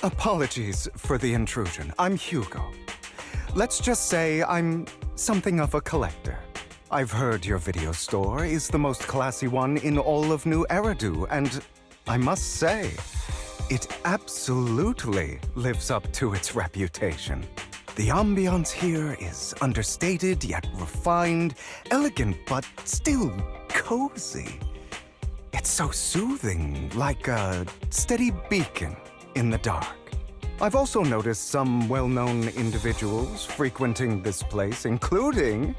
Apologies for the intrusion. I'm Hugo. Let's just say I'm something of a collector. I've heard your video store is the most classy one in all of New Eridu, and I must say, it absolutely lives up to its reputation. The ambiance here is understated yet refined, elegant but still cozy. It's so soothing, like a steady beacon in the dark. I've also noticed some well-known individuals frequenting this place, including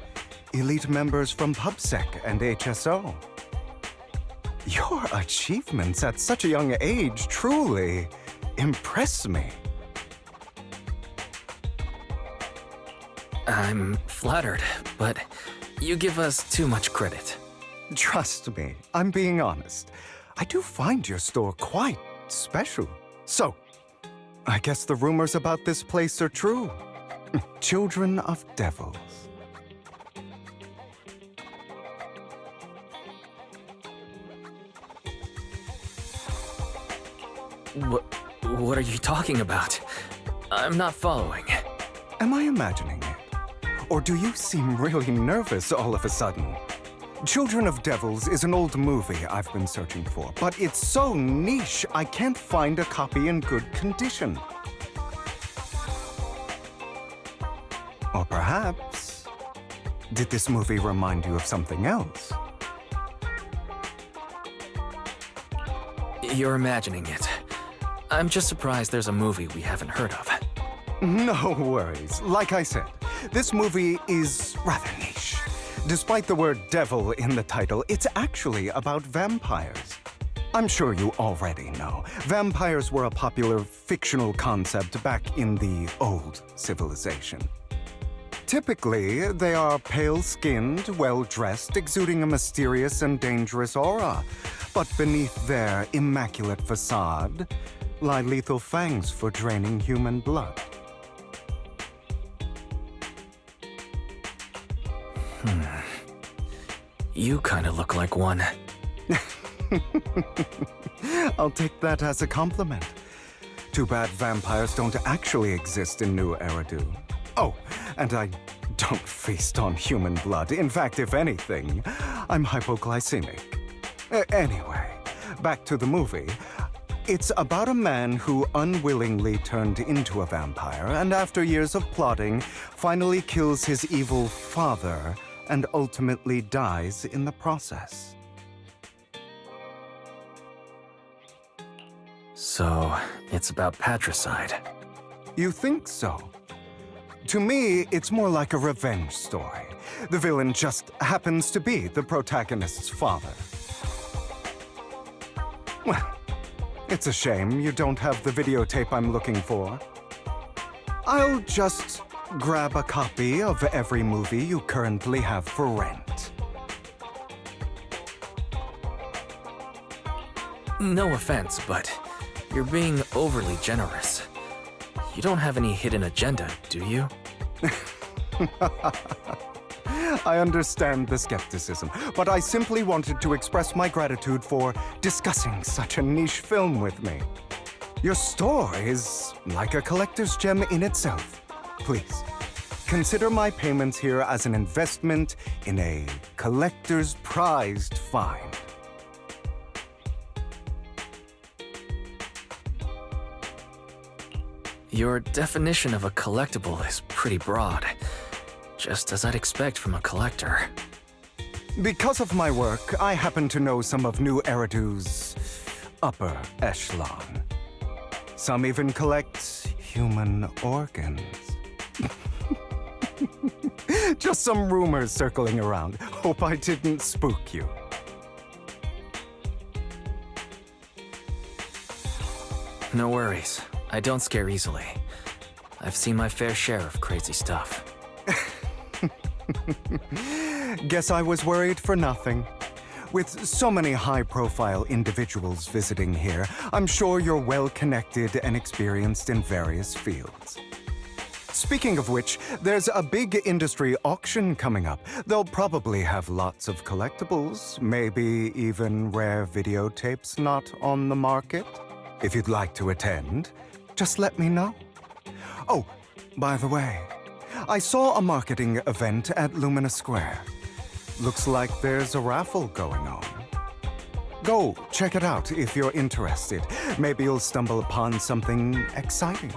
elite members from PubSec and HSO. Your achievements at such a young age truly impress me. I'm flattered, but you give us too much credit. Trust me, I'm being honest. I do find your store quite special. So, I guess the rumors about this place are true. Children of devils. What are you talking about? I'm not following. Am I imagining it? Or do you seem really nervous all of a sudden? Children of Devils is an old movie I've been searching for, but it's so niche I can't find a copy in good condition. Or perhaps, did this movie remind you of something else? You're imagining it. I'm just surprised there's a movie we haven't heard of. No worries. Like I said, this movie is rather niche. Despite the word devil in the title, it's actually about vampires. I'm sure you already know. Vampires were a popular fictional concept back in the old civilization. Typically, they are pale-skinned, well-dressed, exuding a mysterious and dangerous aura. But beneath their immaculate facade lie lethal fangs for draining human blood. You kinda look like one. I'll take that as a compliment. Too bad vampires don't actually exist in New Eridu. Oh, and I don't feast on human blood. In fact, if anything, I'm hypoglycemic. Anyway, back to the movie. It's about a man who unwillingly turned into a vampire and after years of plotting, finally kills his evil father and ultimately dies in the process. So, it's about patricide. You think so? To me, it's more like a revenge story. The villain just happens to be the protagonist's father. Well, it's a shame you don't have the videotape I'm looking for. I'll just grab a copy of every movie you currently have for rent. No offense, but you're being overly generous. You don't have any hidden agenda, do you? I understand the skepticism, but I simply wanted to express my gratitude for discussing such a niche film with me. Your store is like a collector's gem in itself. Please, consider my payments here as an investment in a collector's prized find. Your definition of a collectible is pretty broad, just as I'd expect from a collector. Because of my work, I happen to know some of New Eridu's upper echelon. Some even collect human organs. Just some rumors circling around. Hope I didn't spook you. No worries. I don't scare easily. I've seen my fair share of crazy stuff. Guess I was worried for nothing. With so many high-profile individuals visiting here, I'm sure you're well-connected and experienced in various fields. Speaking of which, there's a big industry auction coming up. They'll probably have lots of collectibles, maybe even rare videotapes not on the market. If you'd like to attend, just let me know. Oh, by the way, I saw a marketing event at Lumina Square. Looks like there's a raffle going on. Go check it out if you're interested. Maybe you'll stumble upon something exciting,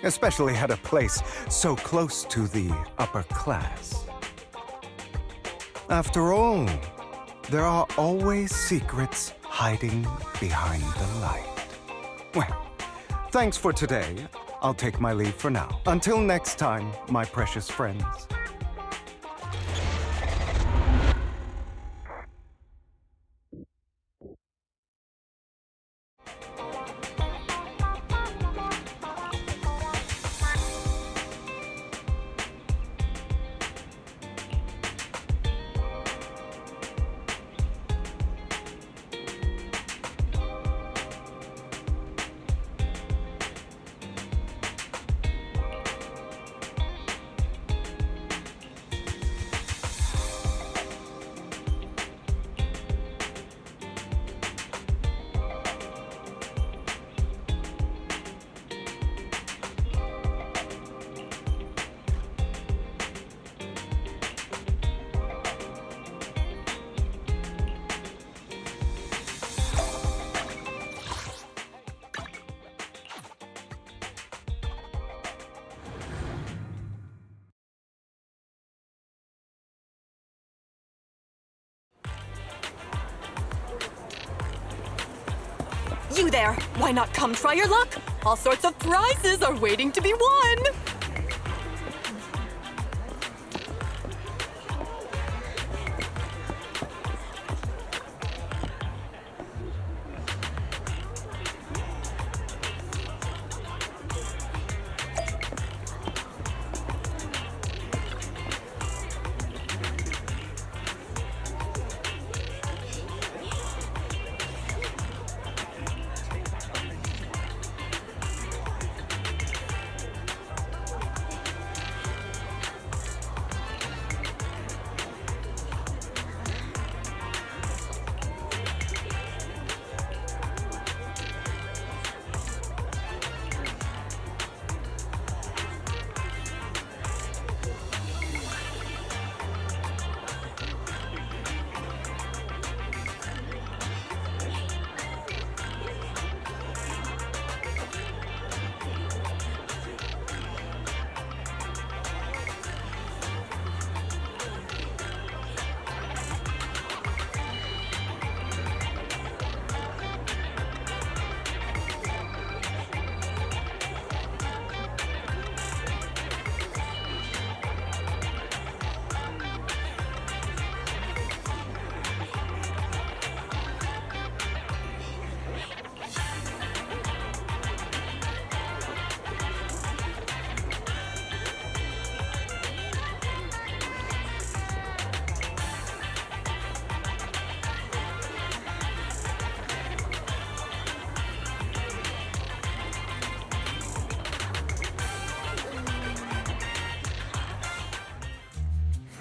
especially at a place so close to the upper class. After all, there are always secrets hiding behind the light. Well, thanks for today. I'll take my leave for now. Until next time, my precious friends. You there! Why not come try your luck? All sorts of prizes are waiting to be won!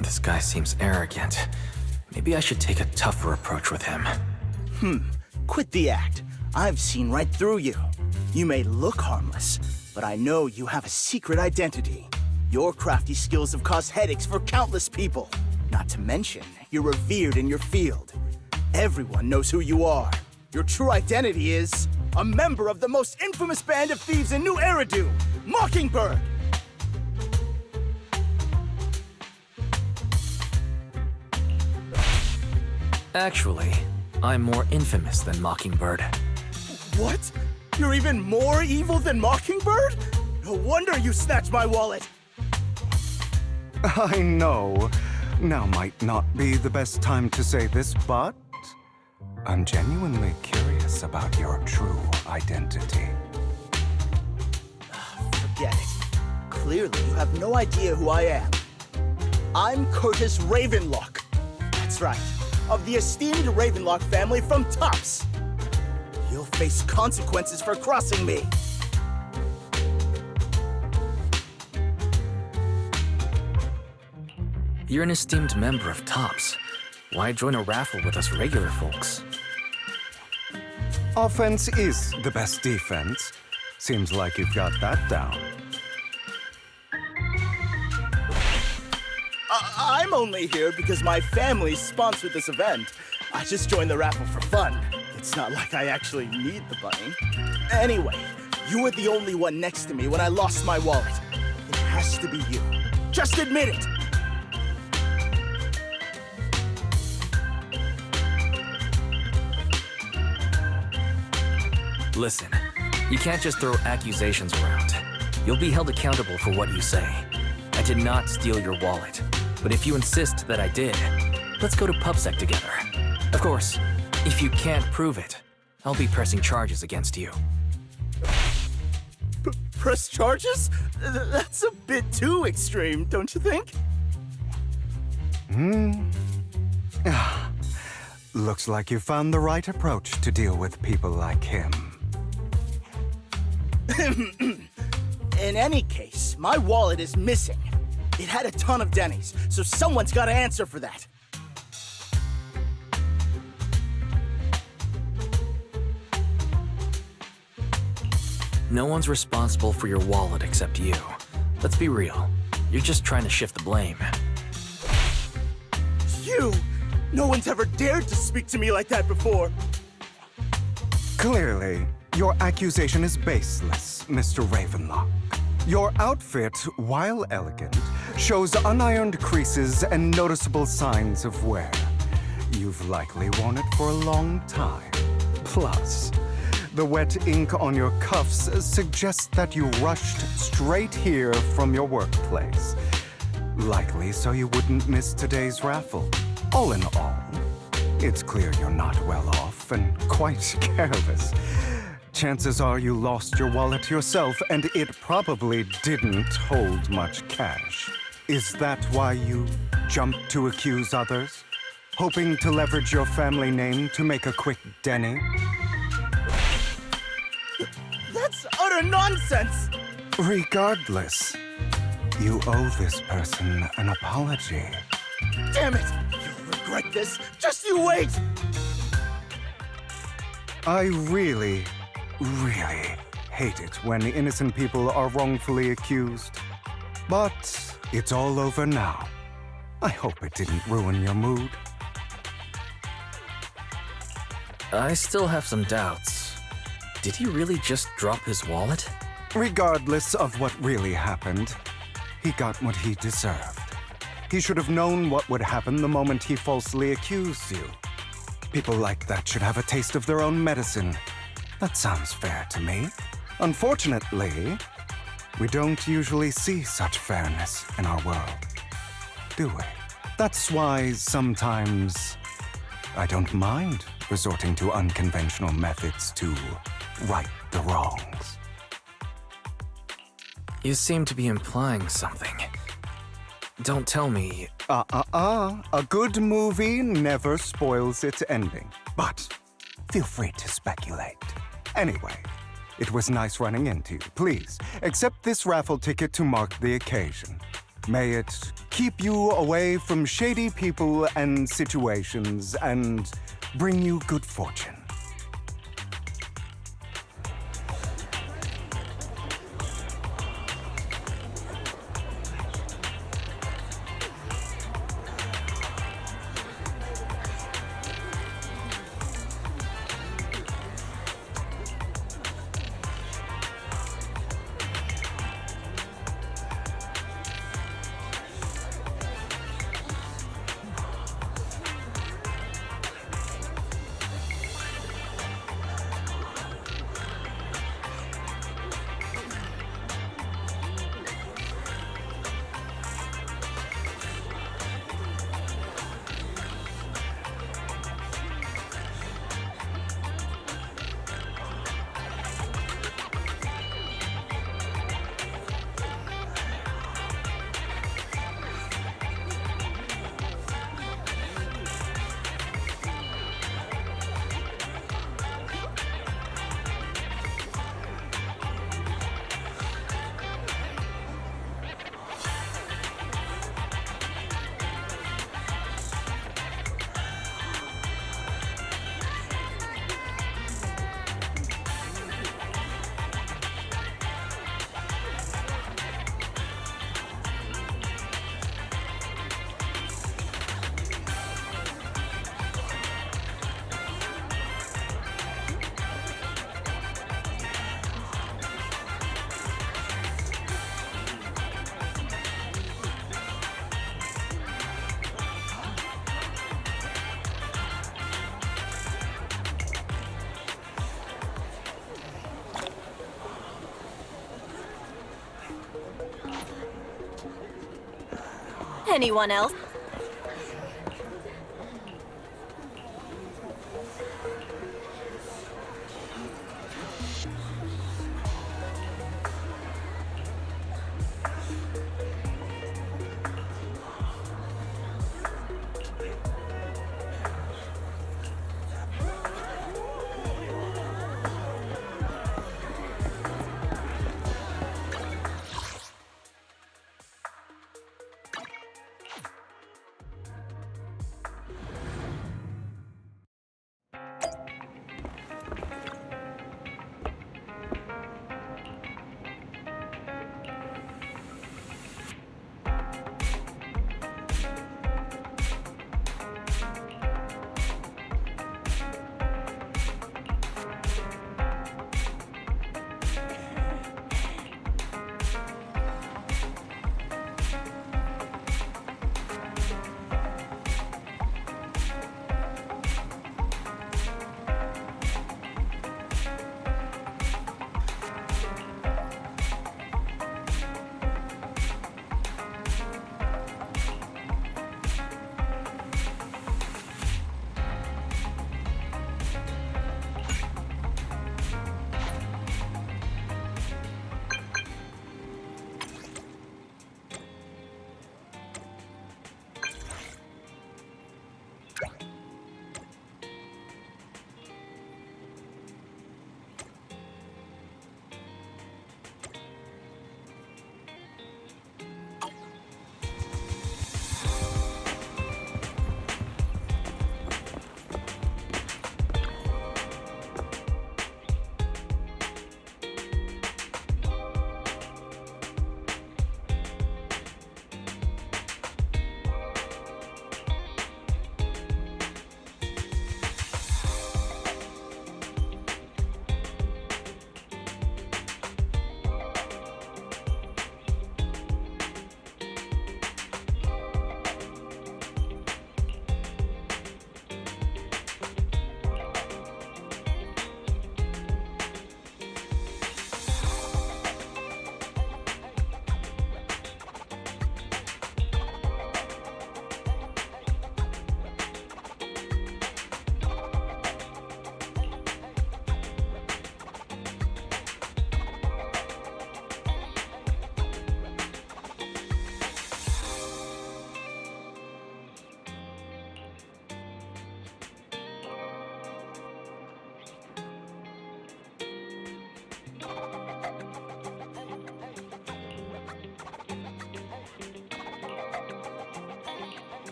This guy seems arrogant. Maybe I should take a tougher approach with him. Quit the act. I've seen right through you. You may look harmless, but I know you have a secret identity. Your crafty skills have caused headaches for countless people. Not to mention, you're revered in your field. Everyone knows who you are. Your true identity is a member of the most infamous band of thieves in New Eridu, Mockingbird! Actually, I'm more infamous than Mockingbird. What? You're even more evil than Mockingbird? No wonder you snatched my wallet! I know. Now might not be the best time to say this, but I'm genuinely curious about your true identity. Forget it. Clearly, you have no idea who I am. I'm Curtis Ravenlock. That's right, of the esteemed Ravenlock family from Tops. You'll face consequences for crossing me. You're an esteemed member of Tops. Why join a raffle with us regular folks? Offense is the best defense. Seems like you've got that down. I'm only here because my family sponsored this event. I just joined the raffle for fun. It's not like I actually need the bunny. Anyway, you were the only one next to me when I lost my wallet. It has to be you. Just admit it! Listen, you can't just throw accusations around. You'll be held accountable for what you say. I did not steal your wallet, but if you insist that I did, let's go to PubSec together. Of course, if you can't prove it, I'll be pressing charges against you. Press charges? That's a bit too extreme, don't you think? Looks like you found the right approach to deal with people like him. In any case, my wallet is missing. It had a ton of Denny's, so someone's got to answer for that. No one's responsible for your wallet except you. Let's be real. You're just trying to shift the blame. You! No one's ever dared to speak to me like that before. Clearly, your accusation is baseless, Mr. Ravenlock. Your outfit, while elegant, shows unironed creases and noticeable signs of wear. You've likely worn it for a long time. Plus, the wet ink on your cuffs suggests that you rushed straight here from your workplace. Likely so you wouldn't miss today's raffle. All in all, it's clear you're not well off and quite careless. Chances are you lost your wallet yourself, and it probably didn't hold much cash. Is that why you jumped to accuse others? Hoping to leverage your family name to make a quick Denny? That's utter nonsense! Regardless, you owe this person an apology. Damn it! You'll regret this! Just you wait! I really hate it when innocent people are wrongfully accused. But it's all over now. I hope it didn't ruin your mood. I still have some doubts. Did he really just drop his wallet? Regardless of what really happened, he got what he deserved. He should have known what would happen the moment he falsely accused you. People like that should have a taste of their own medicine. That sounds fair to me. Unfortunately, we don't usually see such fairness in our world, do we? That's why sometimes I don't mind resorting to unconventional methods to right the wrongs. You seem to be implying something. Don't tell me... A good movie never spoils its ending. But feel free to speculate. Anyway, it was nice running into you. Please, accept this raffle ticket to mark the occasion. May it keep you away from shady people and situations and bring you good fortune. Anyone else?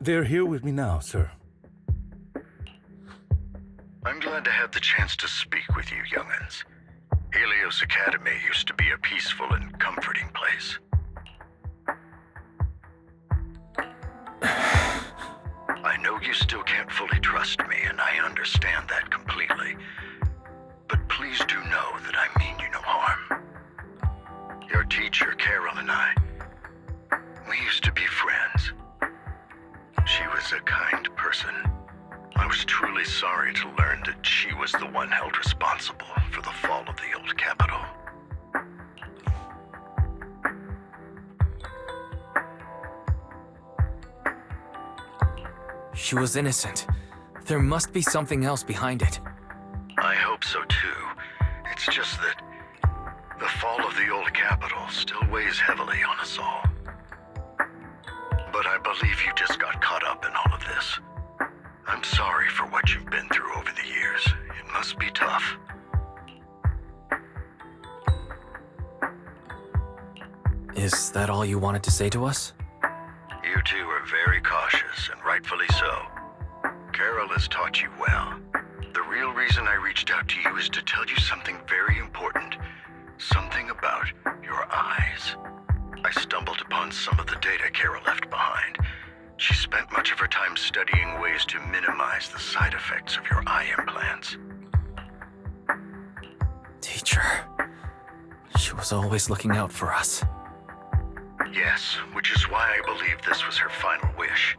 They're here with me now, sir. I'm glad to have the chance to speak with you, young'uns. Helios Academy used to be a peaceful and comforting place. I know you still can't fully trust me, and I understand that completely. But please do know that I mean you no harm. Your teacher, Carol, and I, we used to be friends. She was a kind person. I was truly sorry to learn that she was the one held responsible for the fall of the old capital. She was innocent. There must be something else behind it. I hope so too. It's just that the fall of the old capital still weighs heavily on us all. But I believe you just got caught up in all of this. I'm sorry for what you've been through over the years. It must be tough. Is that all you wanted to say to us? You two are very cautious, and rightfully so. Carol has taught you well. The real reason I reached out to you is to tell you something very important. Something about your eyes. I stumbled upon some of the data Carol left behind. She spent much of her time studying ways to minimize the side effects of your eye implants. Teacher. She was always looking out for us. Yes, which is why I believe this was her final wish.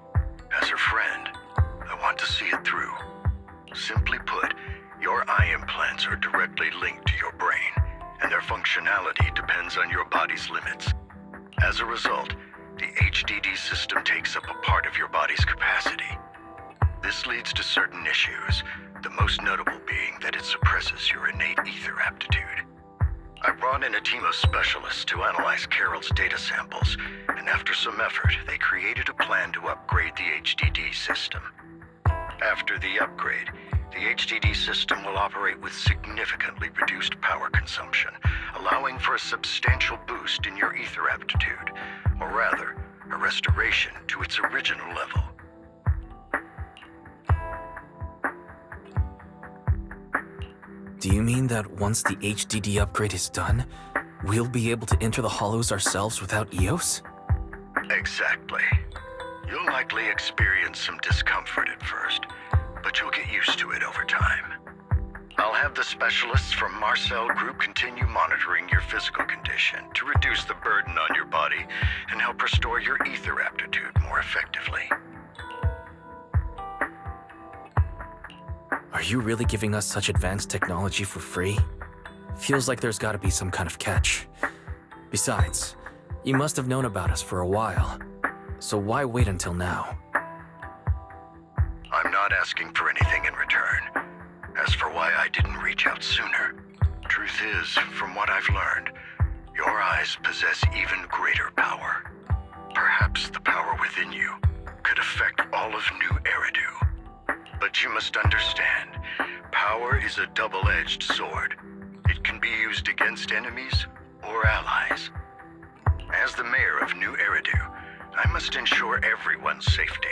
As her friend, I want to see it through. Simply put, your eye implants are directly linked to your brain, and their function functionality depends on your body's limits. As a result, the HDD system takes up a part of your body's capacity. This leads to certain issues, the most notable being that it suppresses your innate ether aptitude. I brought in a team of specialists to analyze Carol's data samples, and after some effort, they created a plan to upgrade the HDD system. After the upgrade, the HDD system will operate with significantly reduced power consumption, allowing for a substantial boost in your ether aptitude, or rather, a restoration to its original level. Do you mean that once the HDD upgrade is done, we'll be able to enter the hollows ourselves without EOS? Exactly. You'll likely experience some discomfort at first, but you'll get used to it over time. I'll have the specialists from Marcel Group continue monitoring your physical condition to reduce the burden on your body and help restore your ether aptitude more effectively. Are you really giving us such advanced technology for free? Feels like there's gotta be some kind of catch. Besides, you must have known about us for a while. So why wait until now? I'm not asking for anything in return. As for why I didn't reach out sooner, truth is, from what I've learned, your eyes possess even greater power. Perhaps the power within you could affect all of New Eridu. But you must understand, power is a double-edged sword. It can be used against enemies or allies. As the mayor of New Eridu, I must ensure everyone's safety.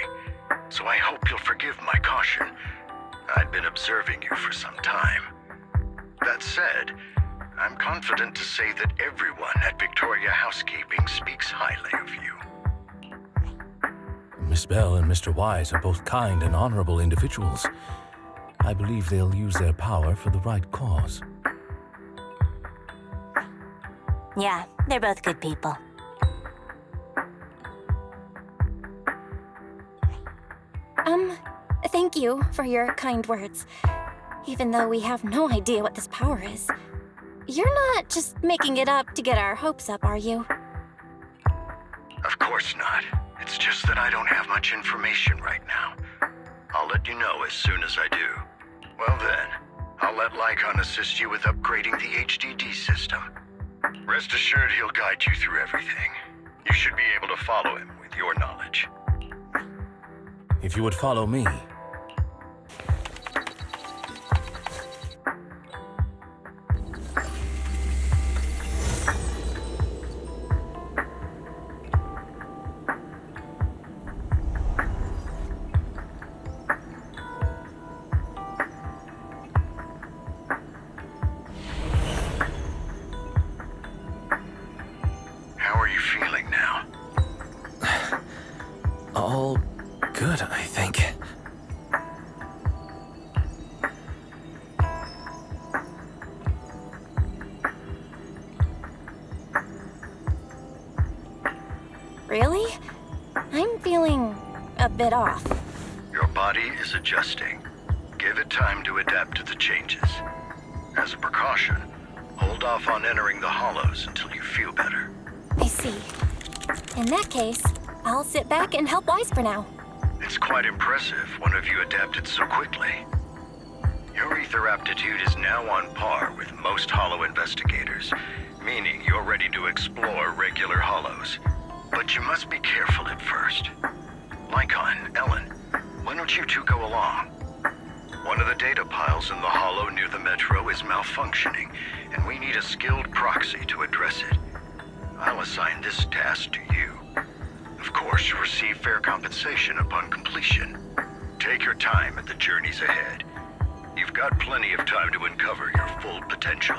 So I hope you'll forgive my caution. I've been observing you for some time. That said, I'm confident to say that everyone at Victoria Housekeeping speaks highly of you. Miss Bell and Mr. Wise are both kind and honorable individuals. I believe they'll use their power for the right cause. Yeah, they're both good people. Thank you for your kind words. Even though we have no idea what this power is. You're not just making it up to get our hopes up, are you? Of course not. It's just that I don't have much information right now. I'll let you know as soon as I do. Well then, I'll let Lycon assist you with upgrading the HDD system. Rest assured he'll guide you through everything. You should be able to follow him with your knowledge. If you would follow me. How are you feeling now? All good, I think. Really? I'm feeling a bit off. Your body is adjusting. Give it time to adapt to the changes. As a precaution, hold off on entering the hollows until you feel better. I see. In that case, I'll sit back and help Wise for now. It's quite impressive one of you adapted so quickly. Your ether aptitude is now on par with most hollow investigators, meaning you're ready to explore regular hollows. But you must be careful at first. Lycon, Ellen, why don't you two go along? One of the data piles in the hollow near the metro is malfunctioning, and we need a skilled proxy to address it. I'll assign this task to you. Of course, you'll receive fair compensation upon completion. Take your time at the journeys ahead. You've got plenty of time to uncover your full potential.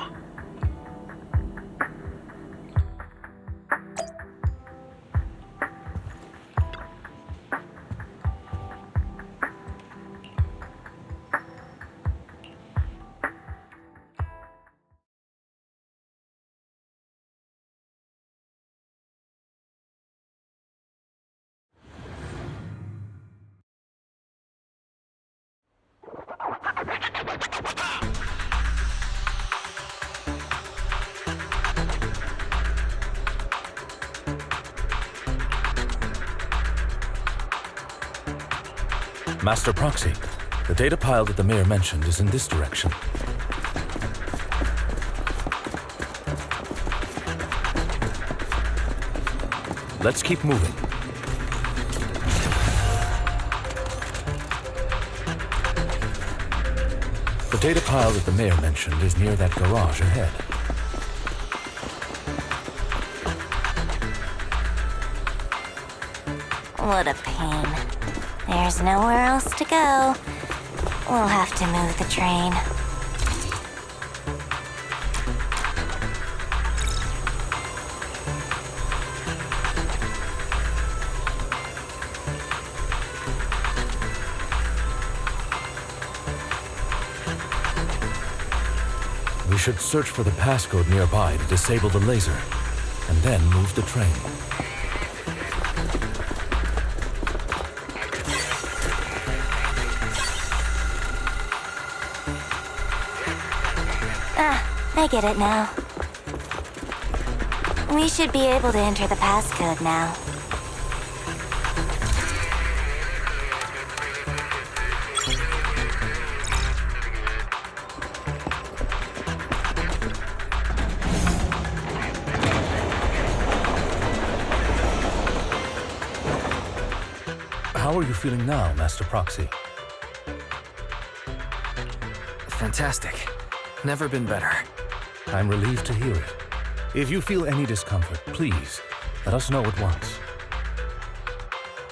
Master Proxy, the data pile that the mayor mentioned is in this direction. Let's keep moving. The data pile that the mayor mentioned is near that garage ahead. What a pain. There's nowhere else to go. We'll have to move the train. We should search for the passcode nearby to disable the laser, and then move the train. I get it now. We should be able to enter the passcode now. How are you feeling now, Master Proxy? Fantastic. Never been better. I'm relieved to hear it. If you feel any discomfort, please, let us know at once.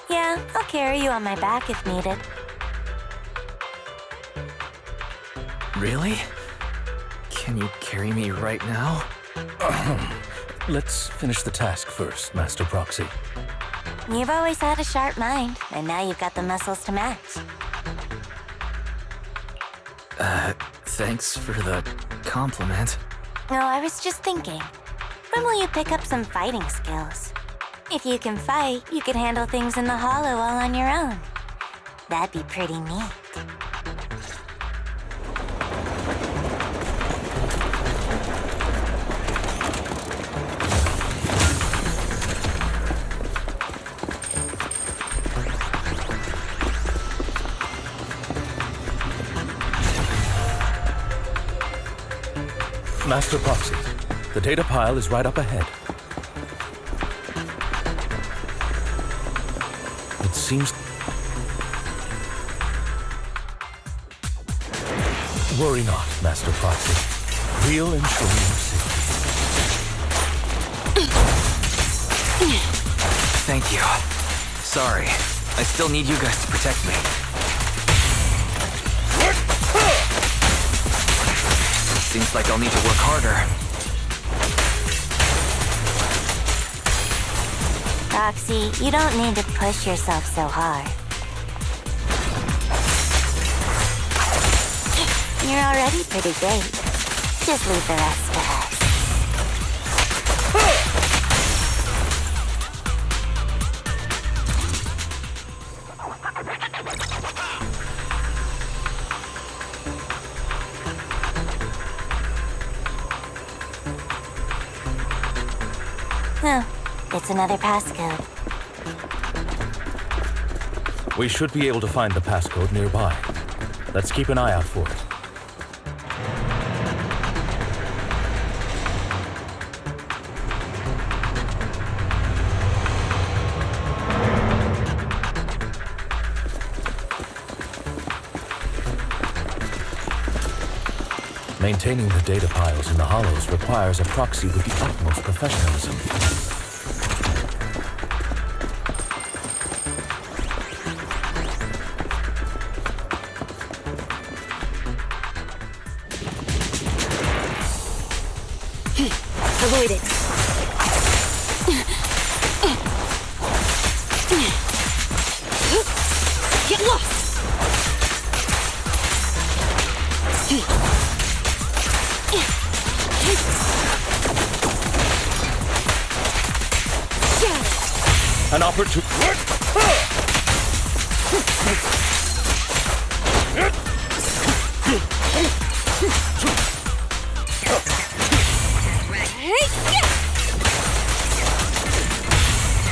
Yeah, I'll carry you on my back if needed. Really? Can you carry me right now? Let's finish the task first, Master Proxy. You've always had a sharp mind, and now you've got the muscles to match. Thanks for the compliment. No, I was just thinking. When will you pick up some fighting skills? If you can fight, you could handle things in the hollow all on your own. That'd be pretty neat. Master Proxy, the data pile is right up ahead. It seems... Worry not, Master Proxy. We'll ensure your safety. Thank you. Sorry. I still need you guys to protect me. Seems like I'll need to work harder. Roxy, you don't need to push yourself so hard. You're already pretty great. Just leave the rest to us. Oh, it's another passcode. We should be able to find the passcode nearby. Let's keep an eye out for it. Maintaining the data piles in the hollows requires a proxy with the utmost professionalism. Avoid it. Get lost! An opportunity.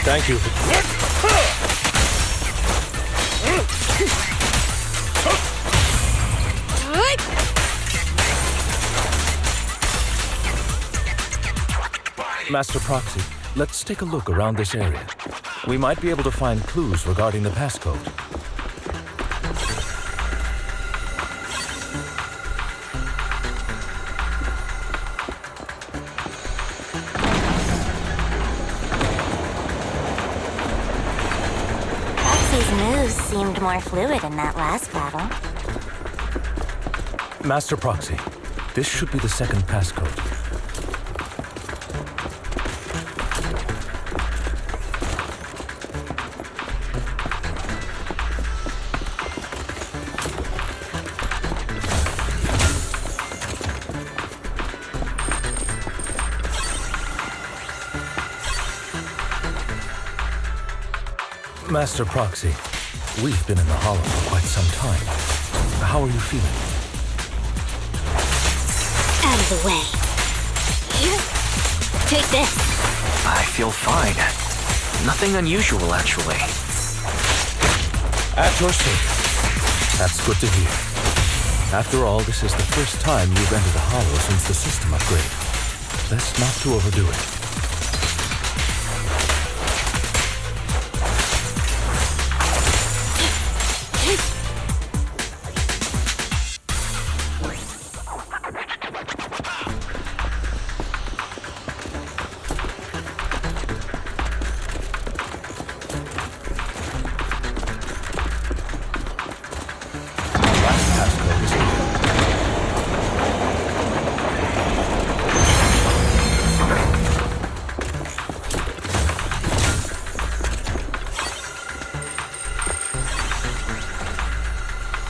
Thank you. Master Proxy, let's take a look around this area. We might be able to find clues regarding the passcode. Proxy's moves seemed more fluid in that last battle. Master Proxy, this should be the second passcode. Master Proxy, we've been in the Hollow for quite some time. How are you feeling? Out of the way. Here. Take this. I feel fine. Nothing unusual, actually. At your service. That's good to hear. After all, this is the first time you've entered the Hollow since the system upgrade. Best not to overdo it.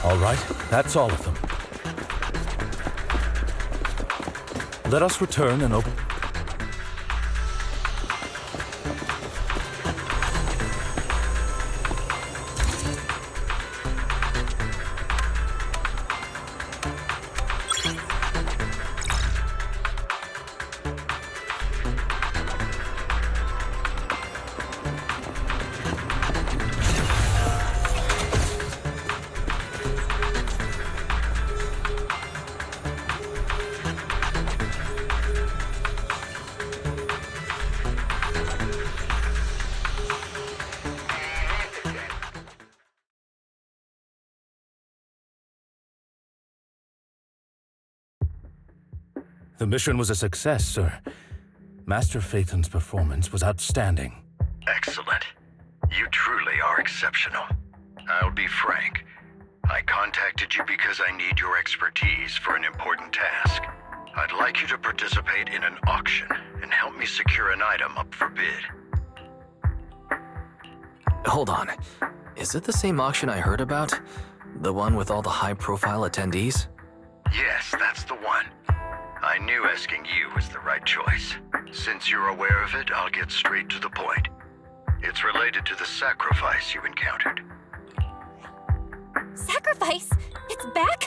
All right, that's all of them. Let us return and open... The mission was a success, sir. Master Phaethon's performance was outstanding. Excellent. You truly are exceptional. I'll be frank. I contacted you because I need your expertise for an important task. I'd like you to participate in an auction and help me secure an item up for bid. Hold on. Is it the same auction I heard about? The one with all the high-profile attendees? Yes, that's the one. I knew asking you was the right choice. Since you're aware of it, I'll get straight to the point. It's related to the sacrifice you encountered. Sacrifice? It's back?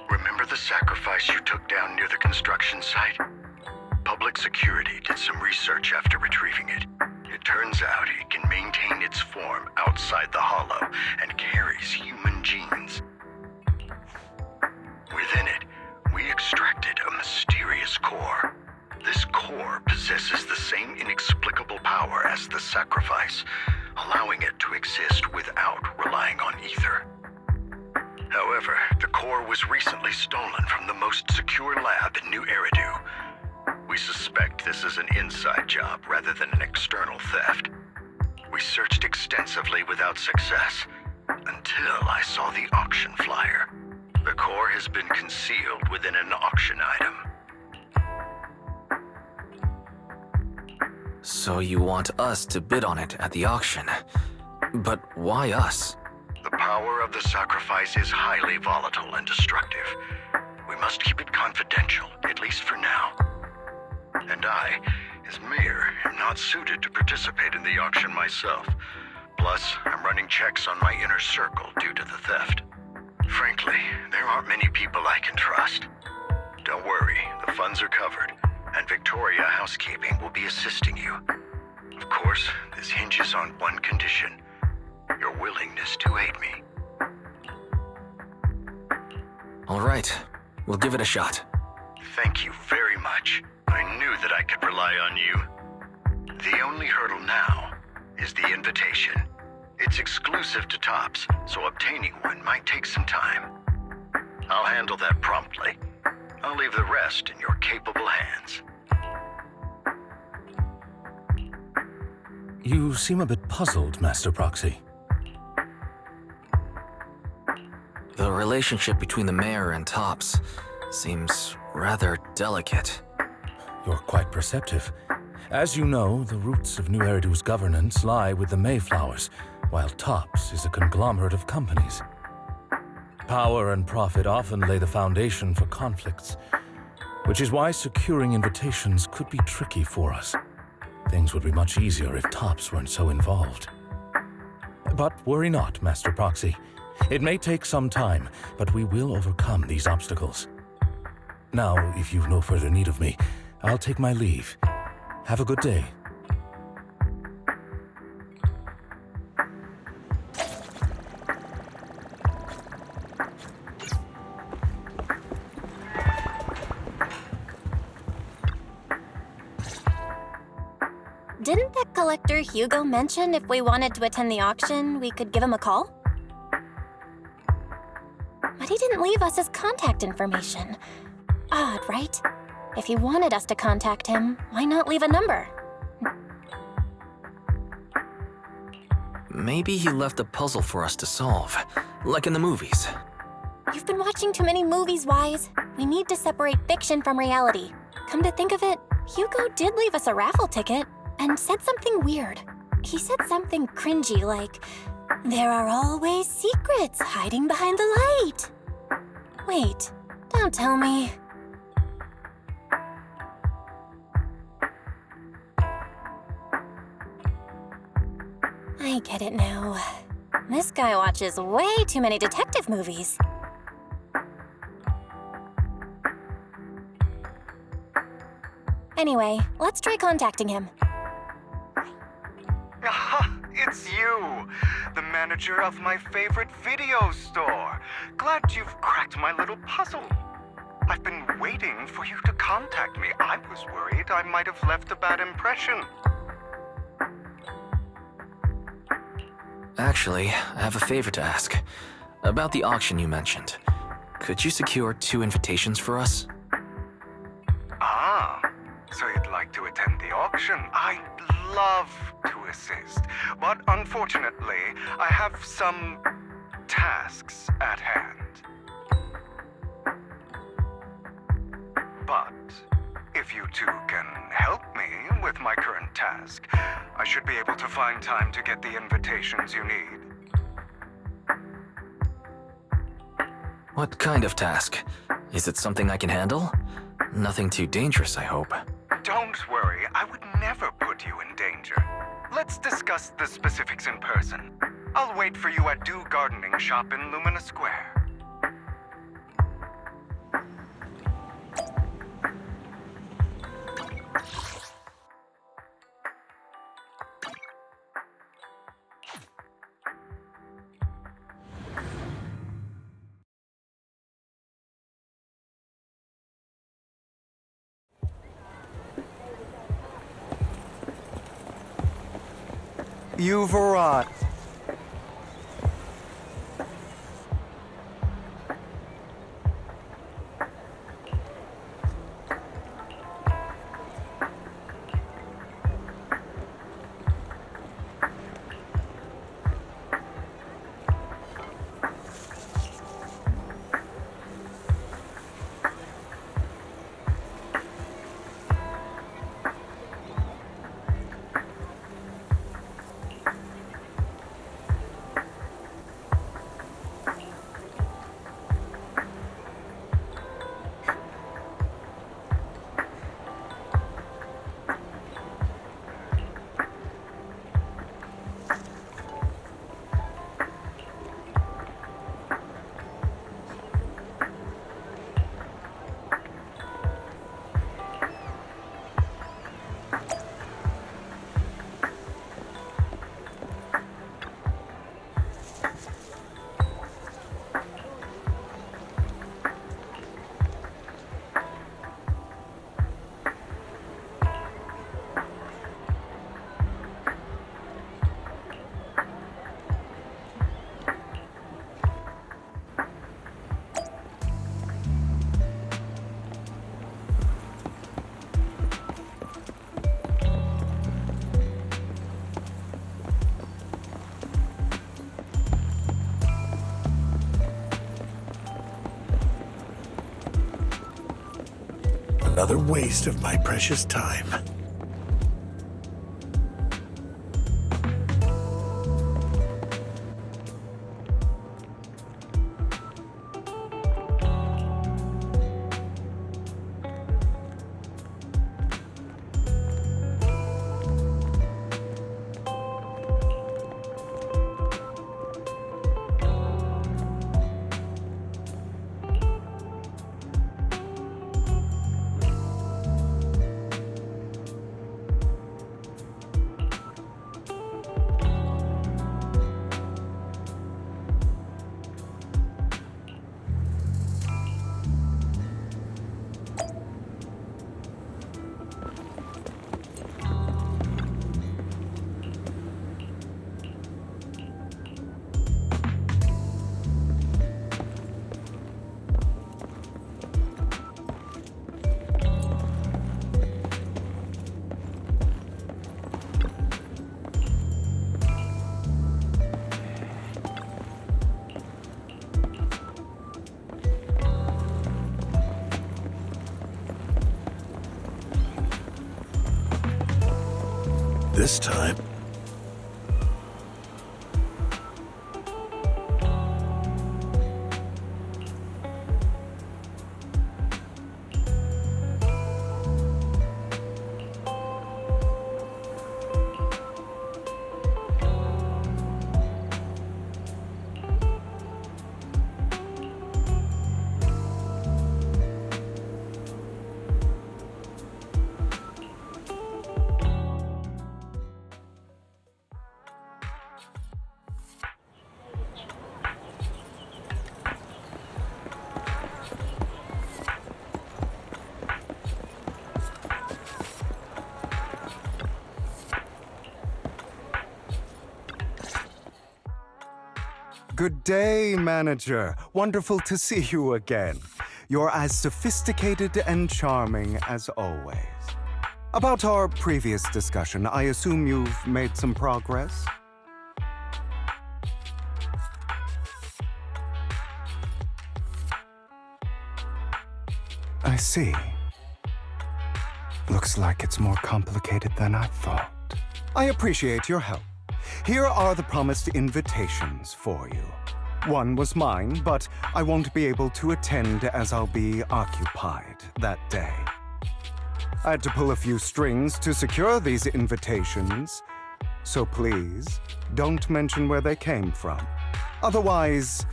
Remember the sacrifice you took down near the construction site? Public security did some research after retrieving it. It turns out it can maintain its form outside the Hollow and carries human genes. Within it, we extracted a mysterious core. This core possesses the same inexplicable power as the sacrifice, allowing it to exist without relying on ether. However, the core was recently stolen from the most secure lab in New Eridu. We suspect this is an inside job rather than an external theft. We searched extensively without success, until I saw the auction flyer. The core has been concealed within an auction item. So you want us to bid on it at the auction. But why us? The power of the sacrifice is highly volatile and destructive. We must keep it confidential, at least for now. And I, as mayor, am not suited to participate in the auction myself. Plus, I'm running checks on my inner circle due to the theft. Frankly, there aren't many people I can trust. Don't worry, the funds are covered, and Victoria Housekeeping will be assisting you. Of course, this hinges on one condition: your willingness to aid me. All right, we'll give it a shot. Thank you very much. I knew that I could rely on you. The only hurdle now is the invitation. It's exclusive to Tops, so obtaining one might take some time. I'll handle that promptly. I'll leave the rest in your capable hands. You seem a bit puzzled, Master Proxy. The relationship between the mayor and Tops seems rather delicate. You're quite perceptive. As you know, the roots of New Eridu's governance lie with the Mayflowers, while Tops is a conglomerate of companies. Power and profit often lay the foundation for conflicts, which is why securing invitations could be tricky for us. Things would be much easier if Tops weren't so involved. But worry not, Master Proxy. It may take some time, but we will overcome these obstacles. Now, if you've no further need of me, I'll take my leave. Have a good day. Didn't that collector Hugo mention if we wanted to attend the auction, we could give him a call? But he didn't leave us his contact information. Odd, right? If he wanted us to contact him, why not leave a number? Maybe he left a puzzle for us to solve, like in the movies. You've been watching too many movies, Wise. We need to separate fiction from reality. Come to think of it, Hugo did leave us a raffle ticket and said something weird. He said something cringy like, "There are always secrets hiding behind the light." Wait, don't tell me. I get it now. This guy watches way too many detective movies. Anyway, let's try contacting him. Aha, it's you, the manager of my favorite video store. Glad you've cracked my little puzzle. I've been waiting for you to contact me. I was worried I might have left a bad impression. Actually, I have a favor to ask. About the auction you mentioned. Could you secure 2 invitations for us? Ah, so you'd like to attend the auction? I'd love to assist, but unfortunately, I have some tasks at hand. But if you two can help me with my current task, I should be able to find time to get the invitations you need. What kind of task? Is it something I can handle? Nothing too dangerous, I hope. Don't worry, I would never put you in danger. Let's discuss the specifics in person. I'll wait for you at Dew Gardening Shop in Lumina Square. You've arrived. Another waste of my precious time. This time, Good day, manager. Wonderful to see you again. You're as sophisticated and charming as always. About our previous discussion, I assume you've made some progress? I see. Looks like it's more complicated than I thought. I appreciate your help. Here are the promised invitations for you. One was mine, but I won't be able to attend as I'll be occupied that day. I had to pull a few strings to secure these invitations, so please don't mention where they came from. Otherwise,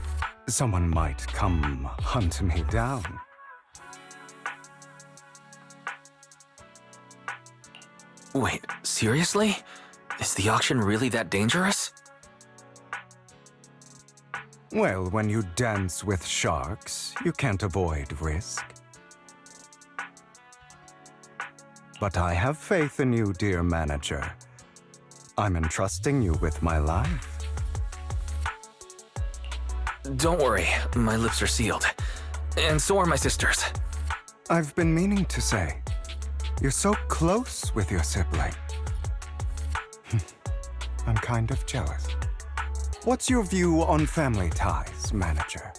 someone might come hunt me down. Wait, seriously? Is the auction really that dangerous? Well, when you dance with sharks, you can't avoid risk. But I have faith in you, dear manager. I'm entrusting you with my life. Don't worry, my lips are sealed. And so are my sisters. I've been meaning to say, you're so close with your sibling. I'm kind of jealous. What's your view on family ties, manager?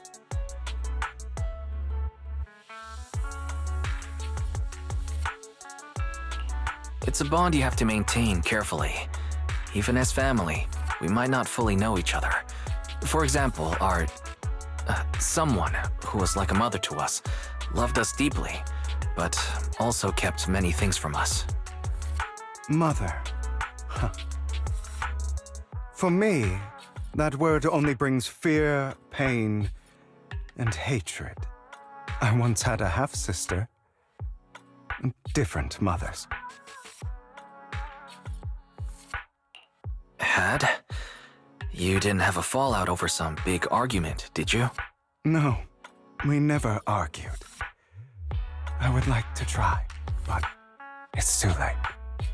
It's a bond you have to maintain carefully. Even as family, we might not fully know each other. For example, our someone who was like a mother to us loved us deeply, but also kept many things from us. Mother. Huh. For me, that word only brings fear, pain, and hatred. I once had a half-sister. Different mothers. Had? You didn't have a fallout over some big argument, did you? No, we never argued. I would like to try, but it's too late.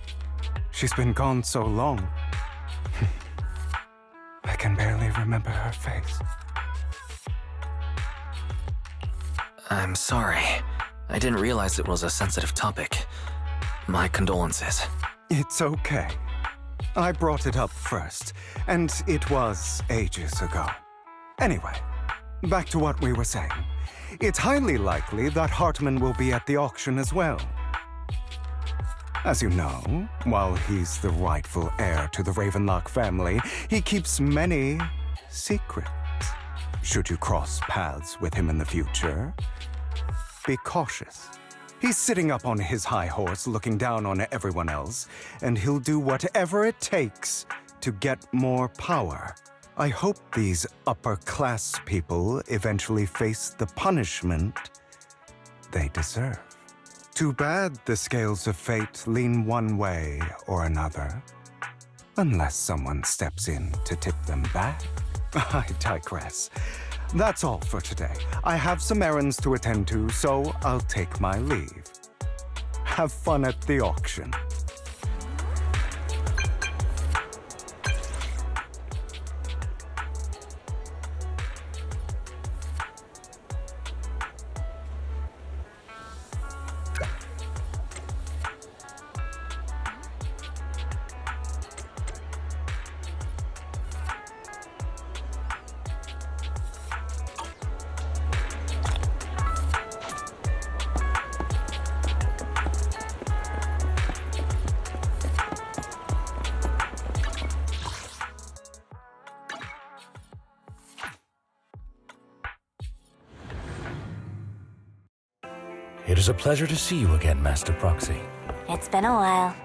She's been gone so long. I can barely remember her face. I'm sorry. I didn't realize it was a sensitive topic. My condolences. It's okay. I brought it up first, and it was ages ago. Anyway, back to what we were saying. It's highly likely that Hartman will be at the auction as well. As you know, while he's the rightful heir to the Ravenlock family, he keeps many secrets. Should you cross paths with him in the future, be cautious. He's sitting up on his high horse looking down on everyone else, and he'll do whatever it takes to get more power. I hope these upper-class people eventually face the punishment they deserve. Too bad the scales of fate lean one way or another, unless someone steps in to tip them back. I digress. That's all for today. I have some errands to attend to, so I'll take my leave. Have fun at the auction. It is a pleasure to see you again, Master Proxy. It's been a while.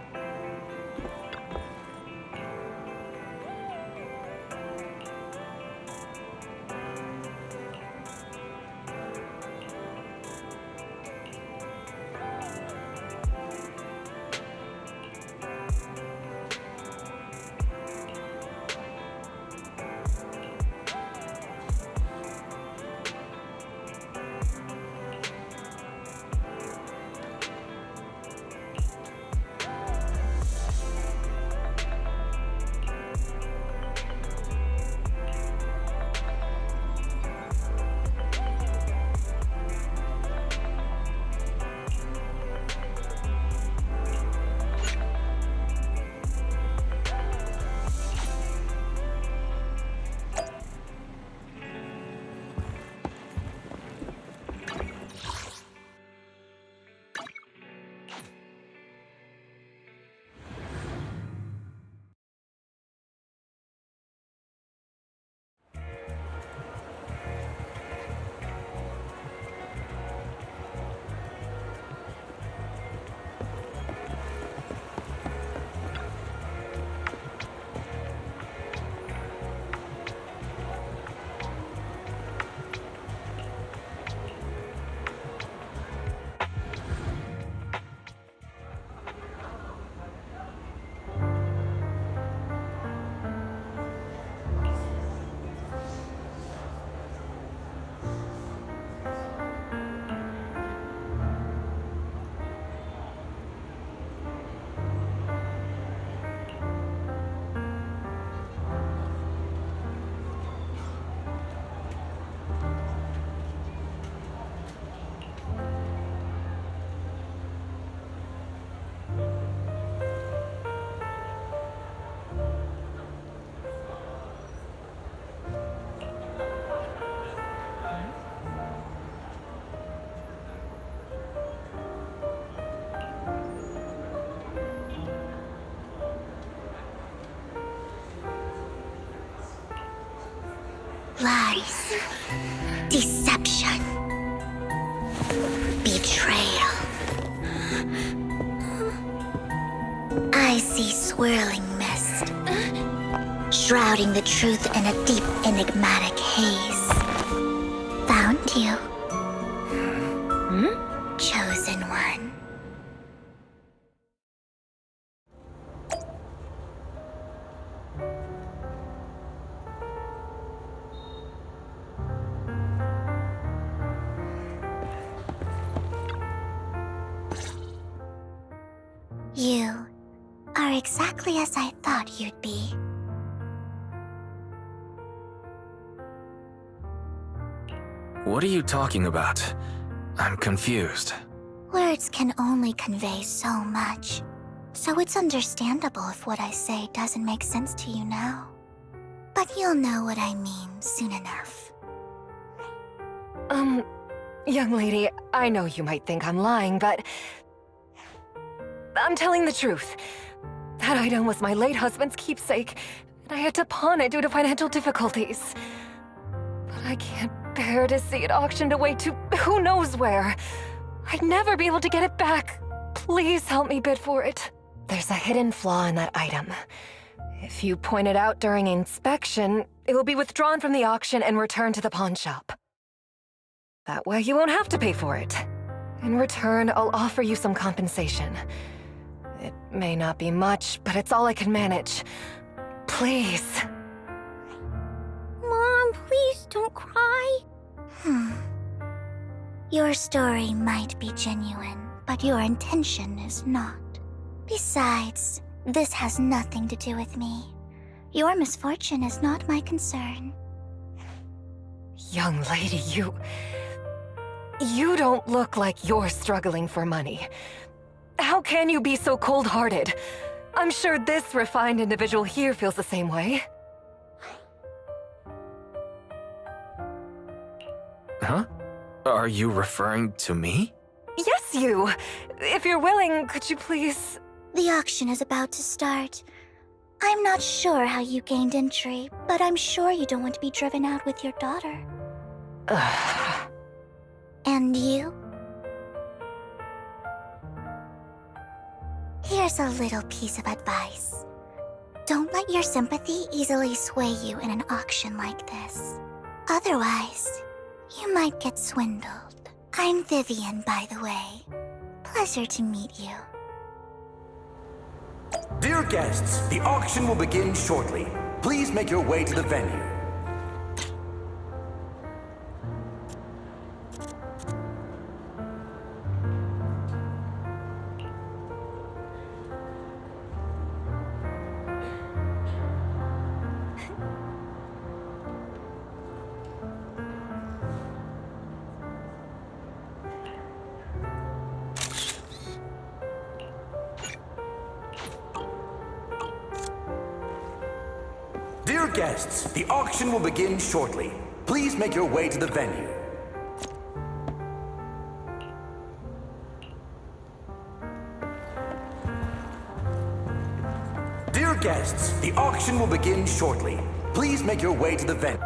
Lies, deception, betrayal. I see swirling mist, shrouding the truth in a deep, enigmatic haze. Found you. Chosen one. You are exactly as I thought you'd be. What are you talking about? I'm confused. Words can only convey so much, so it's understandable if what I say doesn't make sense to you now. But you'll know what I mean soon enough. Young lady, I know you might think I'm lying, but I'm telling the truth. That item was my late husband's keepsake, and I had to pawn it due to financial difficulties. But I can't bear to see it auctioned away to who knows where. I'd never be able to get it back. Please help me bid for it. There's a hidden flaw in that item. If you point it out during inspection, it will be withdrawn from the auction and returned to the pawn shop. That way you won't have to pay for it. In return, I'll offer you some compensation. It may not be much, but it's all I can manage. Please. Mom, please don't cry. Your story might be genuine, but your intention is not. Besides, this has nothing to do with me. Your misfortune is not my concern. Young lady, You don't look like you're struggling for money. How can you be so cold-hearted? I'm sure this refined individual here feels the same way. Huh? Are you referring to me? Yes, you! If you're willing, could you please... The auction is about to start. I'm not sure how you gained entry, but I'm sure you don't want to be driven out with your daughter. And you? Here's a little piece of advice. Don't let your sympathy easily sway you in an auction like this. Otherwise, you might get swindled. I'm Vivian, by the way. Pleasure to meet you. Dear guests, the auction will begin shortly. Please make your way to the venue. Dear guests, the auction will begin shortly. Please make your way to the venue. Dear guests, the auction will begin shortly. Please make your way to the venue.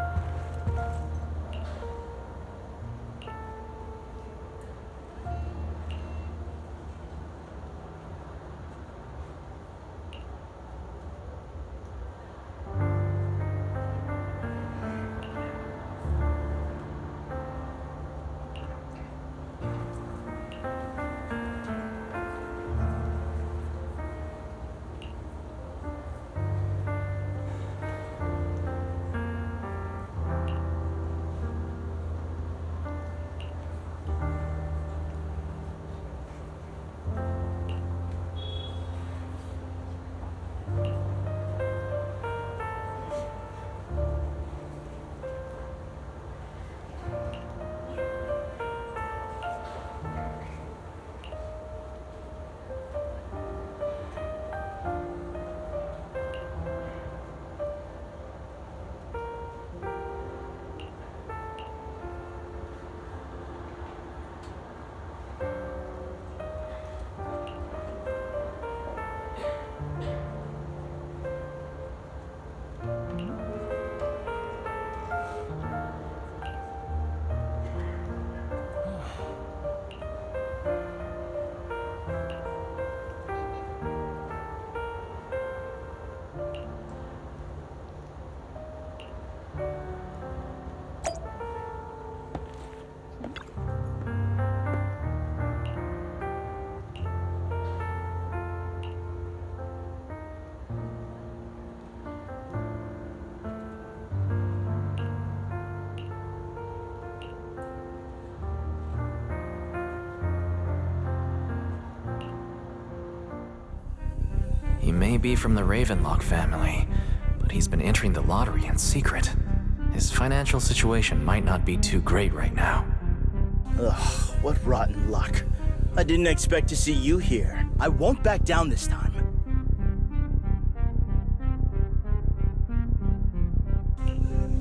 He may be from the Ravenlock family, but he's been entering the lottery in secret. His financial situation might not be too great right now. Ugh, what rotten luck. I didn't expect to see you here. I won't back down this time.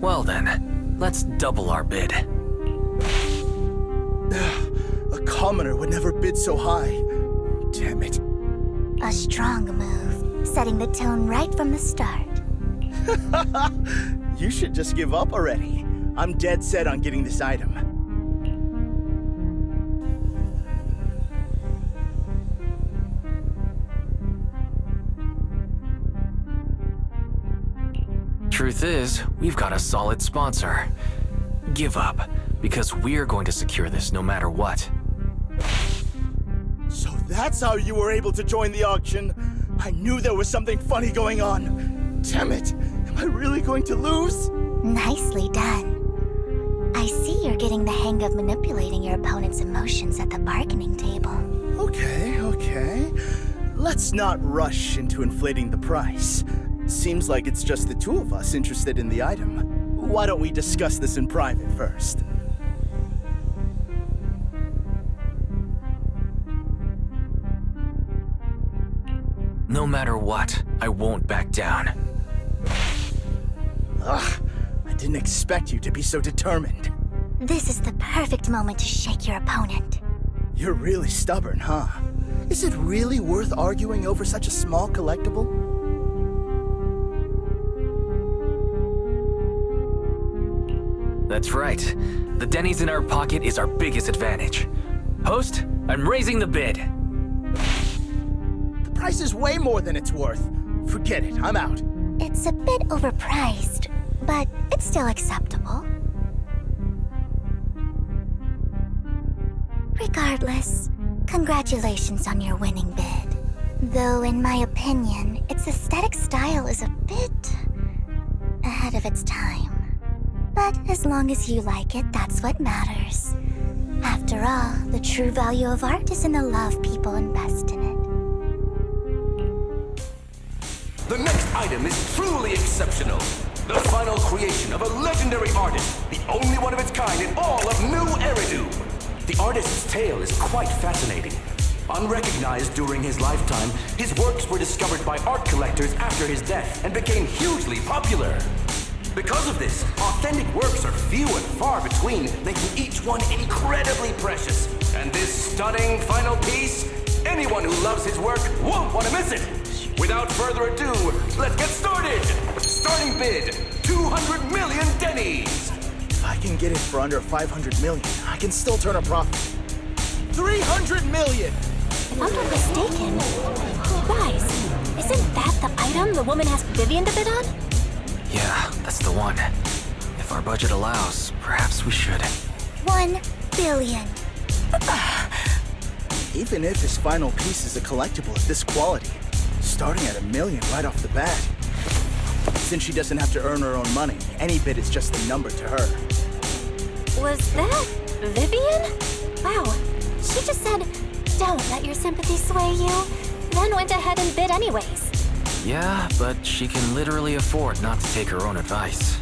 Well then, let's double our bid. A commoner would never bid so high. Damn it. A strong move, setting the tone right from the start. You should just give up already. I'm dead set on getting this item. Truth is, we've got a solid sponsor. Give up, because we're going to secure this no matter what. So that's how you were able to join the auction? I knew there was something funny going on. Damn it! Am I really going to lose? Nicely done. I see you're getting the hang of manipulating your opponent's emotions at the bargaining table. Okay. Let's not rush into inflating the price. Seems like it's just the two of us interested in the item. Why don't we discuss this in private first? No matter what, I won't back down. Ugh, I didn't expect you to be so determined. This is the perfect moment to shake your opponent. You're really stubborn, huh? Is it really worth arguing over such a small collectible? That's right. The Denny's in our pocket is our biggest advantage. Host, I'm raising the bid. The price is way more than it's worth. Forget it, I'm out. It's a bit overpriced, but it's still acceptable. Regardless, congratulations on your winning bid. Though, in my opinion, its aesthetic style is a bit ahead of its time. But as long as you like it, that's what matters. After all, the true value of art is in the love people invest in it. The next item is truly exceptional. The final creation of a legendary artist, the only one of its kind in all of New Eridu. The artist's tale is quite fascinating. Unrecognized during his lifetime, his works were discovered by art collectors after his death and became hugely popular. Because of this, authentic works are few and far between, making each one incredibly precious. And this stunning final piece, anyone who loves his work won't want to miss it. Without further ado, let's get started! Starting bid, 200 million Denny's! If I can get it for under 500 million, I can still turn a profit. 300 million! If I'm not mistaken, Wise, isn't that the item the woman asked Vivian to bid on? Yeah, that's the one. If our budget allows, perhaps we should. 1 billion. Even if his final piece is a collectible of this quality, starting at $1 million right off the bat. Since she doesn't have to earn her own money, any bid is just a number to her. Was that Vivian? Wow, she just said, "Don't let your sympathy sway you," then went ahead and bid anyways. Yeah, but she can literally afford not to take her own advice.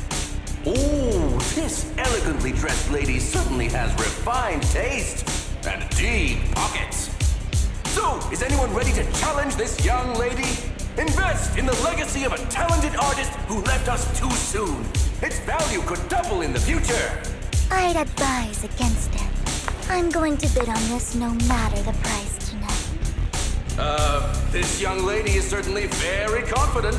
Ooh, this elegantly dressed lady certainly has refined taste and deep pockets. So, is anyone ready to challenge this young lady? Invest in the legacy of a talented artist who left us too soon. Its value could double in the future. I'd advise against it. I'm going to bid on this no matter the price tonight. This young lady is certainly very confident.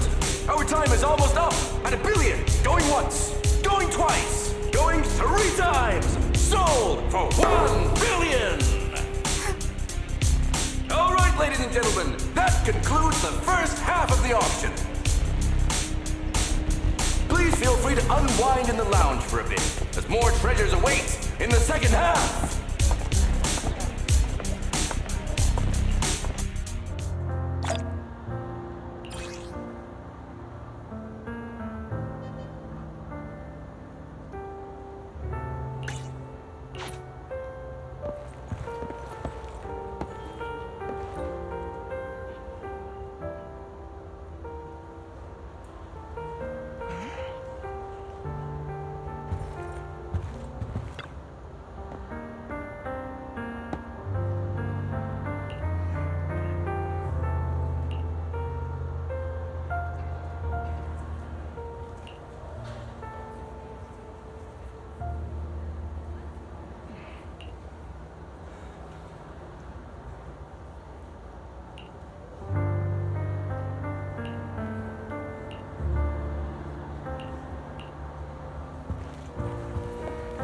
Our time is almost up at $1 billion. Going once, going twice, going 3 times. Sold for $1 billion. All right, ladies and gentlemen, that concludes the first half of the auction. Please feel free to unwind in the lounge for a bit, as more treasures await in the second half.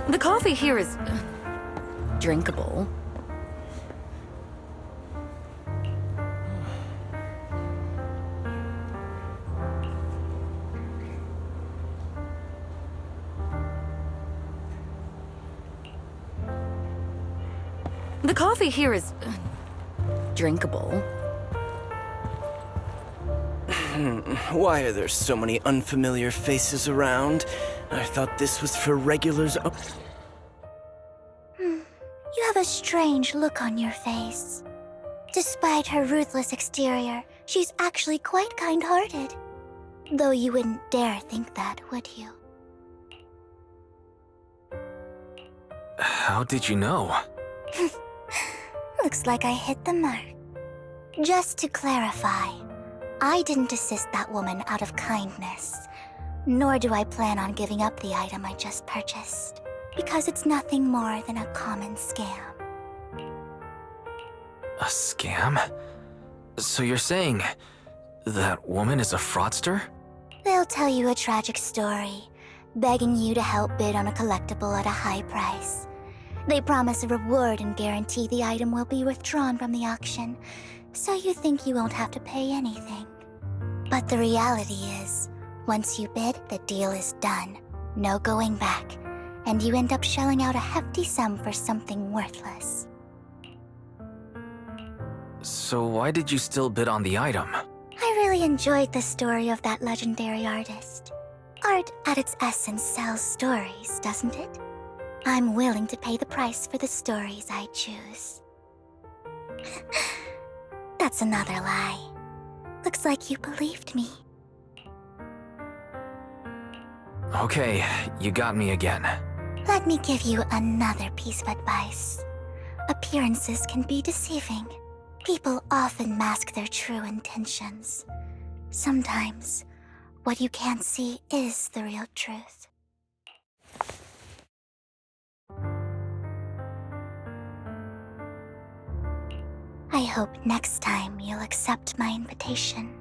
The coffee here is drinkable. The coffee here is drinkable. Why are there so many unfamiliar faces around? I thought this was for regulars. You have a strange look on your face. Despite her ruthless exterior, she's actually quite kind-hearted. Though you wouldn't dare think that, would you? How did you know? Looks like I hit the mark. Just to clarify, I didn't assist that woman out of kindness, nor do I plan on giving up the item I just purchased, because it's nothing more than a common scam. A scam? So you're saying that woman is a fraudster? They'll tell you a tragic story, begging you to help bid on a collectible at a high price. They promise a reward and guarantee the item will be withdrawn from the auction, so you think you won't have to pay anything. But the reality is, once you bid, the deal is done. No going back, and you end up shelling out a hefty sum for something worthless. So why did you still bid on the item? I really enjoyed the story of that legendary artist. Art at its essence sells stories, doesn't it? I'm willing to pay the price for the stories I choose. That's another lie. Looks like you believed me. Okay, you got me again. Let me give you another piece of advice. Appearances can be deceiving. People often mask their true intentions. Sometimes, what you can't see is the real truth. I hope next time you'll accept my invitation,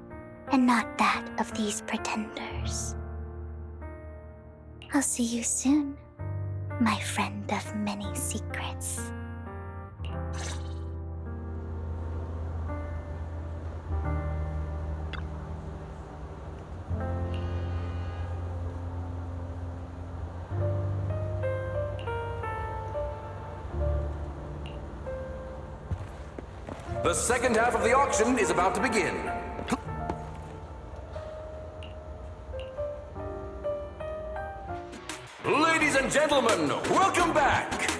and not that of these pretenders. I'll see you soon, my friend of many secrets. The second half of the auction is about to begin. Ladies and gentlemen, welcome back!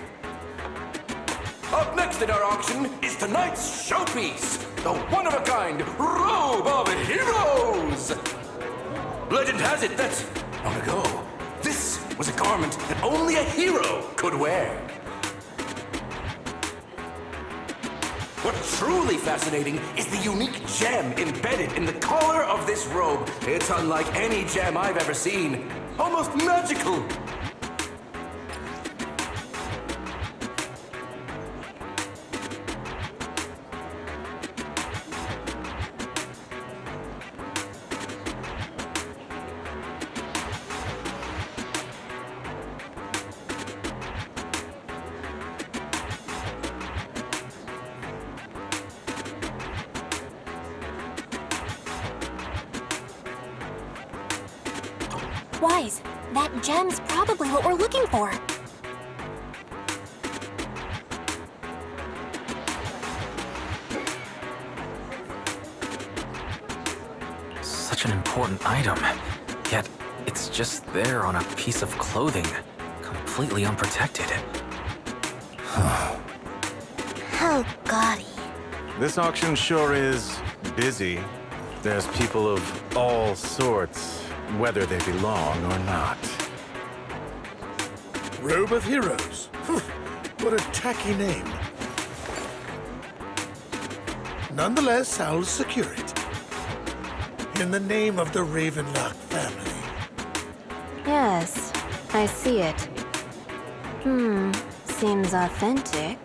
Up next in our auction is tonight's showpiece, the one-of-a-kind Robe of Heroes! Legend has it that, long ago, this was a garment that only a hero could wear. What's truly fascinating is the unique gem embedded in the collar of this robe. It's unlike any gem I've ever seen. Almost magical. Wise, that gem's probably what we're looking for. Such an important item, yet it's just there on a piece of clothing, completely unprotected. How gaudy. This auction sure is busy. There's people of all sorts, whether they belong or not. Robe of Heroes. What a tacky name. Nonetheless, I'll secure it. In the name of the Ravenlock family. Yes, I see it. Seems authentic.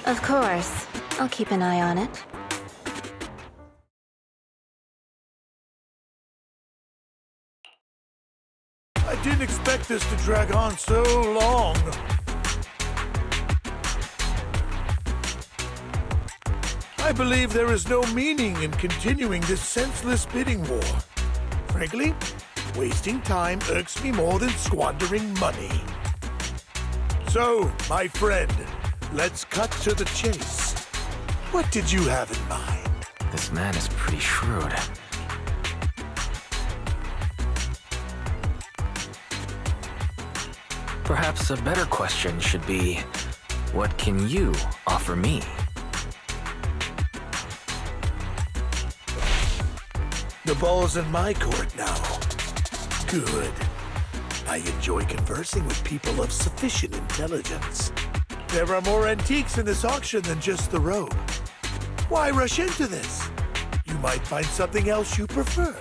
Of course, I'll keep an eye on it. I didn't expect this to drag on so long. I believe there is no meaning in continuing this senseless bidding war. Frankly, wasting time irks me more than squandering money. So, my friend, let's cut to the chase. What did you have in mind? This man is pretty shrewd. Perhaps a better question should be, what can you offer me? The ball's in my court now. Good. I enjoy conversing with people of sufficient intelligence. There are more antiques in this auction than just the robe. Why rush into this? You might find something else you prefer.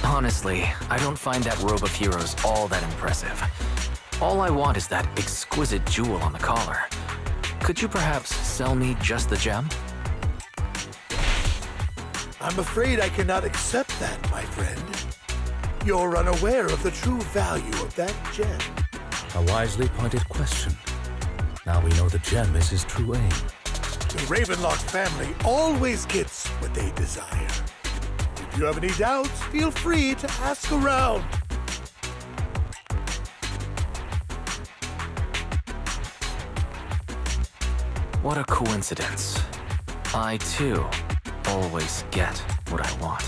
Honestly, I don't find that robe of heroes all that impressive. All I want is that exquisite jewel on the collar. Could you perhaps sell me just the gem? I'm afraid I cannot accept that, my friend. You're unaware of the true value of that gem. A wisely pointed question. Now we know the gem is his true aim. The Ravenlock family always gets what they desire. If you have any doubts, feel free to ask around. What a coincidence. I, too, always get what I want.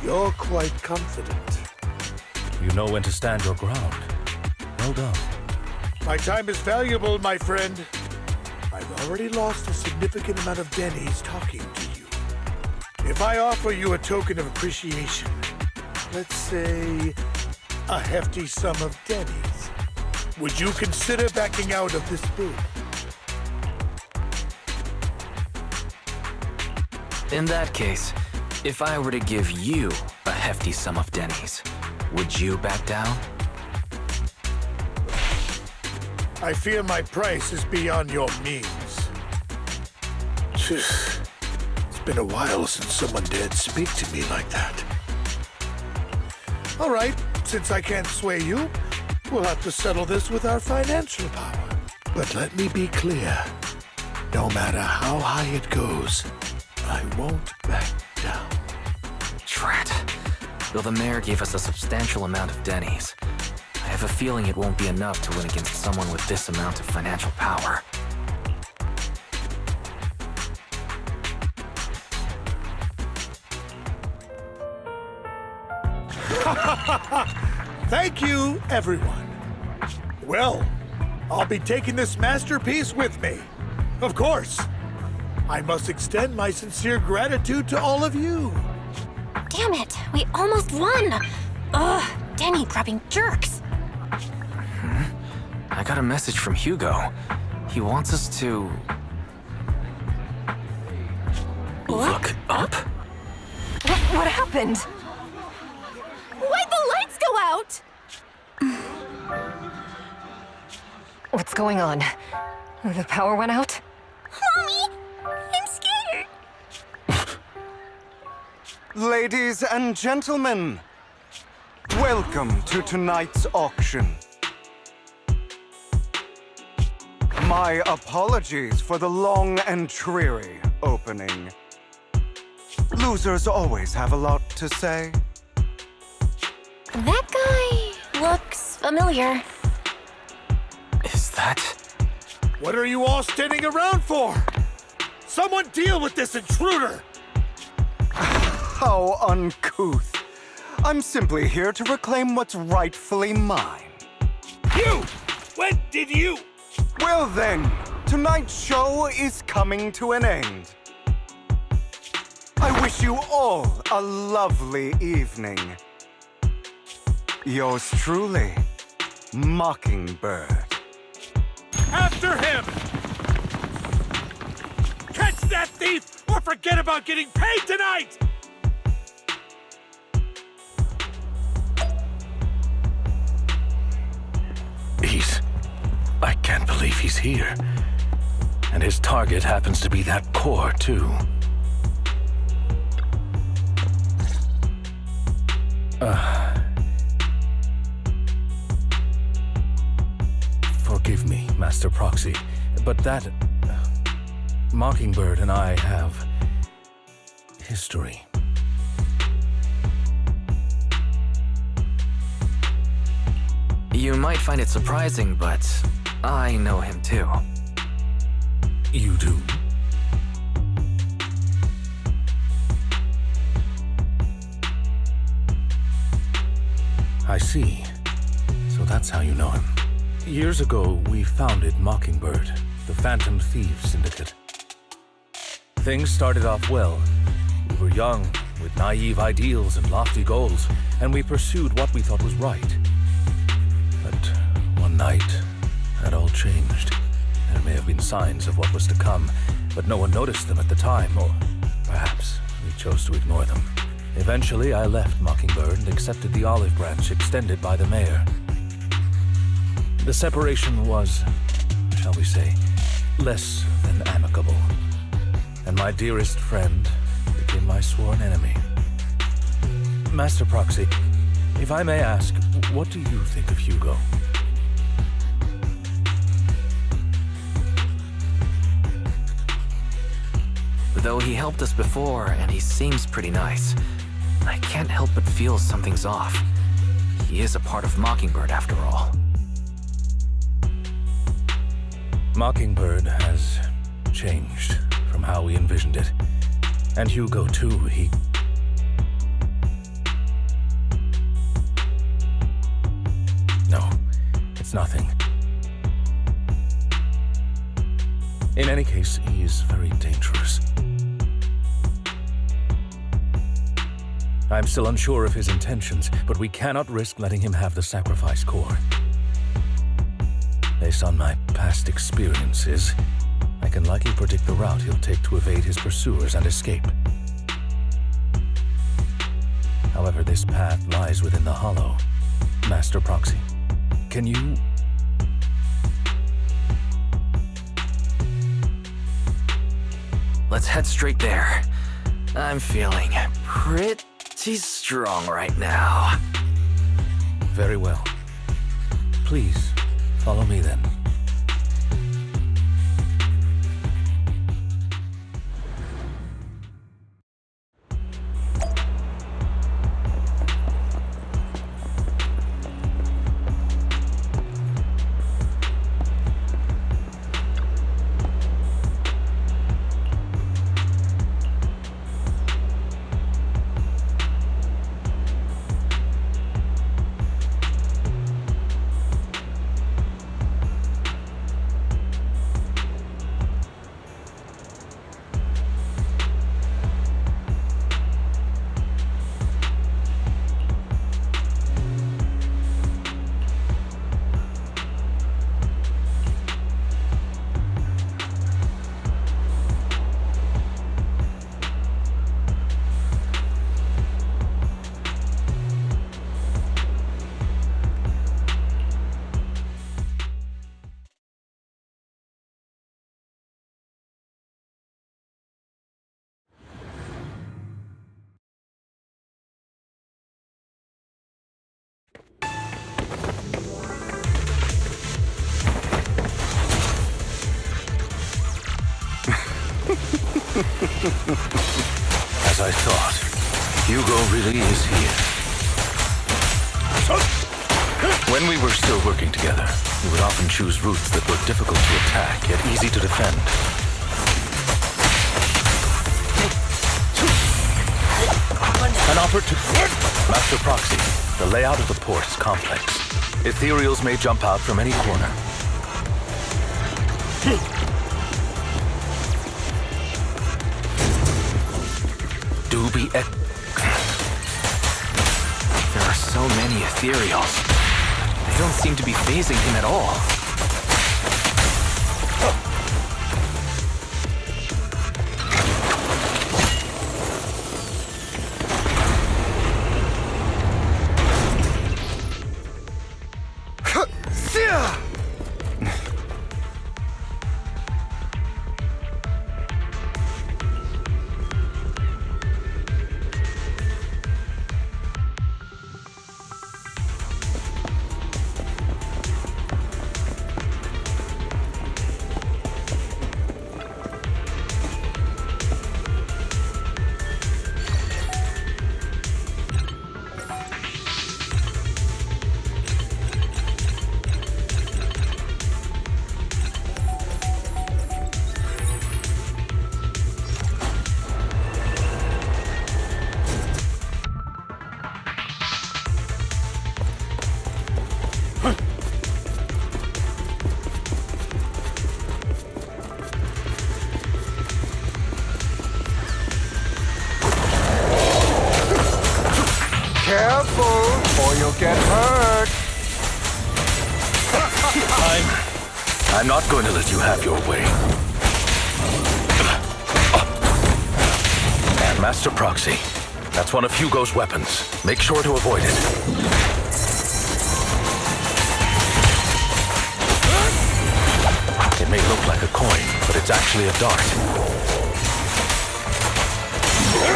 You're quite confident. You know when to stand your ground. Well done. My time is valuable, my friend. I've already lost a significant amount of Denny's talking to you. If I offer you a token of appreciation, let's say a hefty sum of Denny's, would you consider backing out of this bid? In that case, if I were to give you a hefty sum of Denny's, would you back down? I fear my price is beyond your means. It's been a while since someone dared speak to me like that. All right, since I can't sway you, we'll have to settle this with our financial power. But let me be clear. No matter how high it goes, I won't back down. Drat. Though the mayor gave us a substantial amount of Denny's, I have a feeling it won't be enough to win against someone with this amount of financial power. Thank you, everyone. Well, I'll be taking this masterpiece with me. Of course. I must extend my sincere gratitude to all of you. Damn it, we almost won! Ugh, Denny grabbing jerks. I got a message from Hugo. He wants us to... look up? What happened? Why'd the lights go out? What's going on? The power went out? Mommy, I'm scared. Ladies and gentlemen, welcome to tonight's auction. My apologies for the long and dreary opening. Losers always have a lot to say. That guy looks familiar. Is that... What are you all standing around for? Someone deal with this intruder! How uncouth. I'm simply here to reclaim what's rightfully mine. You! When did you... Well then, tonight's show is coming to an end. I wish you all a lovely evening. Yours truly, Mockingbird. After him! Catch that thief or forget about getting paid tonight! I can't believe he's here. And his target happens to be that core, too. Forgive me, Master Proxy, but that... Mockingbird and I have... history. You might find it surprising, but I know him too. You do? I see. So that's how you know him. Years ago, we founded Mockingbird, the Phantom Thieves Syndicate. Things started off well. We were young, with naive ideals and lofty goals, and we pursued what we thought was right. But one night, that all changed. There may have been signs of what was to come, but no one noticed them at the time, or perhaps we chose to ignore them. Eventually, I left Mockingbird and accepted the olive branch extended by the mayor. The separation was, shall we say, less than amicable. And my dearest friend became my sworn enemy. Master Proxy, if I may ask, what do you think of Hugo? Though he helped us before, and he seems pretty nice, I can't help but feel something's off. He is a part of Mockingbird, after all. Mockingbird has changed from how we envisioned it. And Hugo, too, he... No, it's nothing. In any case, he is very dangerous. I'm still unsure of his intentions, but we cannot risk letting him have the sacrifice core. Based on my past experiences, I can likely predict the route he'll take to evade his pursuers and escape. However, this path lies within the Hollow. Master Proxy, can you... Let's head straight there. I'm feeling pretty strong right now. Very well. Please, follow me then. As I thought, Hugo really is here. When we were still working together, we would often choose routes that were difficult to attack, yet easy to defend. An opportunity. Master Proxy, the layout of the port is complex. Ethereals may jump out from any corner. Do be There are so many ethereals. They don't seem to be phasing him at all. I'm not going to let you have your way. Master Proxy. That's one of Hugo's weapons. Make sure to avoid it. It may look like a coin, but it's actually a dart.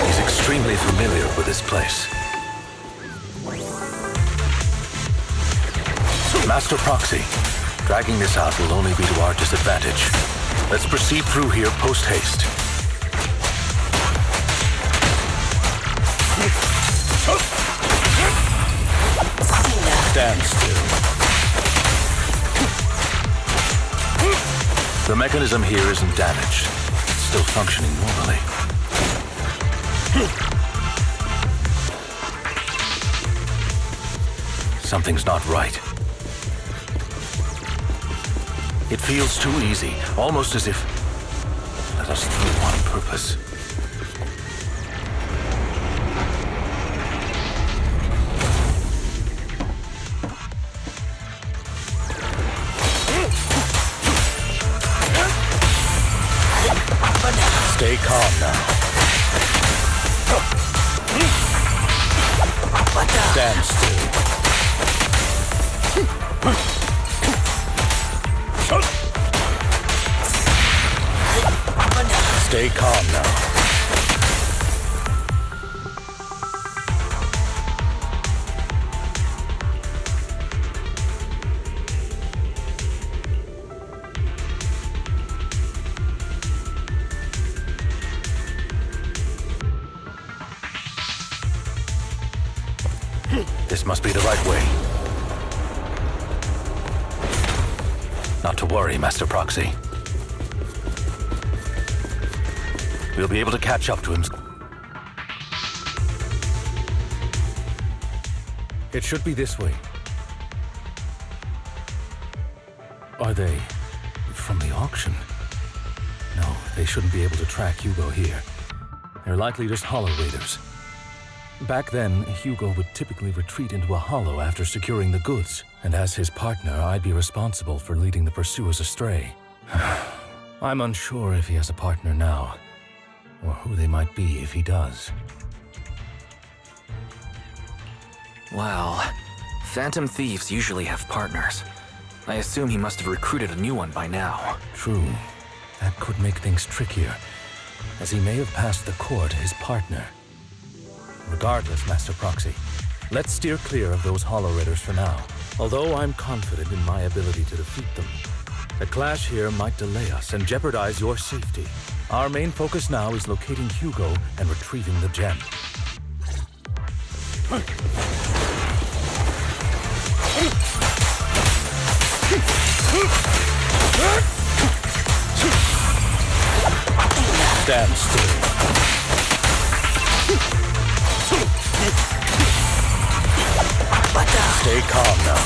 He's extremely familiar with this place. Master Proxy, dragging this out will only be to our disadvantage. Let's proceed through here post-haste. Stand still. The mechanism here isn't damaged. It's still functioning normally. Something's not right. It feels too easy, almost as if let us through on purpose. Stay calm now. Stand still. Stay calm now. This must be the right way. Not to worry, Master Proxy. We'll be able to catch up to him. It should be this way. Are they from the auction? No, they shouldn't be able to track Hugo here. They're likely just hollow raiders. Back then, Hugo would typically retreat into a hollow after securing the goods, and as his partner, I'd be responsible for leading the pursuers astray. I'm unsure if he has a partner now, or who they might be if he does. Well, Phantom Thieves usually have partners. I assume he must have recruited a new one by now. True. That could make things trickier, as he may have passed the core to his partner. Regardless, Master Proxy, let's steer clear of those Hollow Raiders for now. Although I'm confident in my ability to defeat them, a clash here might delay us and jeopardize your safety. Our main focus now is locating Hugo and retrieving the gem. Stand still. Stay calm now.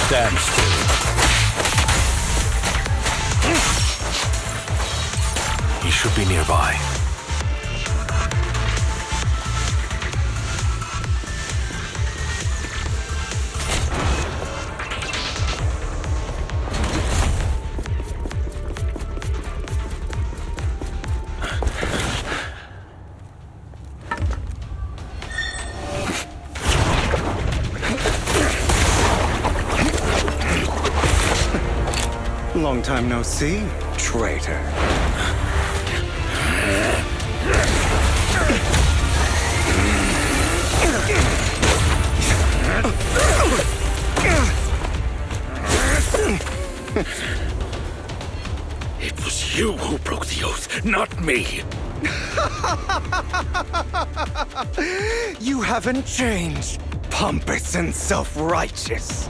Stand still. He should be nearby. Long time no see, traitor. It was you who broke the oath, not me. You haven't changed, pompous and self-righteous.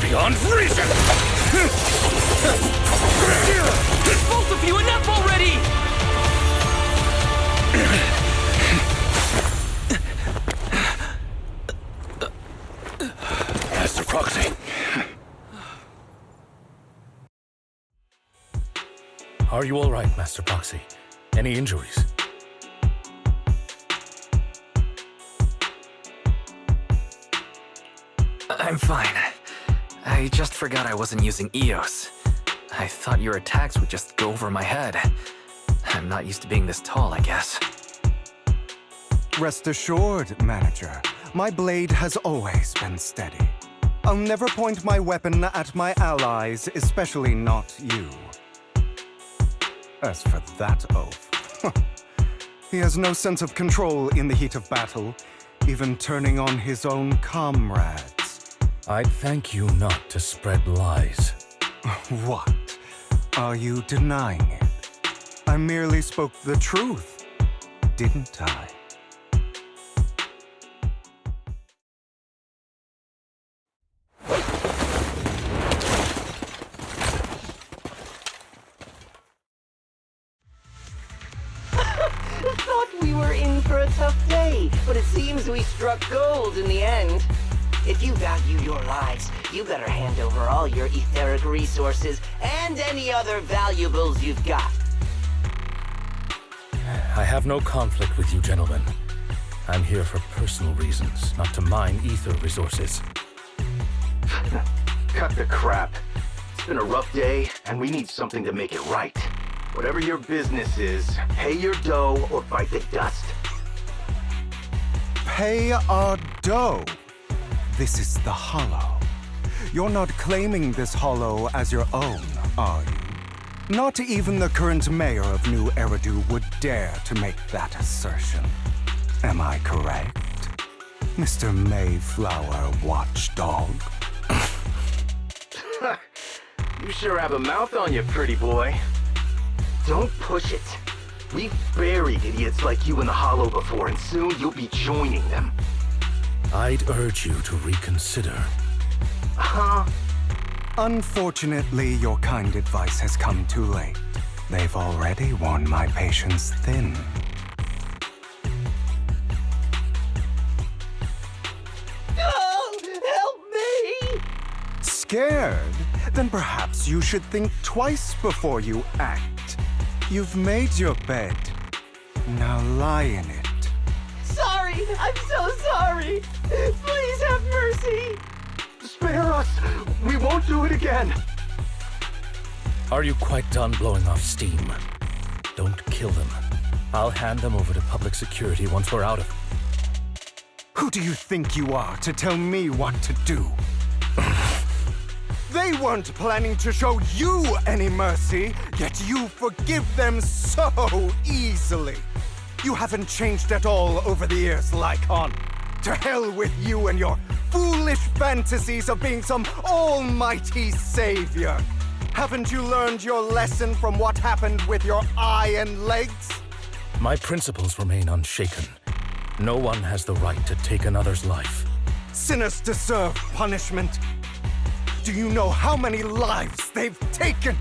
Beyond reason! Both of you, enough already! you all right, Master Proxy? Any injuries? I'm fine. I just forgot I wasn't using EOS. I thought your attacks would just go over my head. I'm not used to being this tall, I guess. Rest assured, Manager, my blade has always been steady. I'll never point my weapon at my allies, especially not you. As for that oaf, he has no sense of control in the heat of battle, even turning on his own comrades. I'd thank you not to spread lies. What? Are you denying it? I merely spoke the truth, didn't I? Thought we were in for a tough day, but it seems we struck gold in the end. If you value your lives, you better hand over all your etheric resources and any other valuables you've got. I have no conflict with you, gentlemen. I'm here for personal reasons, not to mine ether resources. Cut the crap. It's been a rough day, and we need something to make it right. Whatever your business is, pay your dough or bite the dust. Pay our dough. This is the Hollow. You're not claiming this Hollow as your own, are you? Not even the current mayor of New Eridu would dare to make that assertion. Am I correct, Mr. Mayflower Watchdog? You sure have a mouth on you, pretty boy. Don't push it. We've buried idiots like you in the Hollow before, and soon you'll be joining them. I'd urge you to reconsider. Huh? Unfortunately, your kind advice has come too late. They've already worn my patience thin. Oh, help me! Scared? Then perhaps you should think twice before you act. You've made your bed. Now lie in it. Sorry, I'm so sorry. Please have mercy. Spare us! We won't do it again! Are you quite done blowing off steam? Don't kill them. I'll hand them over to public security once we're out of... Who do you think you are to tell me what to do? They weren't planning to show you any mercy, yet you forgive them so easily. You haven't changed at all over the years, Lycon. To hell with you and your foolish fantasies of being some almighty savior. Haven't you learned your lesson from what happened with your eye and legs? My principles remain unshaken. No one has the right to take another's life. Sinners deserve punishment. Do you know how many lives they've taken?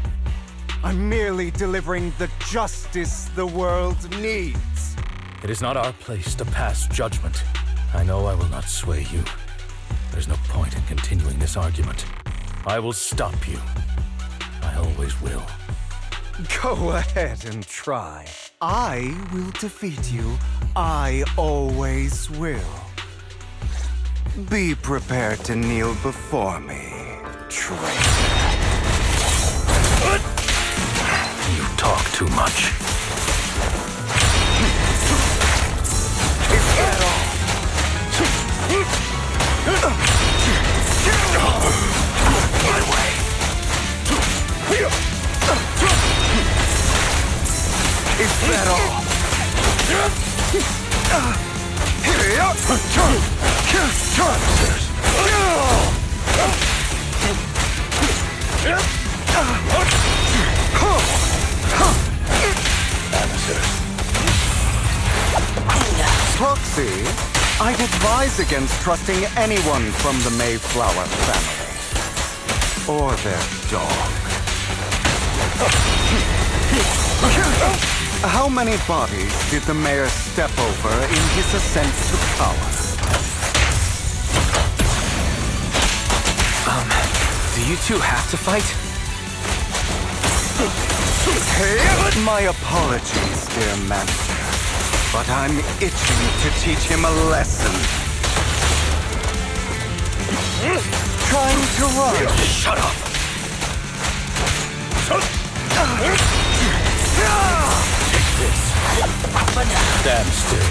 I'm merely delivering the justice the world needs. It is not our place to pass judgment. I know I will not sway you. There's no point in continuing this argument. I will stop you. I always will. Go ahead and try. I will defeat you. I always will. Be prepared to kneel before me, traitor. You talk too much. Is that all? My way. Is that all? Proxy, I'd advise against trusting anyone from the Mayflower family. Or their dog. How many bodies did the mayor step over in his ascent to power? Do you two have to fight? My apologies, dear master, but I'm itching to teach him a lesson. Trying to run. Shut up! Take this. Stand still.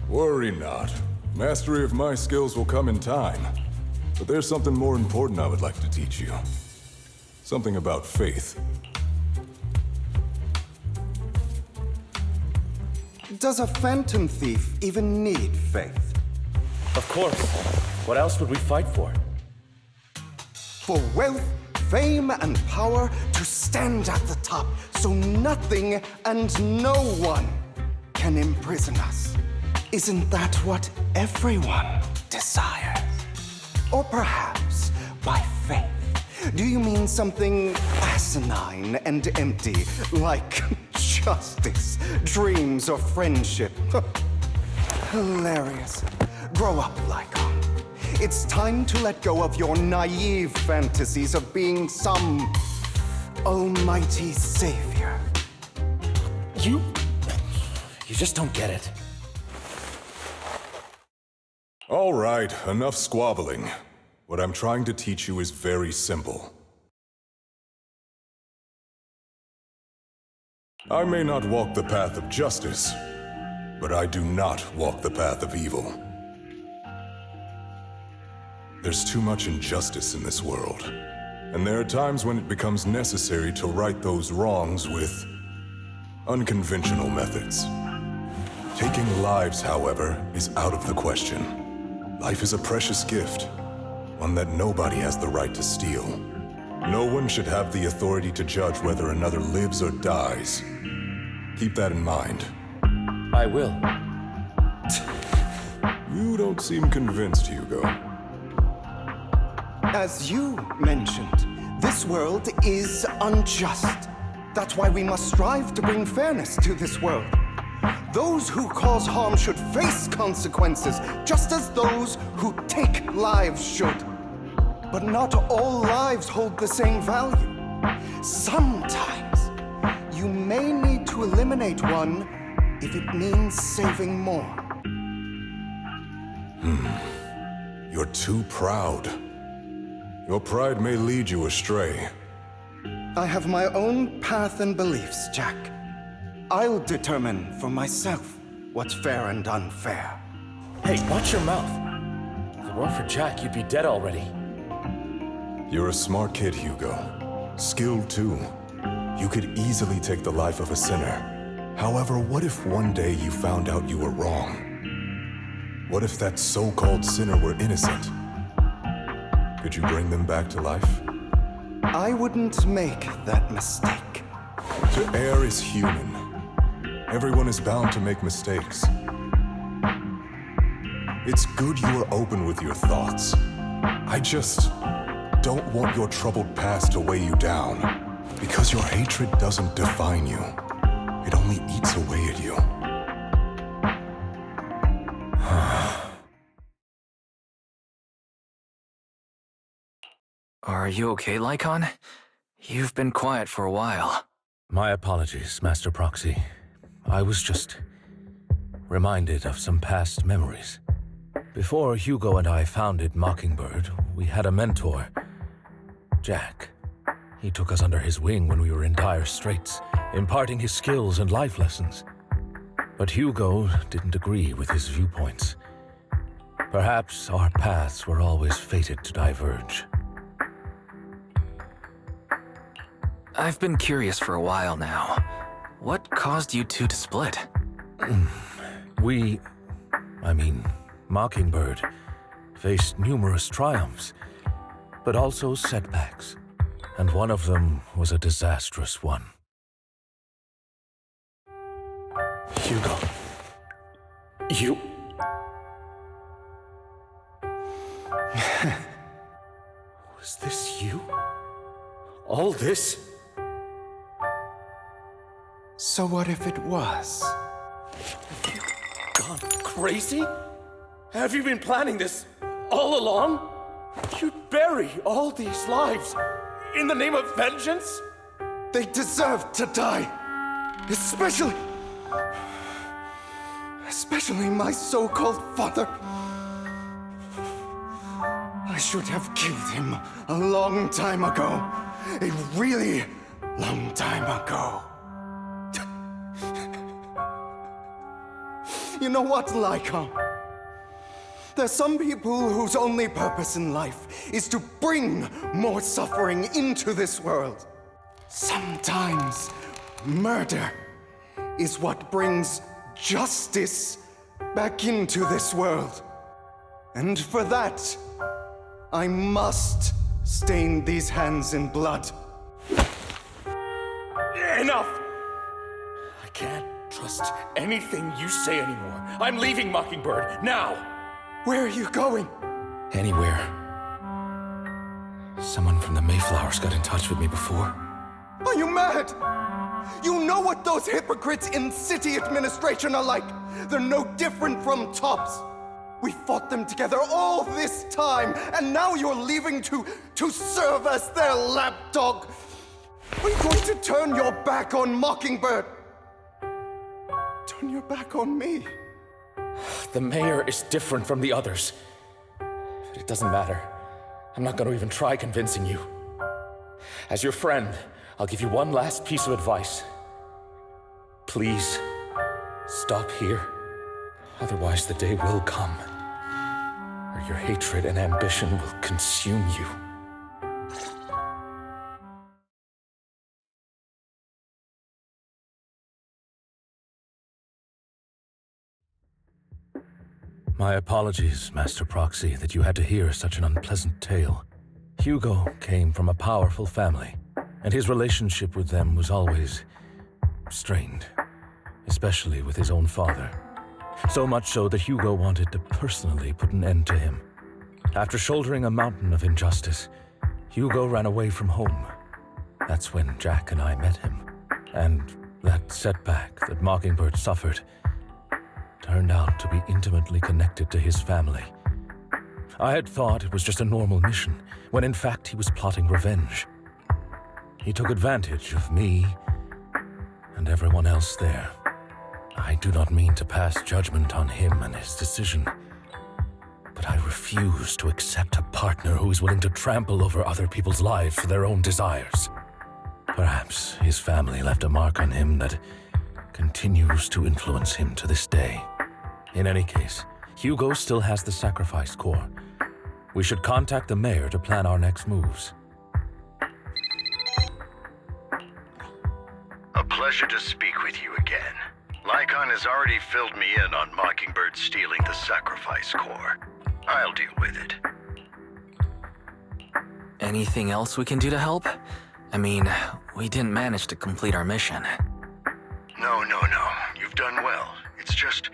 Worry not. Mastery of my skills will come in time. But there's something more important I would like to teach you. Something about faith. Does a phantom thief even need faith? Of course. What else would we fight for? For wealth, fame, and power to stand at the top so nothing and no one can imprison us. Isn't that what everyone desires? Or perhaps by faith, do you mean something asinine and empty, like justice, dreams, or friendship? Hilarious. Grow up, Lycon. It's time to let go of your naive fantasies of being some almighty savior. You just don't get it. All right, enough squabbling. What I'm trying to teach you is very simple. I may not walk the path of justice, but I do not walk the path of evil. There's too much injustice in this world, and there are times when it becomes necessary to right those wrongs with unconventional methods. Taking lives, however, is out of the question. Life is a precious gift, one that nobody has the right to steal. No one should have the authority to judge whether another lives or dies. Keep that in mind. I will. You don't seem convinced, Hugo. As you mentioned, this world is unjust. That's why we must strive to bring fairness to this world. Those who cause harm should face consequences, just as those who take lives should. But not all lives hold the same value. Sometimes, you may need to eliminate one if it means saving more. You're too proud. Your pride may lead you astray. I have my own path and beliefs, Jack. I'll determine for myself what's fair and unfair. Hey, watch your mouth. If it weren't for Jack, you'd be dead already. You're a smart kid, Hugo. Skilled too. You could easily take the life of a sinner. However, what if one day you found out you were wrong? What if that so-called sinner were innocent? Could you bring them back to life? I wouldn't make that mistake. To err is human. Everyone is bound to make mistakes. It's good you are open with your thoughts. I just don't want your troubled past to weigh you down. Because your hatred doesn't define you. It only eats away at you. Are you okay, Lycon? You've been quiet for a while. My apologies, Master Proxy. I was just reminded of some past memories. Before Hugo and I founded Mockingbird, we had a mentor, Jack. He took us under his wing when we were in dire straits, imparting his skills and life lessons. But Hugo didn't agree with his viewpoints. Perhaps our paths were always fated to diverge. I've been curious for a while now. What caused you two to split? Mockingbird, faced numerous triumphs, but also setbacks, and one of them was a disastrous one. Hugo. You... Was this you? All this? So what if it was? Have you gone crazy? Have you been planning this all along? You'd bury all these lives in the name of vengeance? They deserve to die. Especially my so-called father. I should have killed him a long time ago. A really long time ago. You know what, Lycon? There's some people whose only purpose in life is to bring more suffering into this world. Sometimes murder is what brings justice back into this world. And for that, I must stain these hands in blood. Enough! I can't trust anything you say anymore. I'm leaving Mockingbird, now! Where are you going? Anywhere. Someone from the Mayflowers got in touch with me before. Are you mad? You know what those hypocrites in city administration are like. They're no different from tops. We fought them together all this time, and now you're leaving to serve as their lapdog. Are you going to turn your back on Mockingbird? Turn your back on me? The mayor is different from the others. But it doesn't matter. I'm not going to even try convincing you. As your friend, I'll give you one last piece of advice. Please, stop here. Otherwise, the day will come where your hatred and ambition will consume you. My apologies, Master Proxy, that you had to hear such an unpleasant tale. Hugo came from a powerful family, and his relationship with them was always strained, especially with his own father. So much so that Hugo wanted to personally put an end to him. After shouldering a mountain of injustice, Hugo ran away from home. That's when Jack and I met him. And that setback that Mockingbird suffered turned out to be intimately connected to his family. I had thought it was just a normal mission, when in fact he was plotting revenge. He took advantage of me and everyone else there. I do not mean to pass judgment on him and his decision, but I refuse to accept a partner who is willing to trample over other people's lives for their own desires. Perhaps his family left a mark on him that continues to influence him to this day. In any case, Hugo still has the sacrifice core. We should contact the mayor to plan our next moves. A pleasure to speak with you again. Lycon has already filled me in on Mockingbird stealing the sacrifice core. I'll deal with it. Anything else we can do to help? I mean, we didn't manage to complete our mission. No. You've done well. It's just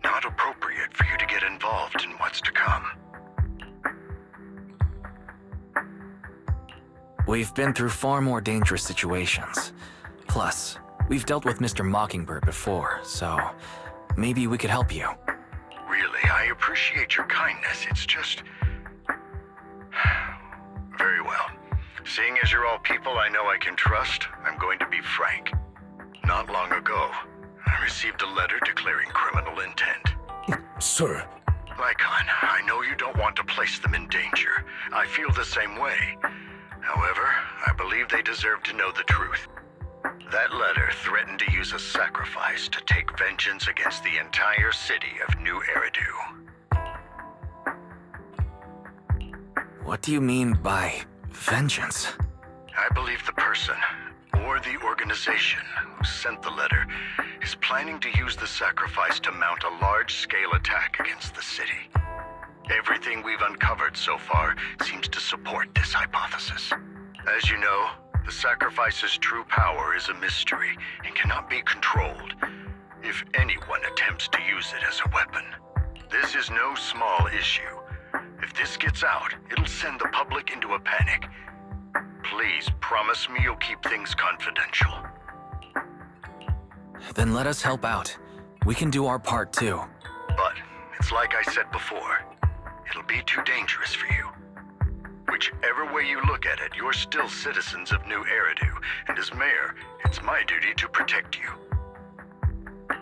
not appropriate for you to get involved in what's to come. We've been through far more dangerous situations. Plus, we've dealt with Mr. Mockingbird before, so maybe we could help you. Really, I appreciate your kindness. It's just... Very well. Seeing as you're all people I know I can trust, I'm going to be frank. Not long ago, I received a letter declaring criminal intent. Sir. Lycon, I know you don't want to place them in danger. I feel the same way. However, I believe they deserve to know the truth. That letter threatened to use a sacrifice to take vengeance against the entire city of New Eridu. What do you mean by vengeance? I believe the person, or the organization, who sent the letter is planning to use the sacrifice to mount a large-scale attack against the city. Everything we've uncovered so far seems to support this hypothesis. As you know, the sacrifice's true power is a mystery and cannot be controlled if anyone attempts to use it as a weapon. This is no small issue. If this gets out, it'll send the public into a panic. Please promise me you'll keep things confidential. Then let us help out. We can do our part too. But it's like I said before, it'll be too dangerous for you. Whichever way you look at it, you're still citizens of New Eridu, and as mayor, it's my duty to protect you.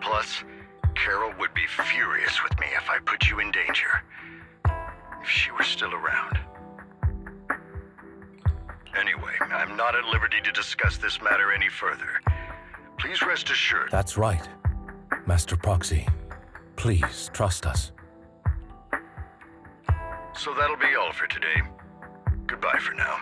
Plus, Carol would be furious with me if I put you in danger. If she were still around. Anyway, I'm not at liberty to discuss this matter any further. Please rest assured. That's right. Master Proxy, please trust us. So that'll be all for today. Goodbye for now.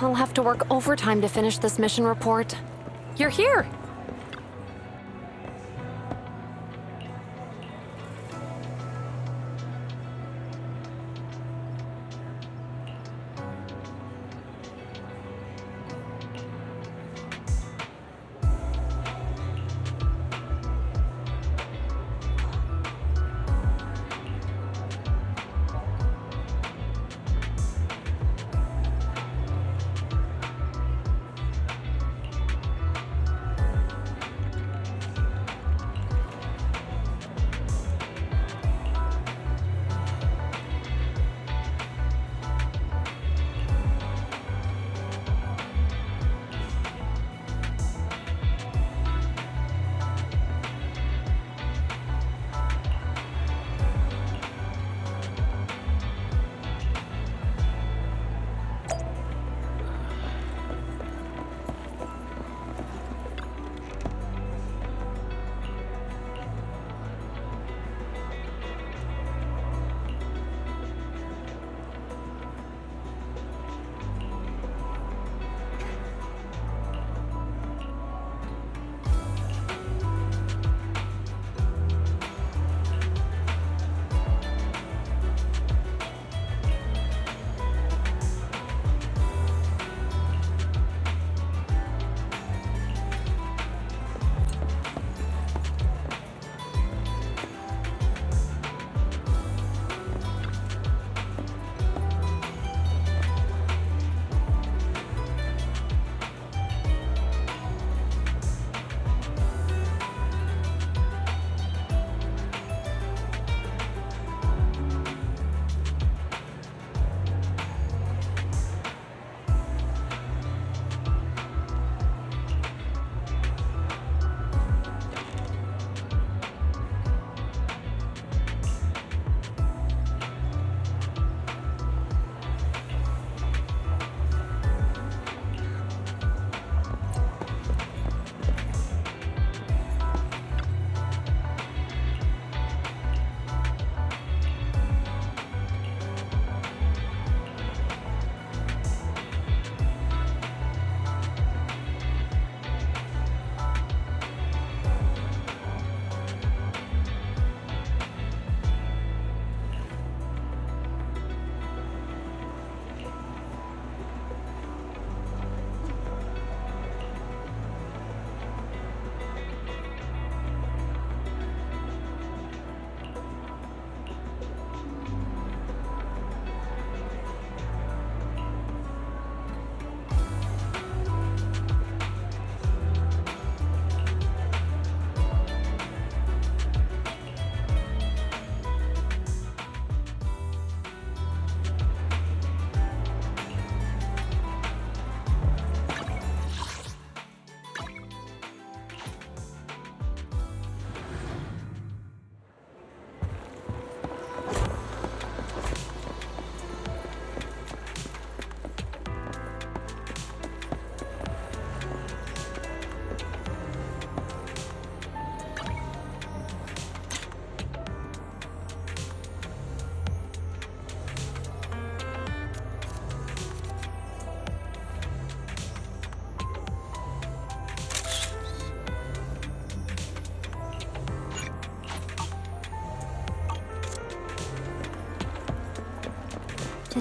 I'll have to work overtime to finish this mission report. You're here!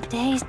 Today's...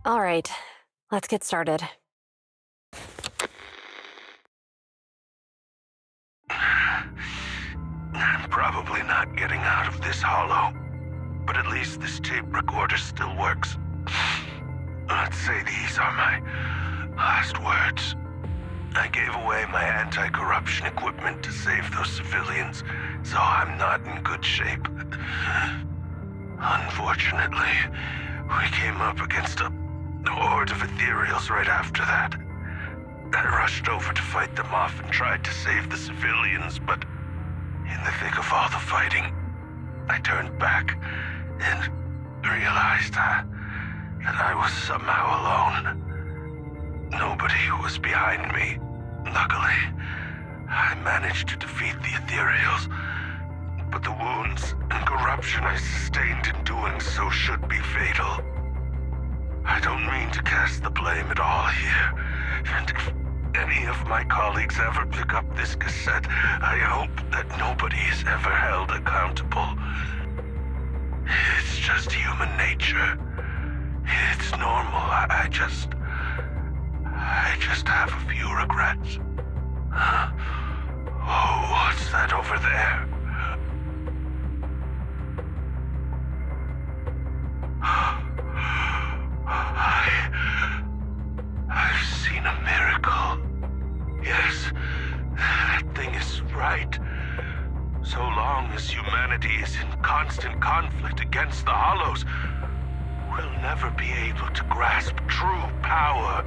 All right, let's get started. I'm probably not getting out of this hollow, but at least this tape recorder still works. Let's say these are my last words. I gave away my anti-corruption equipment to save those civilians, so I'm not in good shape. Unfortunately, we came up against a horde of ethereals right after that. I rushed over to fight them off and tried to save the civilians, but in the thick of all the fighting, I turned back and realized that I was somehow alone. Nobody was behind me. Luckily, I managed to defeat the ethereals, but the wounds and corruption I sustained in doing so should be fatal. I don't mean to cast the blame at all here, and if any of my colleagues ever pick up this cassette, I hope that nobody is ever held accountable. It's just human nature. It's normal. I just have a few regrets. Oh, what's that over there? I've seen a miracle. Yes, that thing is right. So long as humanity is in constant conflict against the Hollows, we'll never be able to grasp true power.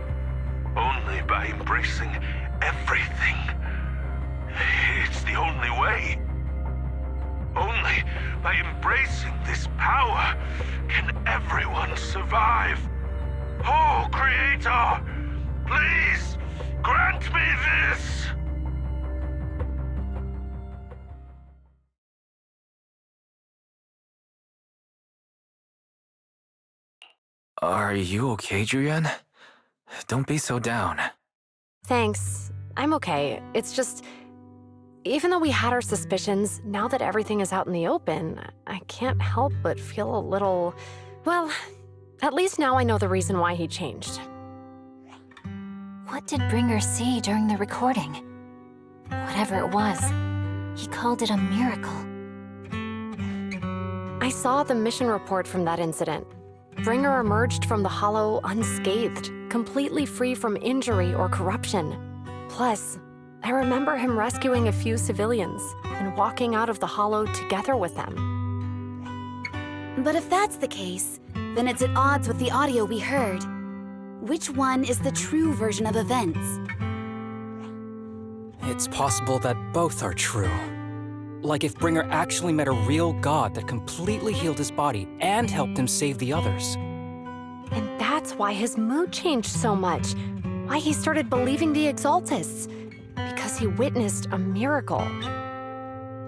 Only by embracing everything. It's the only way. Only by embracing this power can everyone survive. Oh, Creator, please grant me this! Are you okay, Julian? Don't be so down. Thanks. I'm okay. It's just... even though we had our suspicions, now that everything is out in the open, I can't help but feel a little... well, at least now I know the reason why he changed. What did Bringer see during the recording? Whatever it was, he called it a miracle. I saw the mission report from that incident. Bringer emerged from the Hollow unscathed, completely free from injury or corruption. Plus, I remember him rescuing a few civilians and walking out of the Hollow together with them. But if that's the case, then it's at odds with the audio we heard. Which one is the true version of events? It's possible that both are true. Like if Bringer actually met a real god that completely healed his body and helped him save the others. And that's why his mood changed so much. Why he started believing the Exaltists. Because he witnessed a miracle.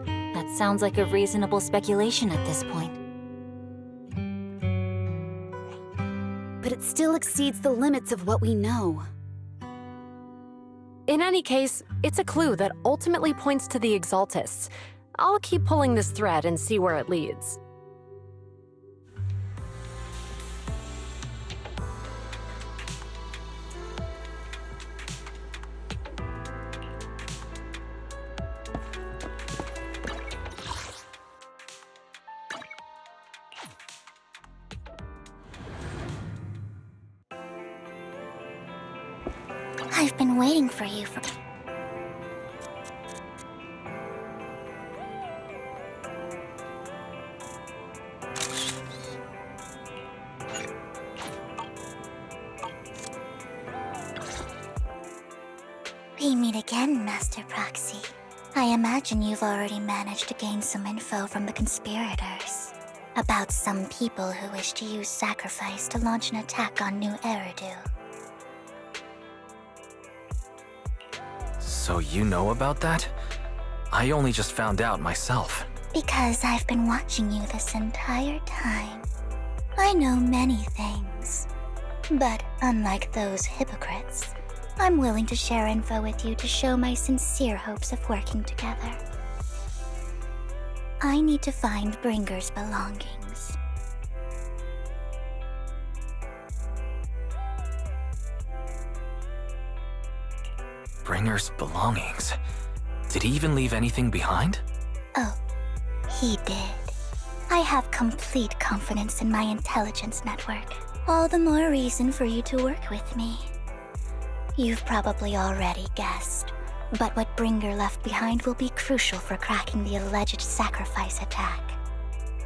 That sounds like a reasonable speculation at this point. But it still exceeds the limits of what we know. In any case, it's a clue that ultimately points to the Exaltists. I'll keep pulling this thread and see where it leads. I've been waiting for you for... We meet again, Master Proxy. I imagine you've already managed to gain some info from the conspirators about some people who wish to use sacrifice to launch an attack on New Eridu. So you know about that? I only just found out myself. Because I've been watching you this entire time. I know many things. But unlike those hypocrites, I'm willing to share info with you to show my sincere hopes of working together. I need to find Bringer's belongings. Bringer's belongings? Did he even leave anything behind? Oh, he did. I have complete confidence in my intelligence network. All the more reason for you to work with me. You've probably already guessed, but what Bringer left behind will be crucial for cracking the alleged sacrifice attack.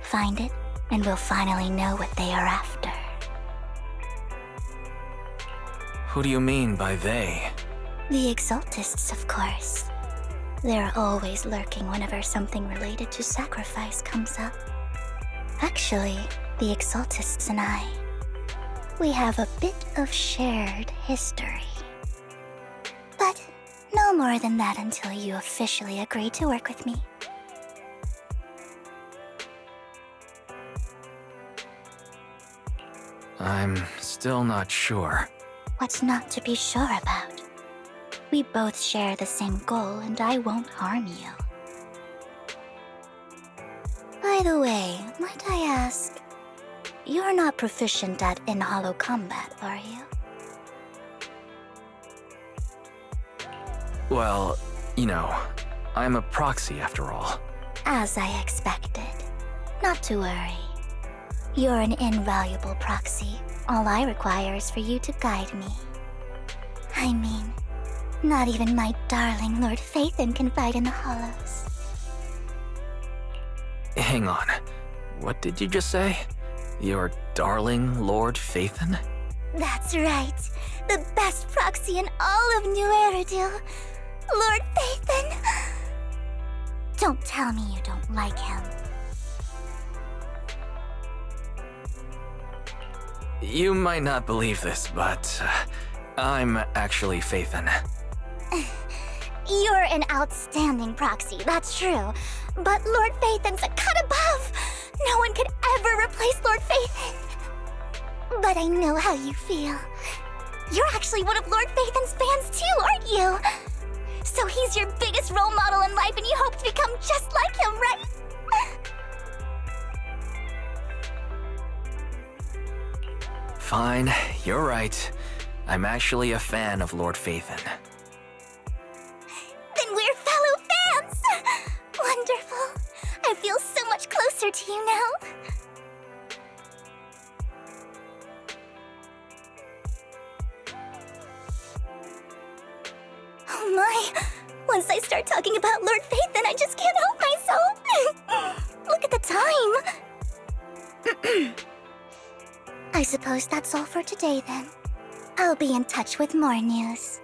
Find it, and we'll finally know what they are after. Who do you mean by they? The Exaltists, of course. They're always lurking whenever something related to sacrifice comes up. Actually, the Exaltists and I, we have a bit of shared history. But no more than that until you officially agree to work with me. I'm still not sure. What's not to be sure about? We both share the same goal, and I won't harm you. By the way, might I ask, you're not proficient at in-hollow combat, are you? Well, you know, I'm a proxy after all. As I expected. Not to worry. You're an invaluable proxy. All I require is for you to guide me. I mean, not even my darling Lord Phaethon can fight in the hollows. Hang on. What did you just say? Your darling Lord Phaethon? That's right. The best proxy in all of New Eridu. Lord Phaethon. Don't tell me you don't like him. You might not believe this, but I'm actually Phaethon. You're an outstanding proxy, that's true. But Lord Phaethon's a cut above. No one could ever replace Lord Phaethon. But I know how you feel. You're actually one of Lord Phaethon's fans too, aren't you? So he's your biggest role model in life and you hope to become just like him, right? Fine, you're right. I'm actually a fan of Lord Phaethon. Then we're fellow fans! Wonderful. I feel so much closer to you now. Oh my! Once I start talking about Lord Phaethon, I just can't help myself! Look at the time! I suppose that's all for today then. I'll be in touch with more news.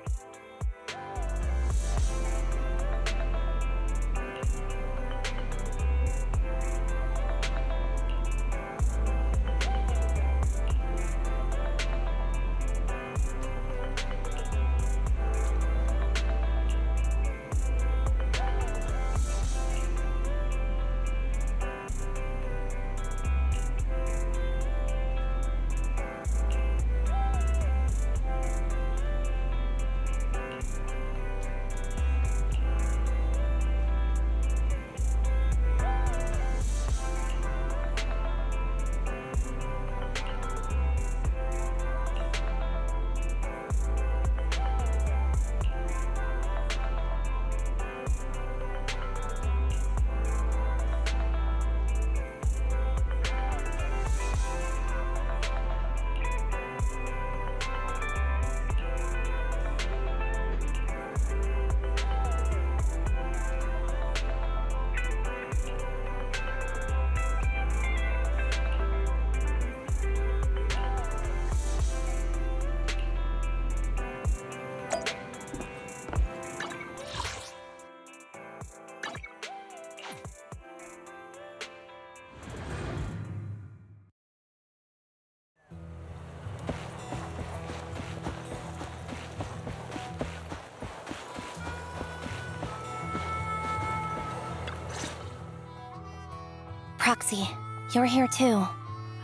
Proxy. You're here too.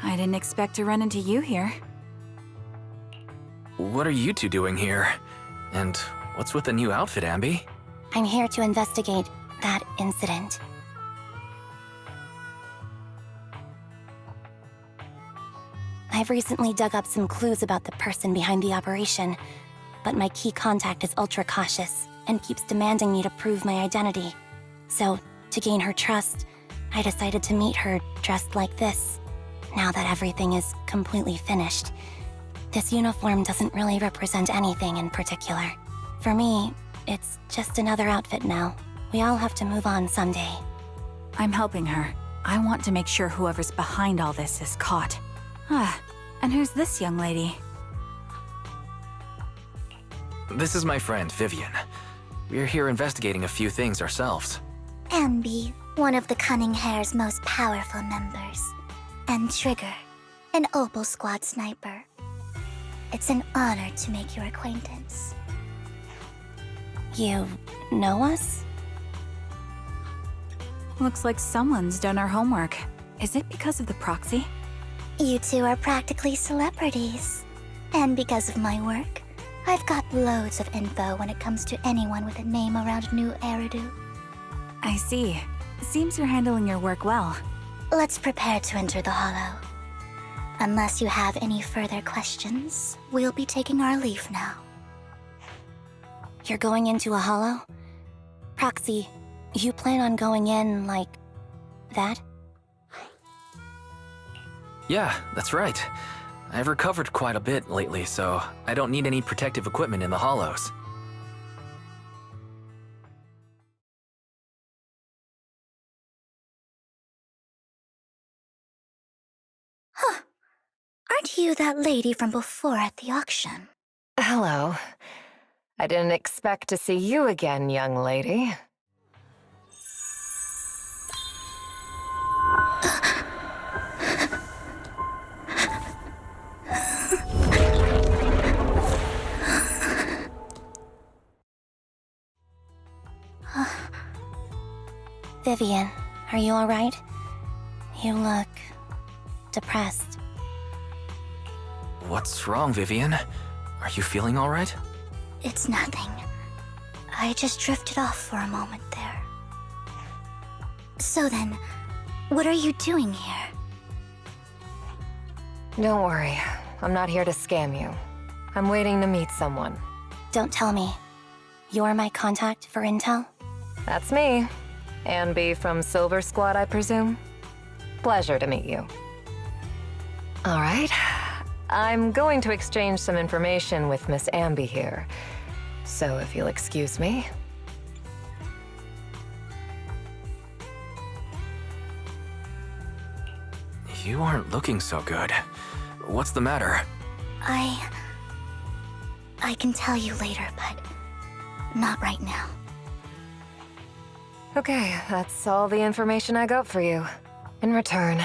I didn't expect to run into you here. What are you two doing here? And what's with the new outfit, Ambi? I'm here to investigate that incident. I've recently dug up some clues about the person behind the operation, but my key contact is ultra cautious and keeps demanding me to prove my identity. So, to gain her trust, I decided to meet her dressed like this. Now that everything is completely finished, this uniform doesn't really represent anything in particular. For me, it's just another outfit now. We all have to move on someday. I'm helping her. I want to make sure whoever's behind all this is caught. And who's this young lady? This is my friend, Vivian. We're here investigating a few things ourselves. Ambi, one of the Cunning Hair's most powerful members. And Trigger, an Opal Squad sniper. It's an honor to make your acquaintance. You know us? Looks like someone's done our homework. Is it because of the proxy? You two are practically celebrities. And because of my work, I've got loads of info when it comes to anyone with a name around New Eridu. I see. Seems you're handling your work well. Let's prepare to enter the Hollow. Unless you have any further questions, we'll be taking our leave now. You're going into a hollow? Proxy, you plan on going in like that? Yeah, that's right. I've recovered quite a bit lately, so I don't need any protective equipment in the hollows. Huh. Aren't you that lady from before at the auction? Hello. I didn't expect to see you again, young lady. Vivian, are you alright? You look depressed. What's wrong, Vivian? Are you feeling all right? It's nothing. I just drifted off for a moment there. So then, what are you doing here? Don't worry. I'm not here to scam you. I'm waiting to meet someone. Don't tell me. You're my contact for intel? That's me. Ambi from Silver Squad, I presume? Pleasure to meet you. All right. I'm going to exchange some information with Miss Ambi here. So if you'll excuse me. You aren't looking so good. What's the matter? I can tell you later, but not right now. Okay, that's all the information I got for you. In return,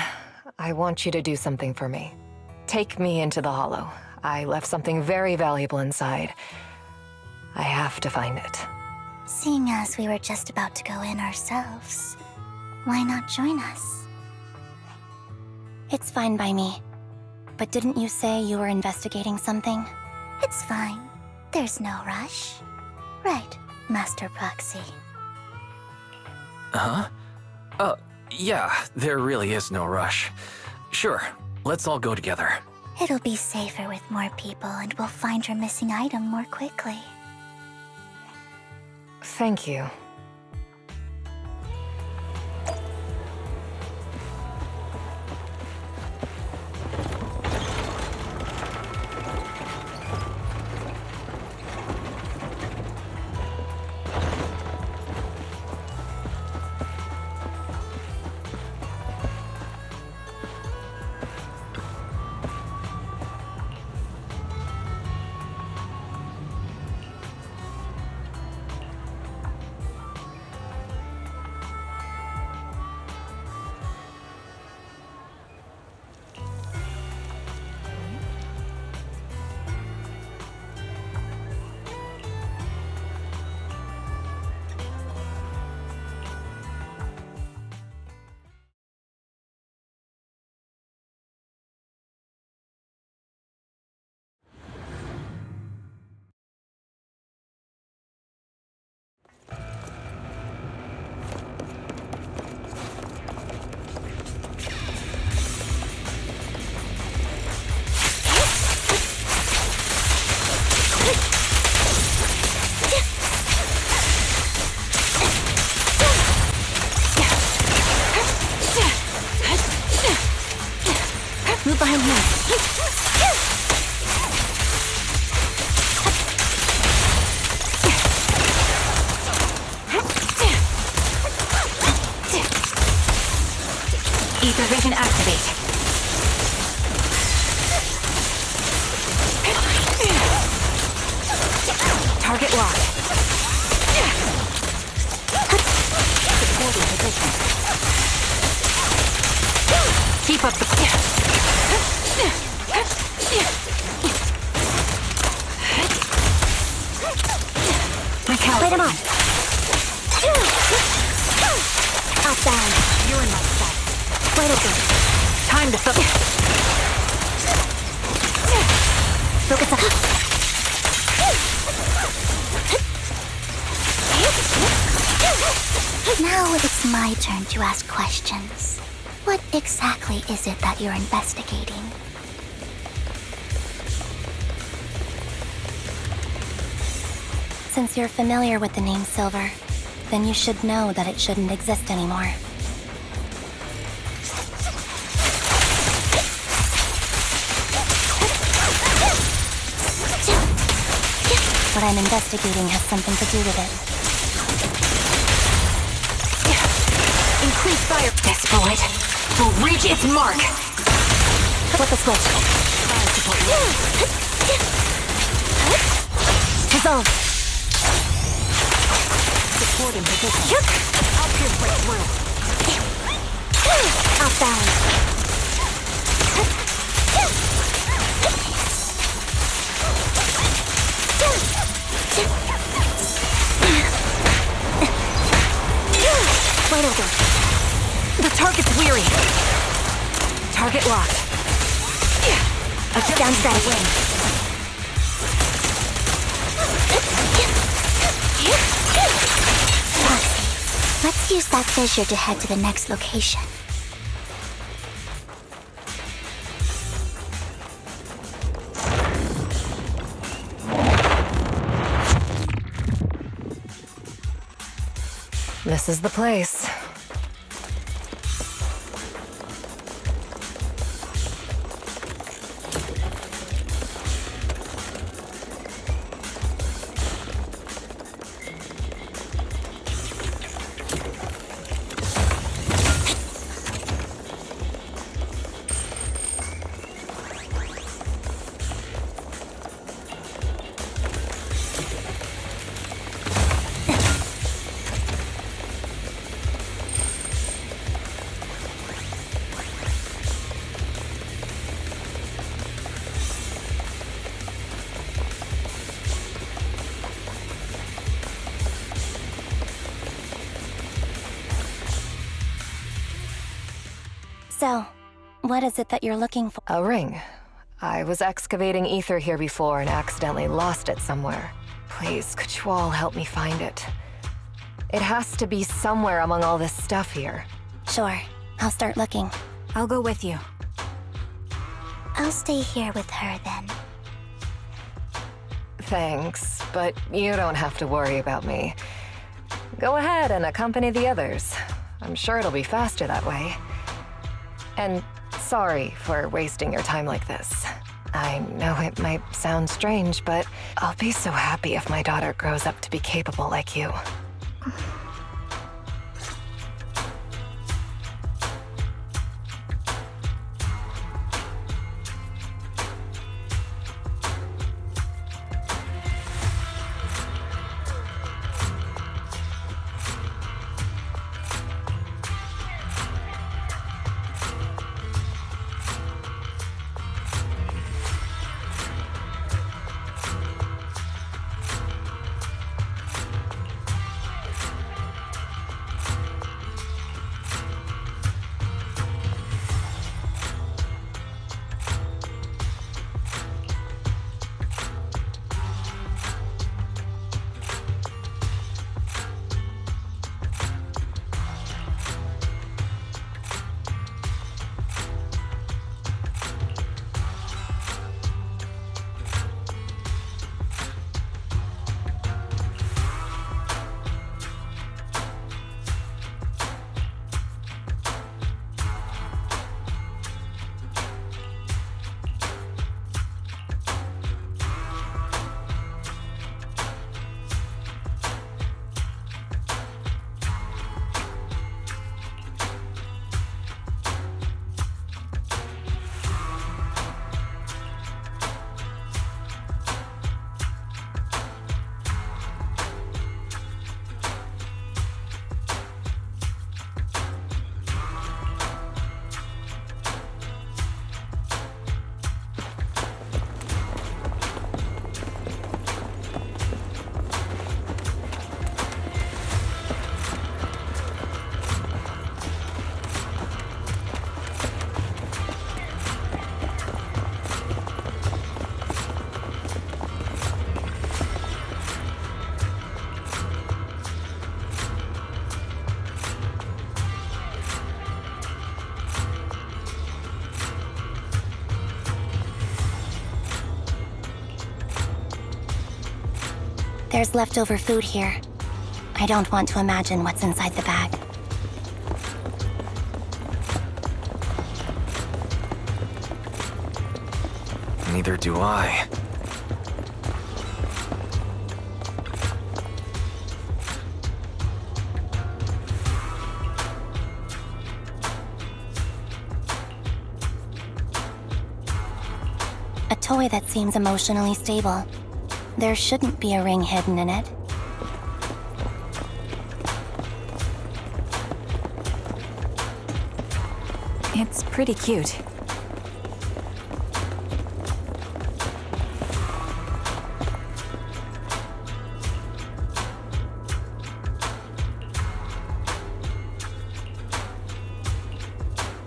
I want you to do something for me. Take me into the Hollow. I left something very valuable inside. I have to find it. Seeing as we were just about to go in ourselves, why not join us? It's fine by me. But didn't you say you were investigating something? It's fine. There's no rush. Right, Master Proxy. Huh? Yeah, there really is no rush. Sure, let's all go together. It'll be safer with more people, and we'll find your missing item more quickly. Thank you. Ether vision activate. Target locked. Supporting position. Keep up the... Light him on. Outbound. You're in my sight. Right open. Time to focus. Focus up. Now it's my turn to ask questions. What exactly is it that you're investigating? Since you're familiar with the name Silver, then you should know that it shouldn't exist anymore. What I'm investigating has something to do with it. Increase fire. This bullet will reach its mark. Flip the switch. Dissolve. Support in position. I'll pierce right through. Off balance. Wide open. The target's weary. Target locked. Down static. Let's use that fissure to head to the next location. This is the place. So, what is it that you're looking for? A ring. I was excavating ether here before and accidentally lost it somewhere. Please, could you all help me find it? It has to be somewhere among all this stuff here. Sure, I'll start looking. I'll go with you. I'll stay here with her then. Thanks, but you don't have to worry about me. Go ahead and accompany the others. I'm sure it'll be faster that way. And sorry for wasting your time like this. I know it might sound strange, but I'll be so happy if my daughter grows up to be capable like you. There's leftover food here. I don't want to imagine what's inside the bag. Neither do I. A toy that seems emotionally stable. There shouldn't be a ring hidden in it. It's pretty cute.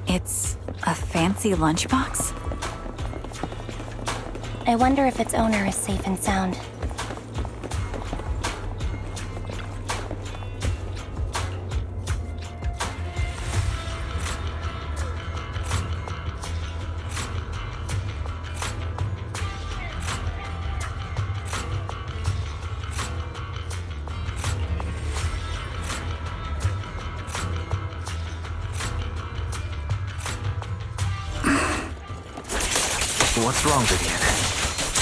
It's a fancy lunchbox? I wonder if its owner is safe and sound. What's wrong, Vivian?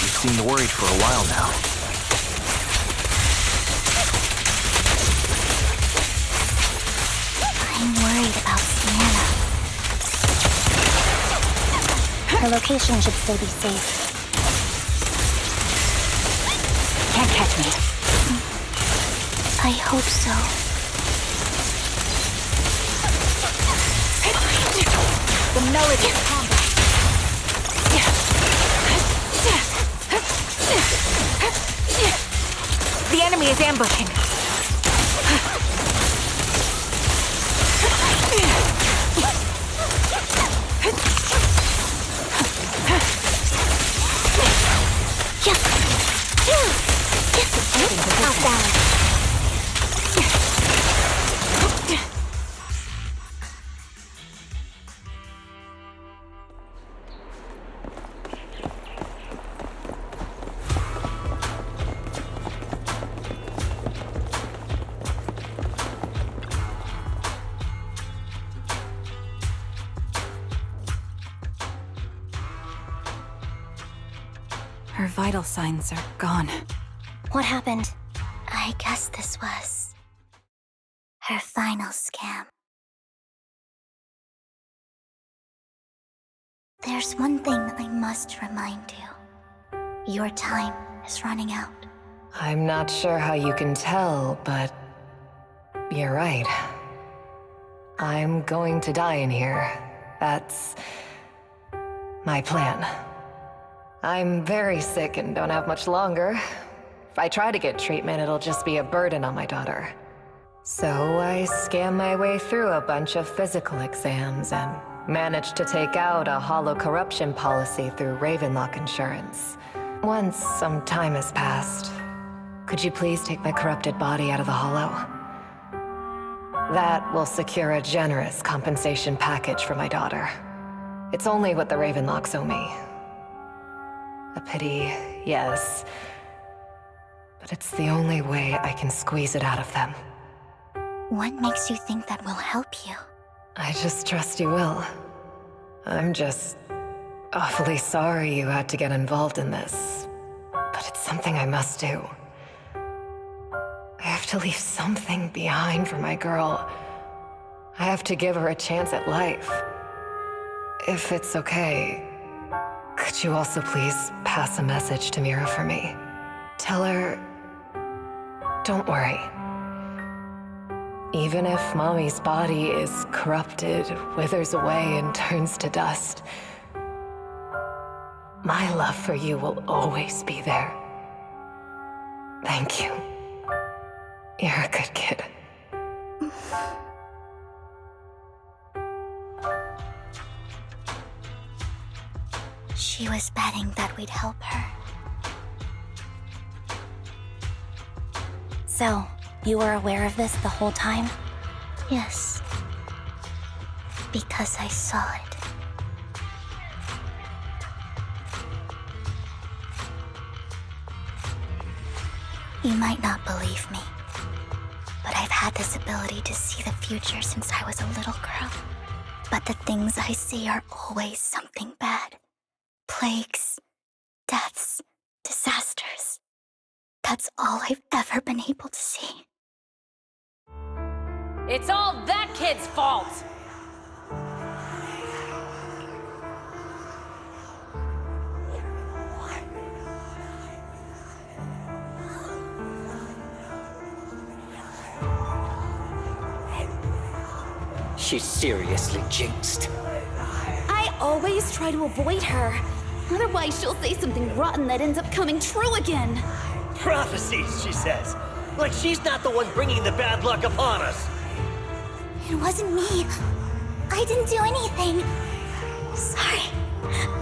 You seemed worried for a while now. I'm worried about Sienna. Her location should still be safe. Can't catch me. I hope so. The melody of combat. The enemy is ambushing. Off balance. Her vital signs are gone. What happened? I guess this was her final scam. There's one thing I must remind you. Your time is running out. I'm not sure how you can tell, but you're right. I'm going to die in here. That's my plan. I'm very sick and don't have much longer. If I try to get treatment, it'll just be a burden on my daughter. So I scam my way through a bunch of physical exams and managed to take out a hollow corruption policy through Ravenlock Insurance. Once some time has passed, could you please take my corrupted body out of the hollow? That will secure a generous compensation package for my daughter. It's only what the Ravenlocks owe me. A pity, yes. But it's the only way I can squeeze it out of them. What makes you think that will help you? I just trust you will. I'm just awfully sorry you had to get involved in this. But it's something I must do. I have to leave something behind for my girl. I have to give her a chance at life. If it's okay, could you also please pass a message to Mira for me? Tell her, don't worry. Even if Mommy's body is corrupted, withers away, and turns to dust, my love for you will always be there. Thank you. You're a good kid. She was betting that we'd help her. So, you were aware of this the whole time? Yes. Because I saw it. You might not believe me, but I've had this ability to see the future since I was a little girl. But the things I see are always something bad. Plagues, deaths, disasters. That's all I've ever been able to see. It's all that kid's fault! She's seriously jinxed. I always try to avoid her. Otherwise, she'll say something rotten that ends up coming true again. Prophecies, she says. Like she's not the one bringing the bad luck upon us. It wasn't me. I didn't do anything. Sorry.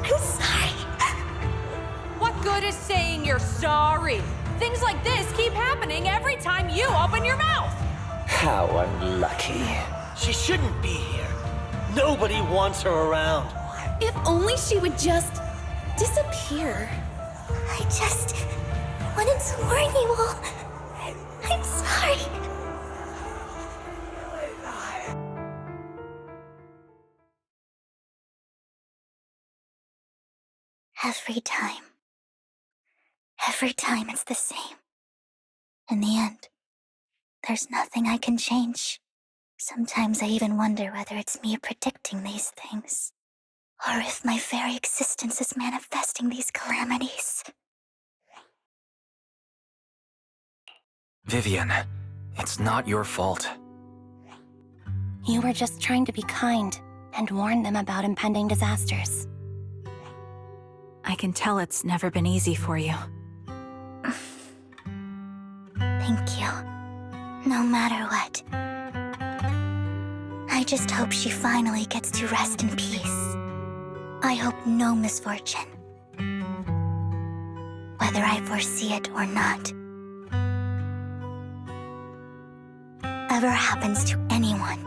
I'm sorry. What good is saying you're sorry? Things like this keep happening every time you open your mouth. How unlucky. She shouldn't be here. Nobody wants her around. If only she would just disappear. I just wanted to warn you all. I'm sorry. Every time it's the same. In the end, there's nothing I can change. Sometimes I even wonder whether it's me predicting these things, or if my very existence is manifesting these calamities. Vivian, it's not your fault. You were just trying to be kind and warn them about impending disasters. I can tell it's never been easy for you. Thank you. No matter what. I just hope she finally gets to rest in peace. I hope no misfortune, whether I foresee it or not, ever happens to anyone.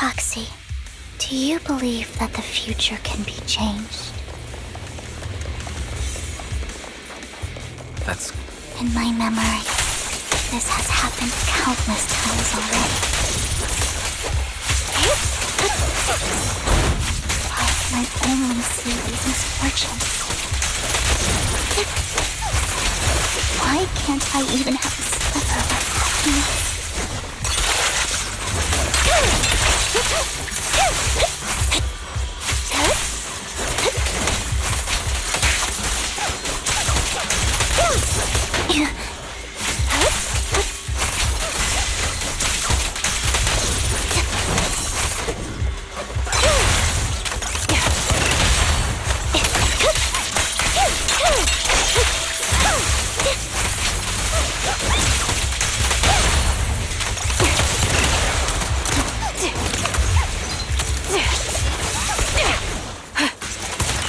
Roxy, do you believe that the future can be changed? That's... In my memory, this has happened countless times already. Why can I only see these misfortunes? Why can't I even have a sliver of happiness?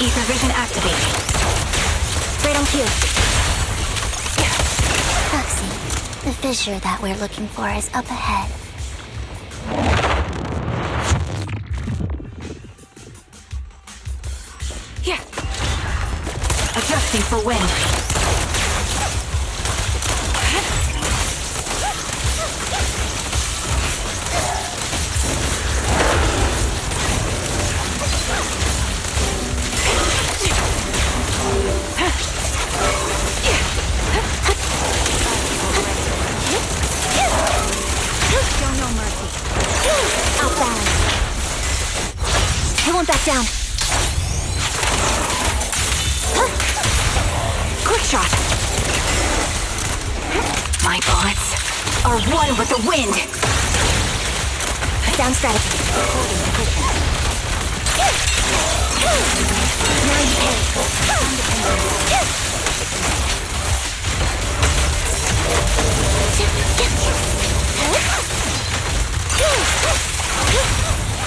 Ether vision activated. Right on cue. Roxy, the fissure that we're looking for is up ahead. Adjusting for wind. Show no mercy. Out balance. I won't back down. Quick shot. My bullets are one with the wind. Down strategy. Holding position. Now you pay.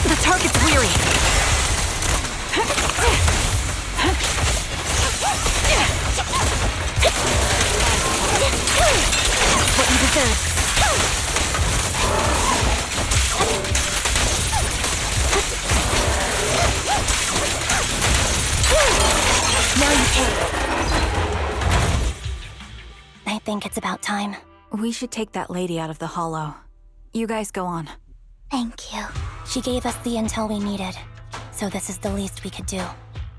The target's weary. What you deserve. Now you pay. I think it's about time. We should take that lady out of the hollow. You guys go on. Thank you. She gave us the intel we needed, so this is the least we could do.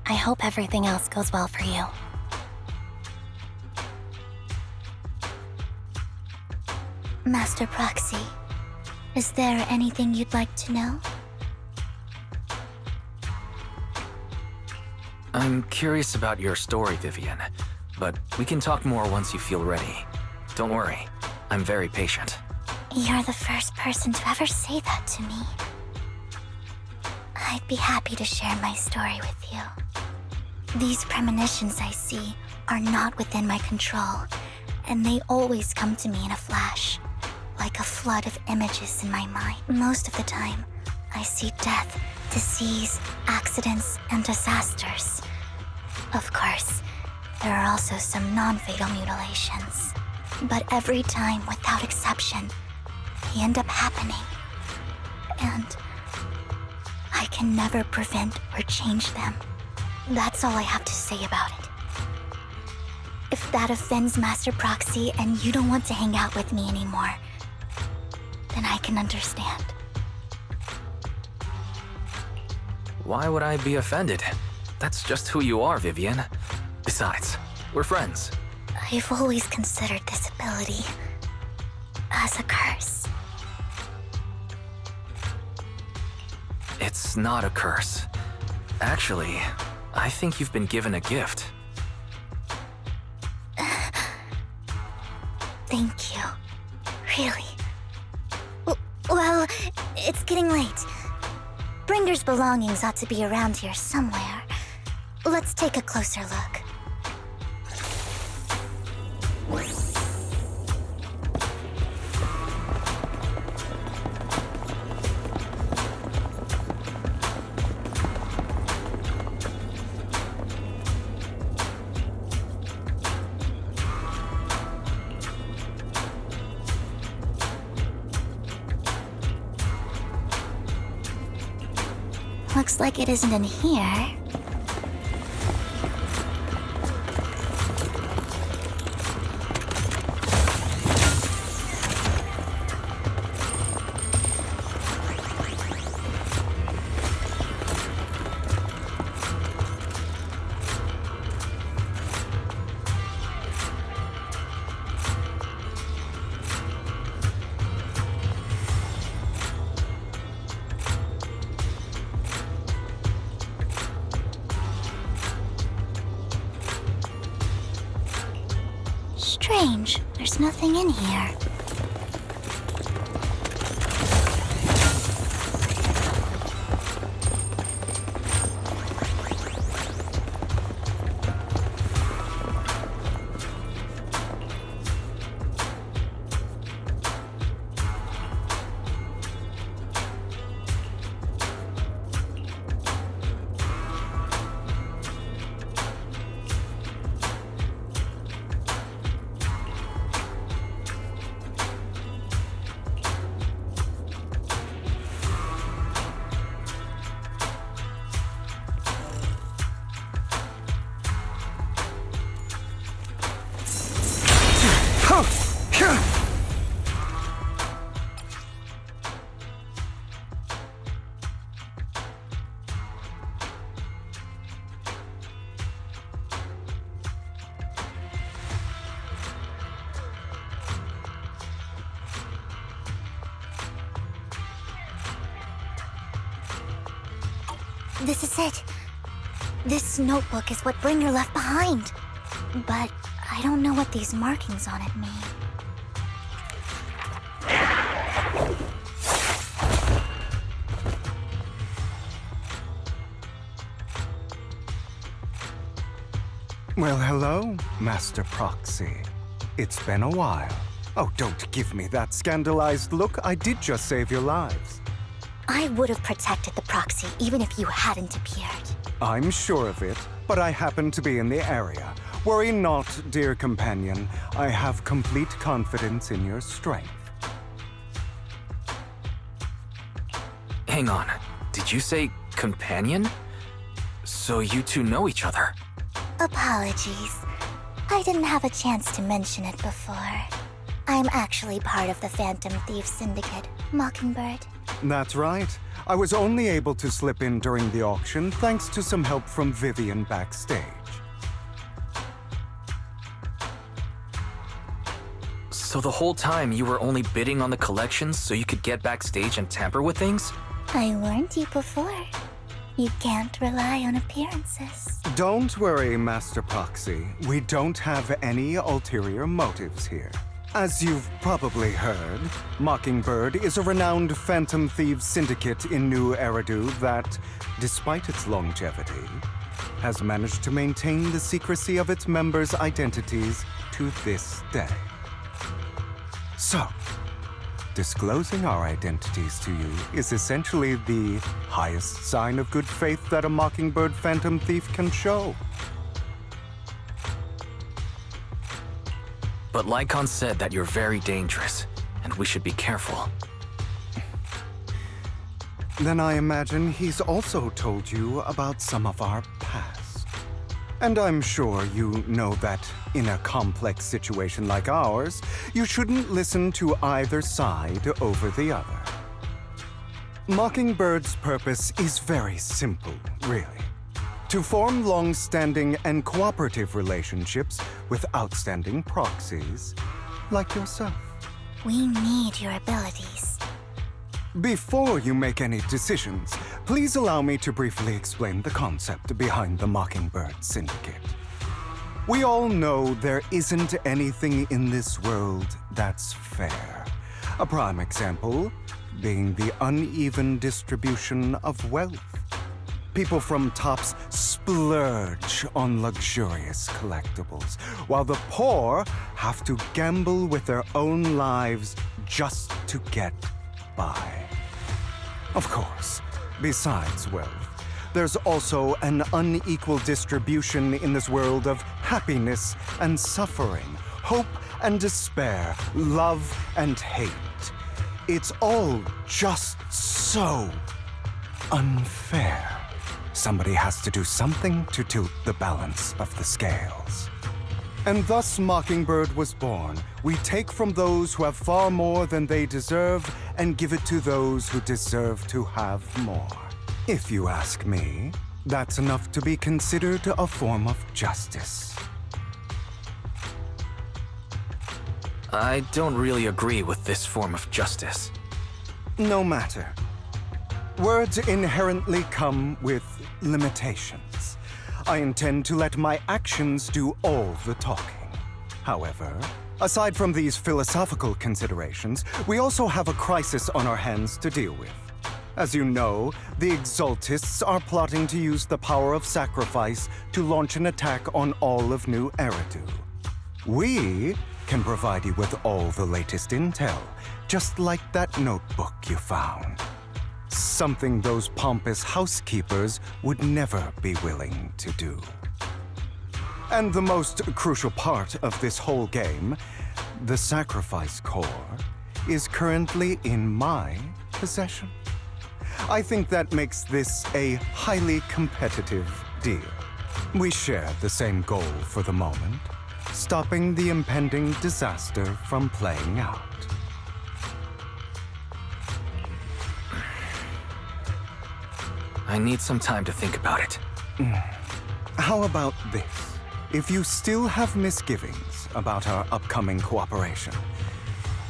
I hope everything else goes well for you. Master Proxy, is there anything you'd like to know? I'm curious about your story, Vivian, but we can talk more once you feel ready. Don't worry, I'm very patient. You're the first person to ever say that to me. I'd be happy to share my story with you. These premonitions I see are not within my control, and they always come to me in a flash, like a flood of images in my mind. Most of the time, I see death, disease, accidents, and disasters. Of course, there are also some non-fatal mutilations. But every time, without exception, they end up happening. And I can never prevent or change them. That's all I have to say about it. If that offends Master Proxy and you don't want to hang out with me anymore, then I can understand. Why would I be offended? That's just who you are, Vivian. Besides, we're friends. I've always considered this ability as a curse. It's not a curse. Actually, I think you've been given a gift. Thank you. Really. Well, it's getting late. Brinder's belongings ought to be around here somewhere. Let's take a closer look. Looks like it isn't in here. Strange, there's nothing in here. This is it. This notebook is what Bringer left behind. But I don't know what these markings on it mean. Well, hello, Master Proxy. It's been a while. Oh, don't give me that scandalized look. I did just save your lives. I would have protected the proxy even if you hadn't appeared. I'm sure of it, but I happen to be in the area. Worry not, dear companion. I have complete confidence in your strength. Hang on. Did you say companion? So you two know each other? Apologies. I didn't have a chance to mention it before. I'm actually part of the Phantom Thief Syndicate, Mockingbird. That's right. I was only able to slip in during the auction thanks to some help from Vivian backstage. So the whole time you were only bidding on the collections so you could get backstage and tamper with things? I warned you before. You can't rely on appearances. Don't worry, Master Proxy. We don't have any ulterior motives here. As you've probably heard, Mockingbird is a renowned Phantom Thieves syndicate in New Eridu that, despite its longevity, has managed to maintain the secrecy of its members' identities to this day. So, disclosing our identities to you is essentially the highest sign of good faith that a Mockingbird Phantom Thief can show. But Lycon said that you're very dangerous, and we should be careful. Then I imagine he's also told you about some of our past. And I'm sure you know that in a complex situation like ours, you shouldn't listen to either side over the other. Mockingbird's purpose is very simple, really. To form long-standing and cooperative relationships with outstanding proxies like yourself. We need your abilities. Before you make any decisions, please allow me to briefly explain the concept behind the Mockingbird Syndicate. We all know there isn't anything in this world that's fair. A prime example being the uneven distribution of wealth. People from tops splurge on luxurious collectibles, while the poor have to gamble with their own lives just to get by. Of course, besides wealth, there's also an unequal distribution in this world of happiness and suffering, hope and despair, love and hate. It's all just so unfair. Somebody has to do something to tilt the balance of the scales. And thus Mockingbird was born. We take from those who have far more than they deserve and give it to those who deserve to have more. If you ask me, that's enough to be considered a form of justice. I don't really agree with this form of justice. No matter. Words inherently come with limitations. I intend to let my actions do all the talking. However, aside from these philosophical considerations, we also have a crisis on our hands to deal with. As you know, the Exaltists are plotting to use the power of sacrifice to launch an attack on all of New Eridu. We can provide you with all the latest intel, just like that notebook you found. Something those pompous housekeepers would never be willing to do. And the most crucial part of this whole game, the sacrifice core, is currently in my possession. I think that makes this a highly competitive deal. We share the same goal for the moment, stopping the impending disaster from playing out. I need some time to think about it. How about this? If you still have misgivings about our upcoming cooperation,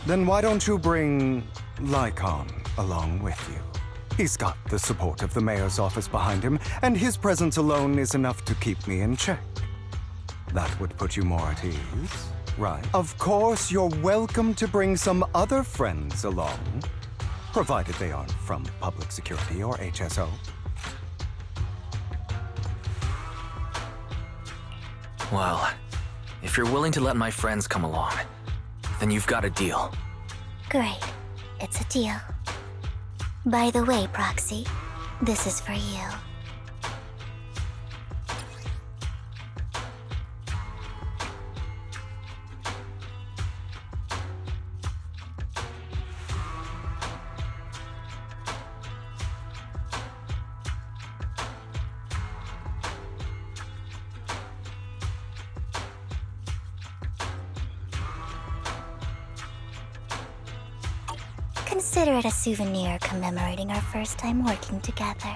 then why don't you bring Lycon along with you? He's got the support of the mayor's office behind him, and his presence alone is enough to keep me in check. That would put you more at ease, right? Of course, you're welcome to bring some other friends along, provided they aren't from public security or HSO. Well, if you're willing to let my friends come along, then you've got a deal. Great. It's a deal. By the way, Proxy, this is for you. Consider it a souvenir commemorating our first time working together.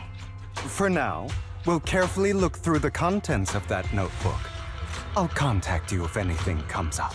For now, we'll carefully look through the contents of that notebook. I'll contact you if anything comes up.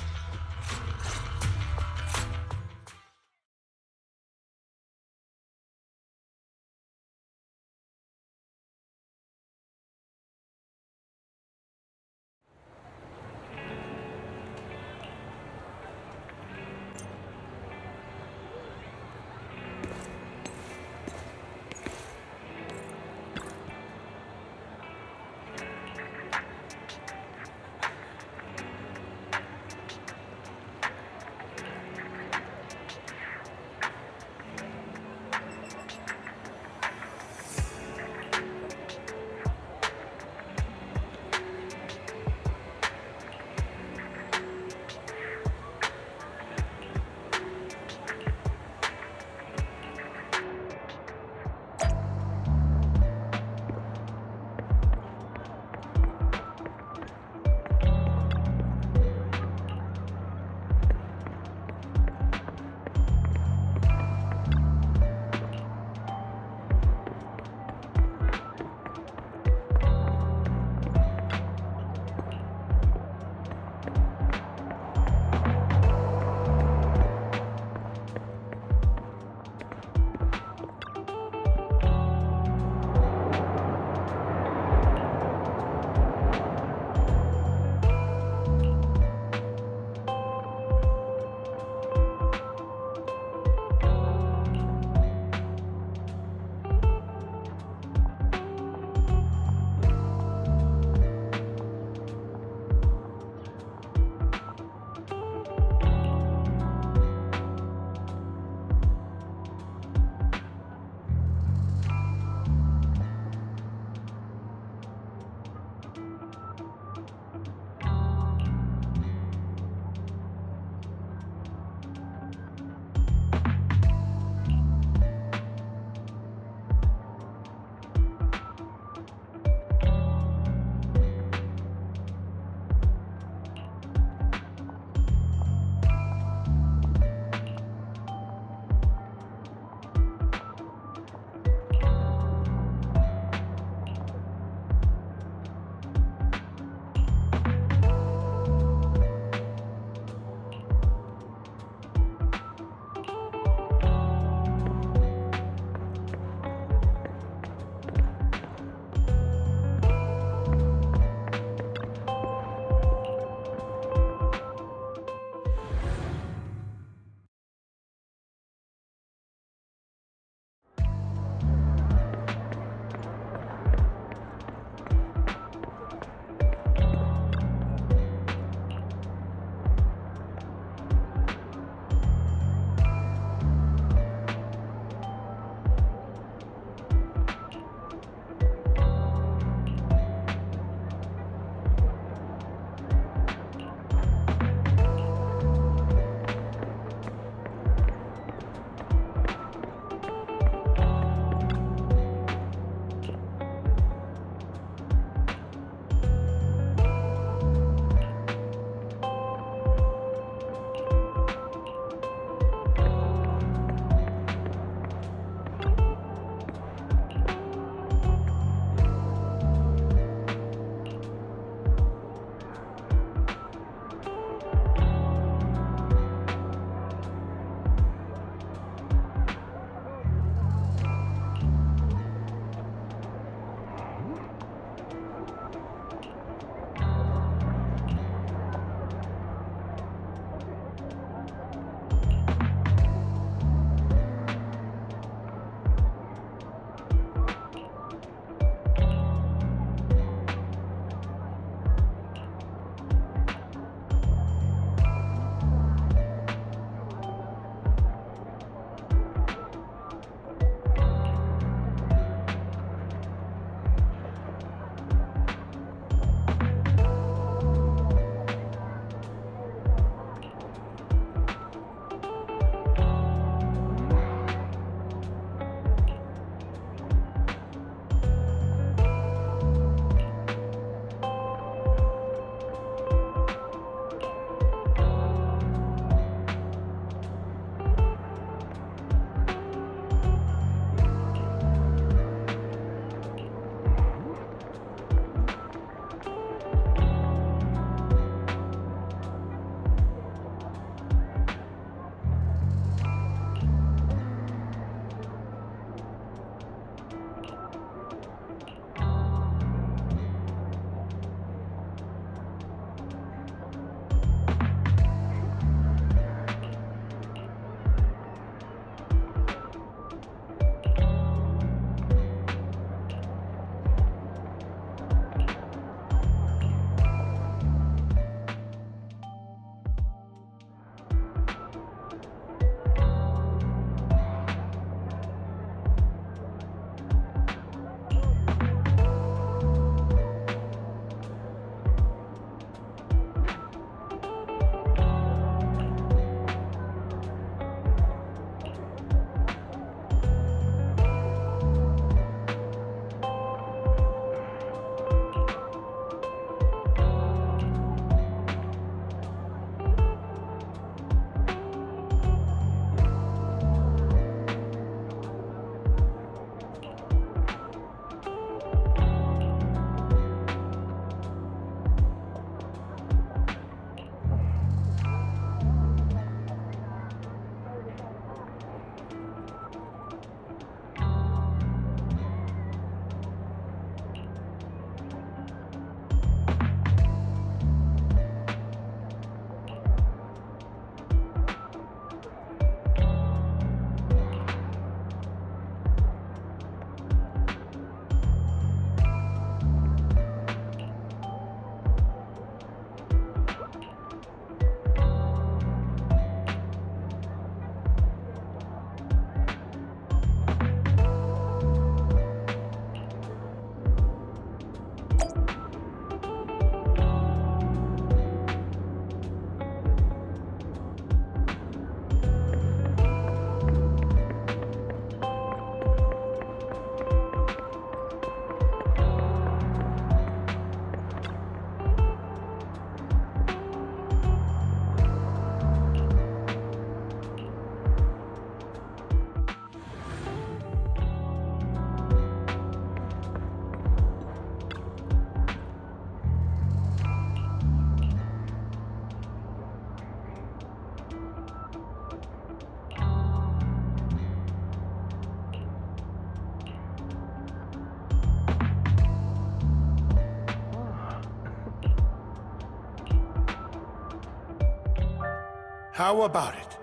How about it?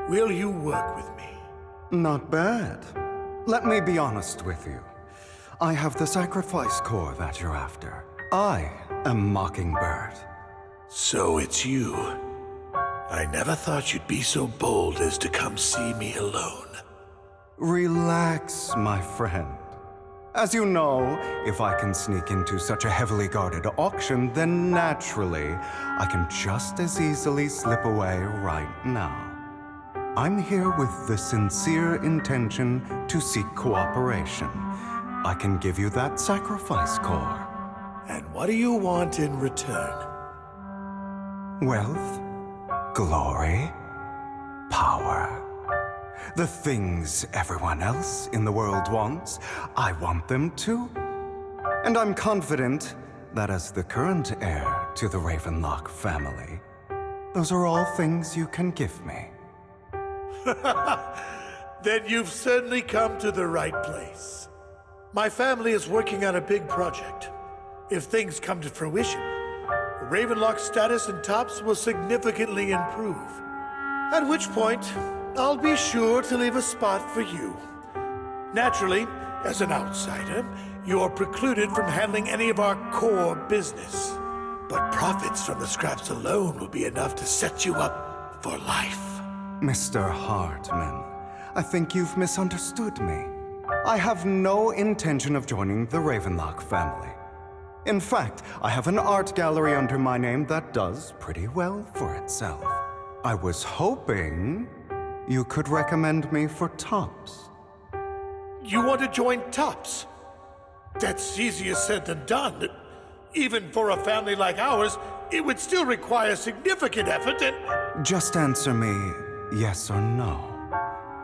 Will you work with me? Not bad. Let me be honest with you. I have the sacrifice core that you're after. I am Mockingbird. So it's you. I never thought you'd be so bold as to come see me alone. Relax, my friend. As you know, if I can sneak into such a heavily guarded auction, then naturally, I can just as easily slip away right now. I'm here with the sincere intention to seek cooperation. I can give you that sacrifice core. And what do you want in return? Wealth, glory, power. The things everyone else in the world wants, I want them too. And I'm confident that as the current heir to the Ravenlock family, those are all things you can give me. Then you've certainly come to the right place. My family is working on a big project. If things come to fruition, Ravenlock's status in Tops will significantly improve. At which point, I'll be sure to leave a spot for you. Naturally, as an outsider, you're precluded from handling any of our core business. But profits from the scraps alone will be enough to set you up for life. Mr. Hartman, I think you've misunderstood me. I have no intention of joining the Ravenlock family. In fact, I have an art gallery under my name that does pretty well for itself. I was hoping you could recommend me for Tops. You want to join Tops? That's easier said than done. Even for a family like ours, it would still require significant effort and... Just answer me yes or no.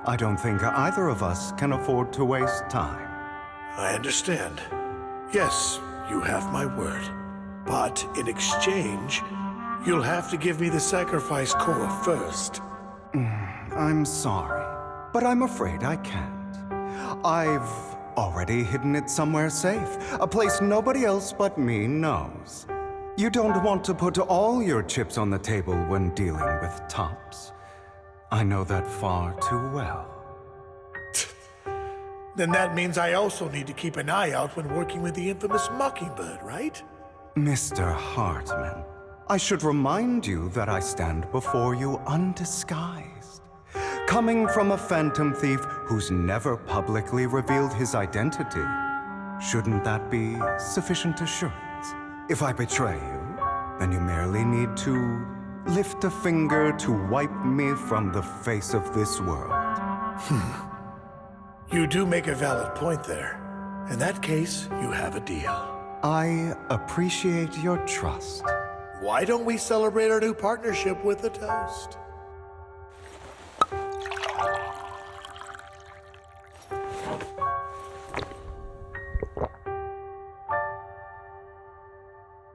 I don't think either of us can afford to waste time. I understand. Yes, you have my word. But in exchange, you'll have to give me the sacrifice core first. I'm sorry, but I'm afraid I can't. I've already hidden it somewhere safe, a place nobody else but me knows. You don't want to put all your chips on the table when dealing with Tops. I know that far too well. Then that means I also need to keep an eye out when working with the infamous Mockingbird, right? Mr. Hartman, I should remind you that I stand before you undisguised. Coming from a phantom thief who's never publicly revealed his identity, shouldn't that be sufficient assurance? If I betray you, then you merely need to lift a finger to wipe me from the face of this world. You do make a valid point there. In that case, you have a deal. I appreciate your trust. Why don't we celebrate our new partnership with a toast?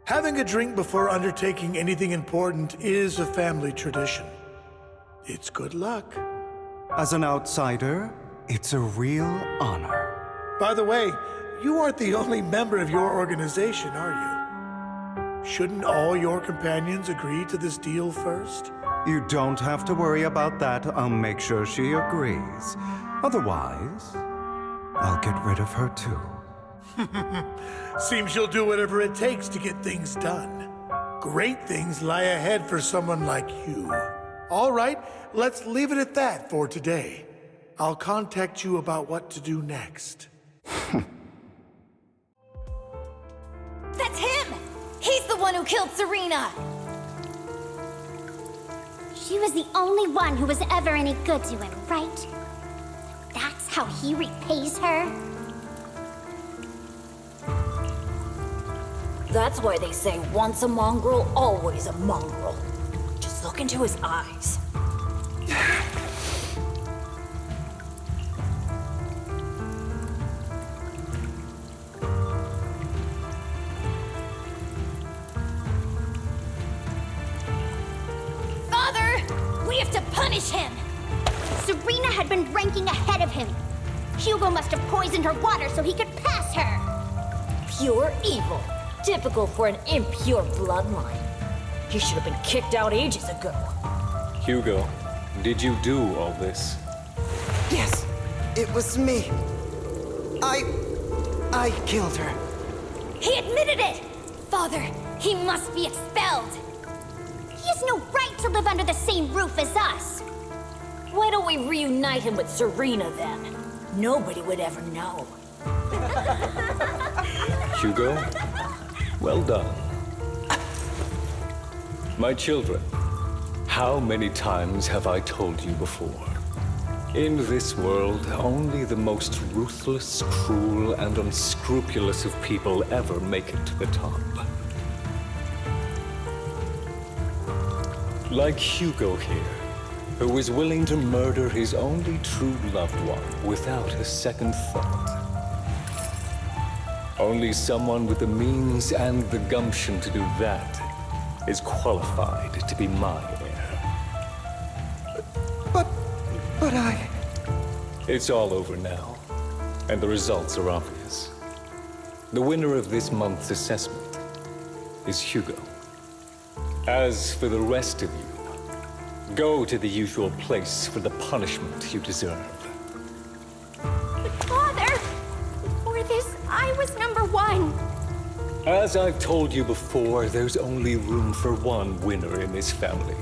Having a drink before undertaking anything important is a family tradition. It's good luck. As an outsider, it's a real honor. By the way, you aren't the only member of your organization, are you? Shouldn't all your companions agree to this deal first? You don't have to worry about that. I'll make sure she agrees. Otherwise, I'll get rid of her too. Seems you'll do whatever it takes to get things done. Great things lie ahead for someone like you. All right, let's leave it at that for today. I'll contact you about what to do next. That's him! He's the one who killed Serena! She was the only one who was ever any good to him, right? That's how he repays her? That's why they say once a mongrel, always a mongrel. Just look into his eyes. Father! We have to punish him! Serena had been ranking ahead of him. Hugo must have poisoned her water so he could pass her. Pure evil. Typical for an impure bloodline. He should have been kicked out ages ago. Hugo, did you do all this? Yes, it was me. I killed her. He admitted it! Father, he must be expelled! He has no right to live under the same roof as us! Why don't we reunite him with Serena then? Nobody would ever know. Hugo, well done. My children, how many times have I told you before? In this world, only the most ruthless, cruel, and unscrupulous of people ever make it to the top. Like Hugo here, who was willing to murder his only true loved one without a second thought. Only someone with the means and the gumption to do that is qualified to be my heir. But I... It's all over now, and the results are obvious. The winner of this month's assessment is Hugo. As for the rest of you, go to the usual place for the punishment you deserve. Father! For this, I was number one. As I've told you before, there's only room for one winner in this family.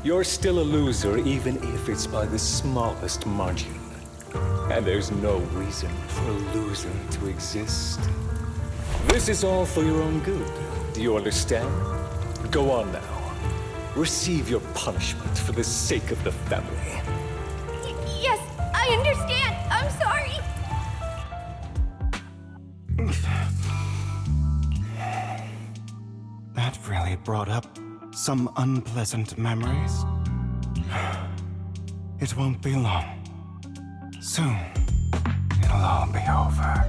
You're still a loser, even if it's by the smallest margin. And there's no reason for a loser to exist. This is all for your own good. Do you understand? Go on now. Receive your punishment for the sake of the family. Yes, I understand. I'm sorry. That really brought up some unpleasant memories. It won't be long. Soon, it'll all be over.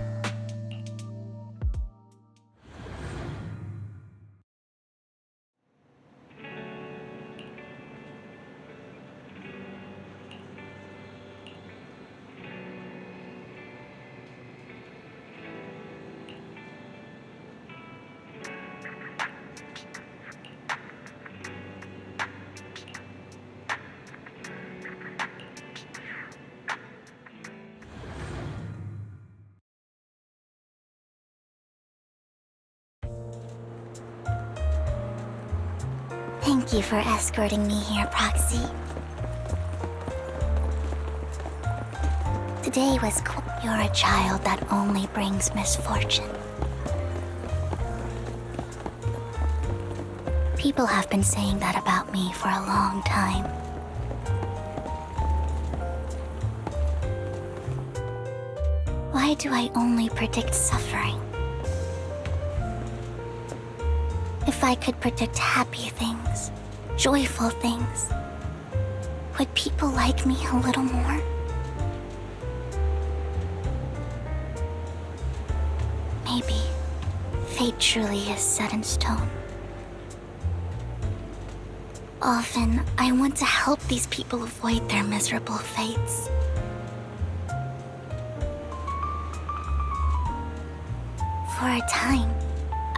Thank you for escorting me here, Proxy. Today was cool. You're a child that only brings misfortune. People have been saying that about me for a long time. Why do I only predict suffering? If I could predict happy things, joyful things, would people like me a little more? Maybe fate truly is set in stone. Often, I want to help these people avoid their miserable fates. For a time,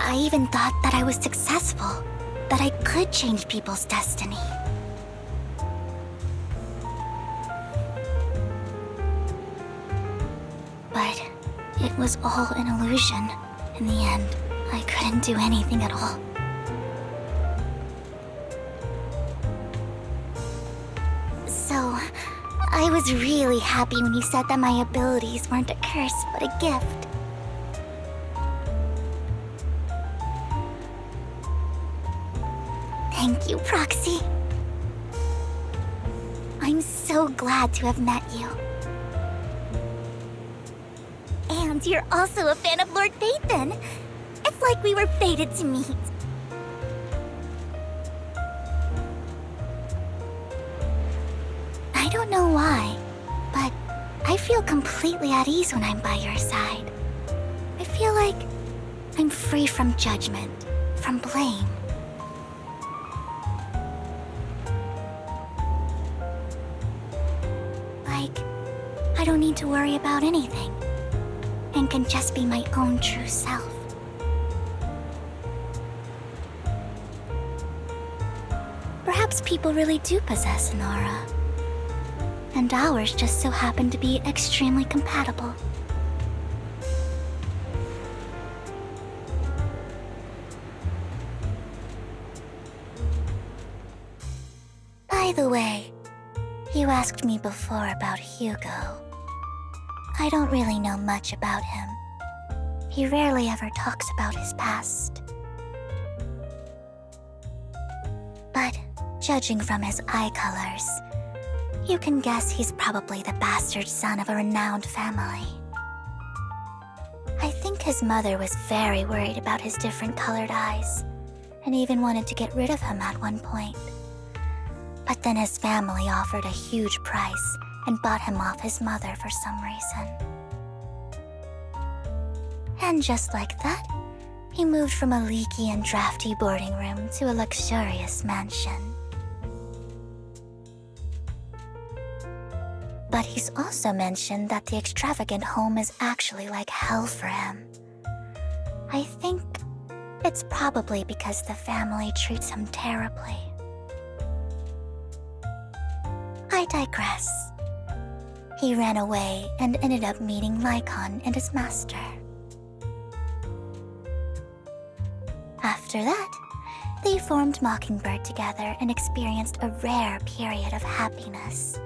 I even thought that I was successful, that I could change people's destiny. But it was all an illusion. In the end, I couldn't do anything at all. So, I was really happy when you said that my abilities weren't a curse, but a gift. Thank you, Proxy. I'm so glad to have met you. And you're also a fan of Lord Phaethon. It's like we were fated to meet. I don't know why, but I feel completely at ease when I'm by your side. I feel like I'm free from judgment, from blame. Like, I don't need to worry about anything, and can just be my own true self. Perhaps people really do possess an aura. And ours just so happen to be extremely compatible. By the way, you asked me before about Hugo. I don't really know much about him. He rarely ever talks about his past. But judging from his eye colors, you can guess he's probably the bastard son of a renowned family. I think his mother was very worried about his different colored eyes, and even wanted to get rid of him at one point. But then his family offered a huge price and bought him off his mother for some reason. And just like that, he moved from a leaky and drafty boarding room to a luxurious mansion. But he's also mentioned that the extravagant home is actually like hell for him. I think it's probably because the family treats him terribly. I digress. He ran away and ended up meeting Lycon and his master. After that, they formed Mockingbird together and experienced a rare period of happiness.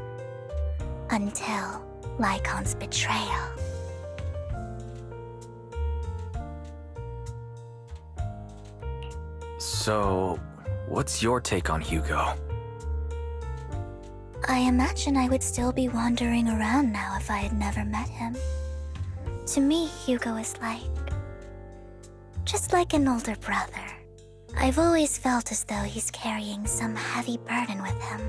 Until Lycon's betrayal. So, what's your take on Hugo? I imagine I would still be wandering around now if I had never met him. To me, Hugo is just like an older brother. I've always felt as though he's carrying some heavy burden with him.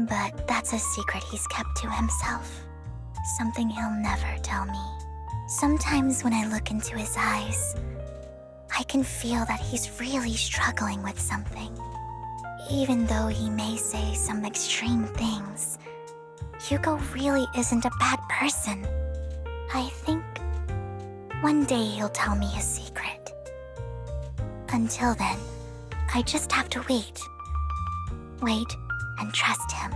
But that's a secret he's kept to himself. Something he'll never tell me. Sometimes when I look into his eyes, I can feel that he's really struggling with something. Even though he may say some extreme things, Hugo really isn't a bad person. I think one day he'll tell me his secret. Until then, I just have to wait. Wait and trust him.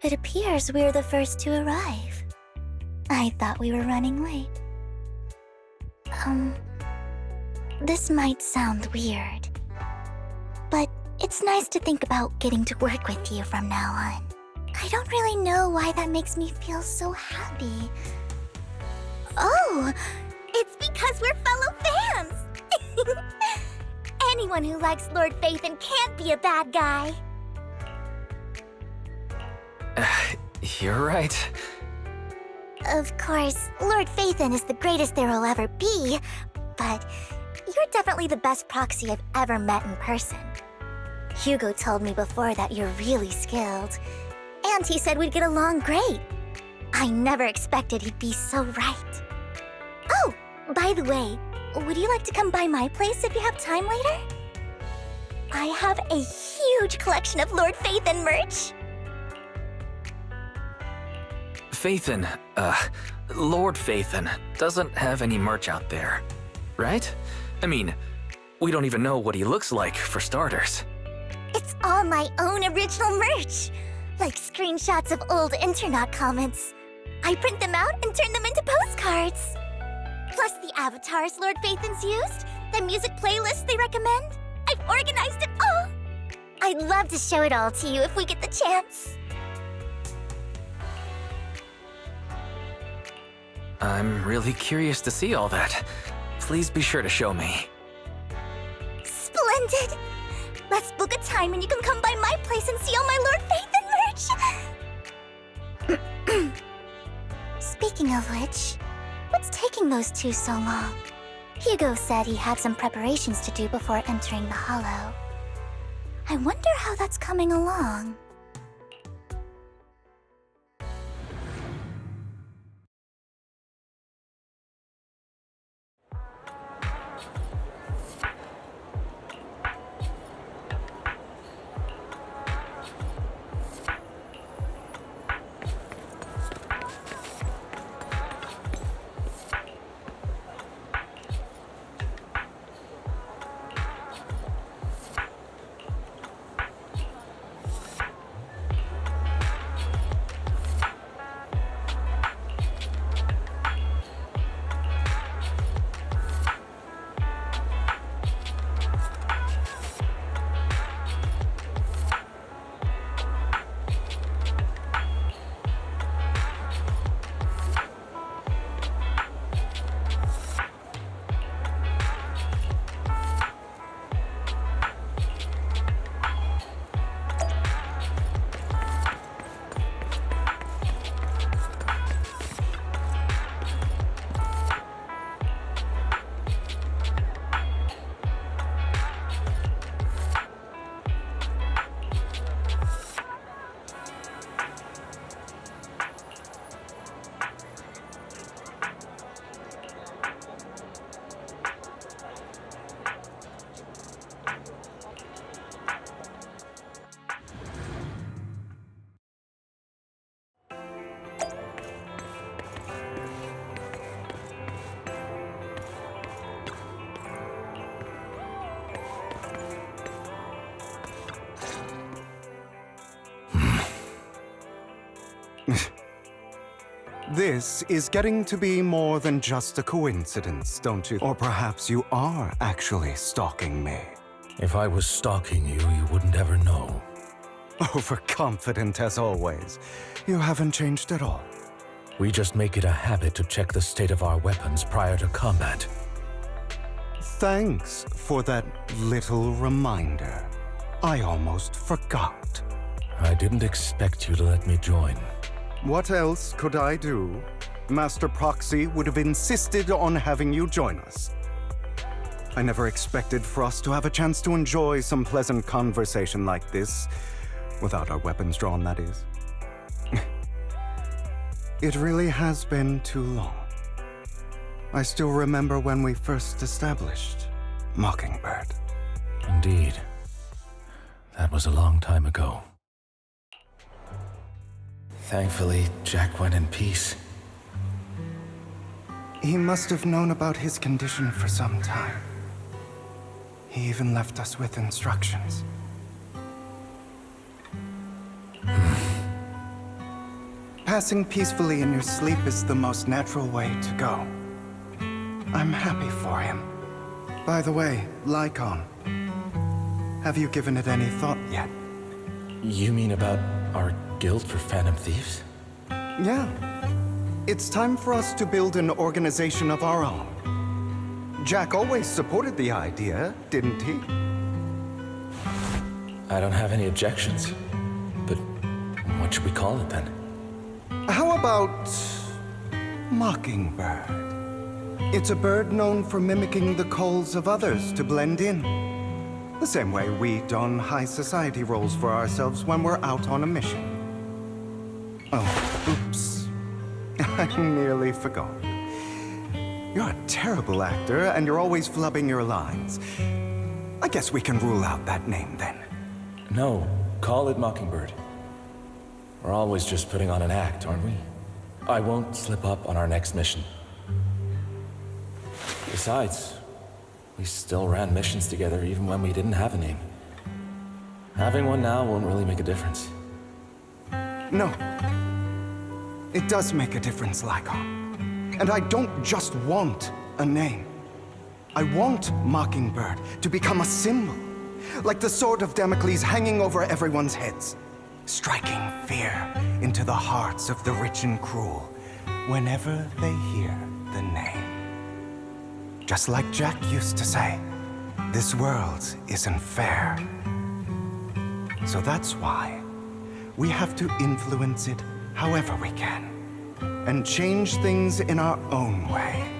It appears we're the first to arrive. I thought we were running late. This might sound weird, but it's nice to think about getting to work with you from now on. I don't really know why that makes me feel so happy. Oh, it's because we're fellow fans! Anyone who likes Lord Phaethon can't be a bad guy. You're right. Of course, Lord Phaethon is the greatest there will ever be, but you're definitely the best proxy I've ever met in person. Hugo told me before that you're really skilled, and he said we'd get along great. I never expected he'd be so right. Oh, by the way, would you like to come by my place if you have time later? I have a huge collection of Lord Phaethon merch. Phaethon, Lord Phaethon doesn't have any merch out there, right? I mean, we don't even know what he looks like, for starters. It's all my own original merch, like screenshots of old Internet comments. I print them out and turn them into postcards. Plus the avatars Lord Phaethon's used, the music playlists they recommend. I've organized it all. I'd love to show it all to you if we get the chance. I'm really curious to see all that. Please be sure to show me. Splendid! Let's book a time and you can come by my place and see all my Lord Phaethon merch! Speaking of which, what's taking those two so long? Hugo said he had some preparations to do before entering the Hollow. I wonder how that's coming along. This is getting to be more than just a coincidence, don't you? Or perhaps you are actually stalking me. If I was stalking you, you wouldn't ever know. Overconfident as always. You haven't changed at all. We just make it a habit to check the state of our weapons prior to combat. Thanks for that little reminder. I almost forgot. I didn't expect you to let me join. What else could I do? Master Proxy would have insisted on having you join us. I never expected for us to have a chance to enjoy some pleasant conversation like this, without our weapons drawn, that is. It really has been too long. I still remember when we first established Mockingbird. Indeed. That was a long time ago. Thankfully, Jack went in peace. He must have known about his condition for some time. He even left us with instructions. Passing peacefully in your sleep is the most natural way to go. I'm happy for him. By the way, Lycon, have you given it any thought yet? You mean about our guild for Phantom Thieves? Yeah. It's time for us to build an organization of our own. Jack always supported the idea, didn't he? I don't have any objections. But what should we call it then? How about Mockingbird? It's a bird known for mimicking the calls of others to blend in. The same way we don high society roles for ourselves when we're out on a mission. Oh, oops. I nearly forgot. You're a terrible actor, and you're always flubbing your lines. I guess we can rule out that name, then. No, call it Mockingbird. We're always just putting on an act, aren't we? I won't slip up on our next mission. Besides, we still ran missions together even when we didn't have a name. Having one now won't really make a difference. No. It does make a difference, Lycon. And I don't just want a name. I want Mockingbird to become a symbol, like the sword of Damocles hanging over everyone's heads, striking fear into the hearts of the rich and cruel whenever they hear the name. Just like Jack used to say, this world isn't fair. So that's why we have to influence it however we can, and change things in our own way.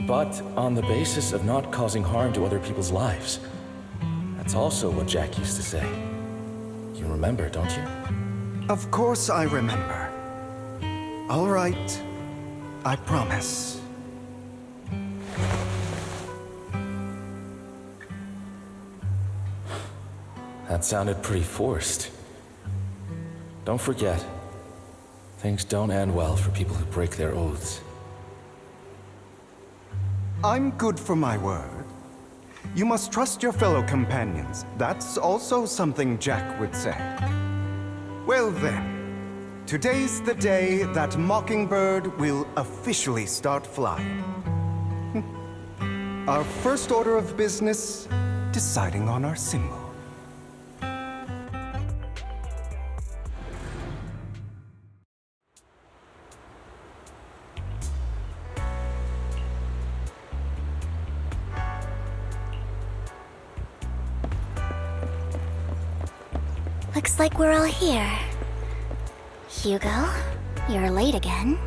But on the basis of not causing harm to other people's lives. That's also what Jack used to say. You remember, don't you? Of course I remember. All right, I promise. That sounded pretty forced. Don't forget, things don't end well for people who break their oaths. I'm good for my word. You must trust your fellow companions. That's also something Jack would say. Well then, today's the day that Mockingbird will officially start flying. Our first order of business, deciding on our symbol. Looks like we're all here. Hugo, you're late again.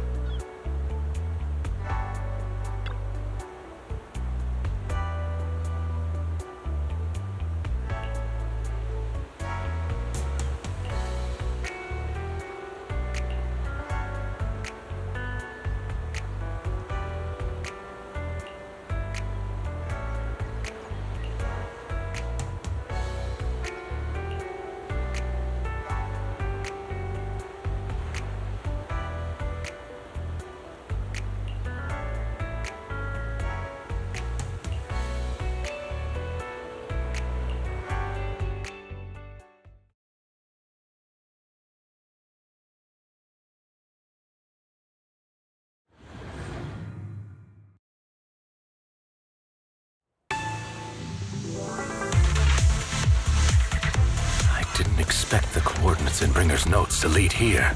Expect the coordinates in Bringer's notes to lead here.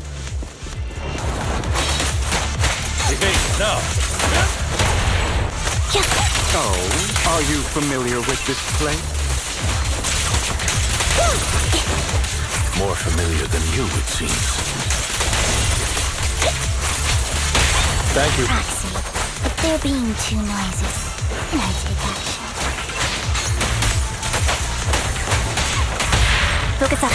Evade, now! Oh, are you familiar with this place? More familiar than you, it seems. Thank you. Roxy, if they're being too noisy, can I take action? Focus up.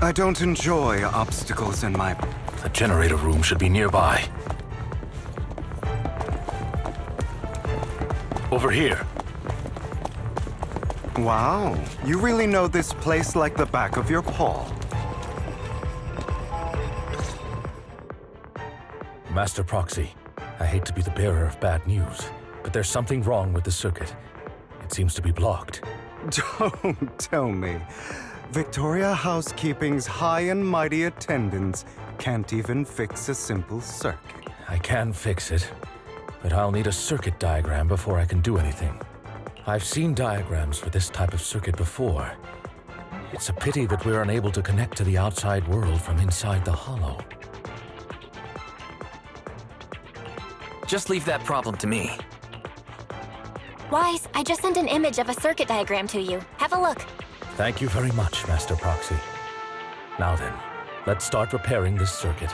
I don't enjoy obstacles in my... The generator room should be nearby. Over here. Wow, you really know this place like the back of your paw. Master Proxy, I hate to be the bearer of bad news, but there's something wrong with the circuit. It seems to be blocked. Don't tell me. Victoria Housekeeping's high and mighty attendants can't even fix a simple circuit. I can fix it, but I'll need a circuit diagram before I can do anything. I've seen diagrams for this type of circuit before. It's a pity that we're unable to connect to the outside world from inside the hollow. Just leave that problem to me. Wise, I just sent an image of a circuit diagram to you. Have a look. Thank you very much, Master Proxy. Now then, let's start repairing this circuit.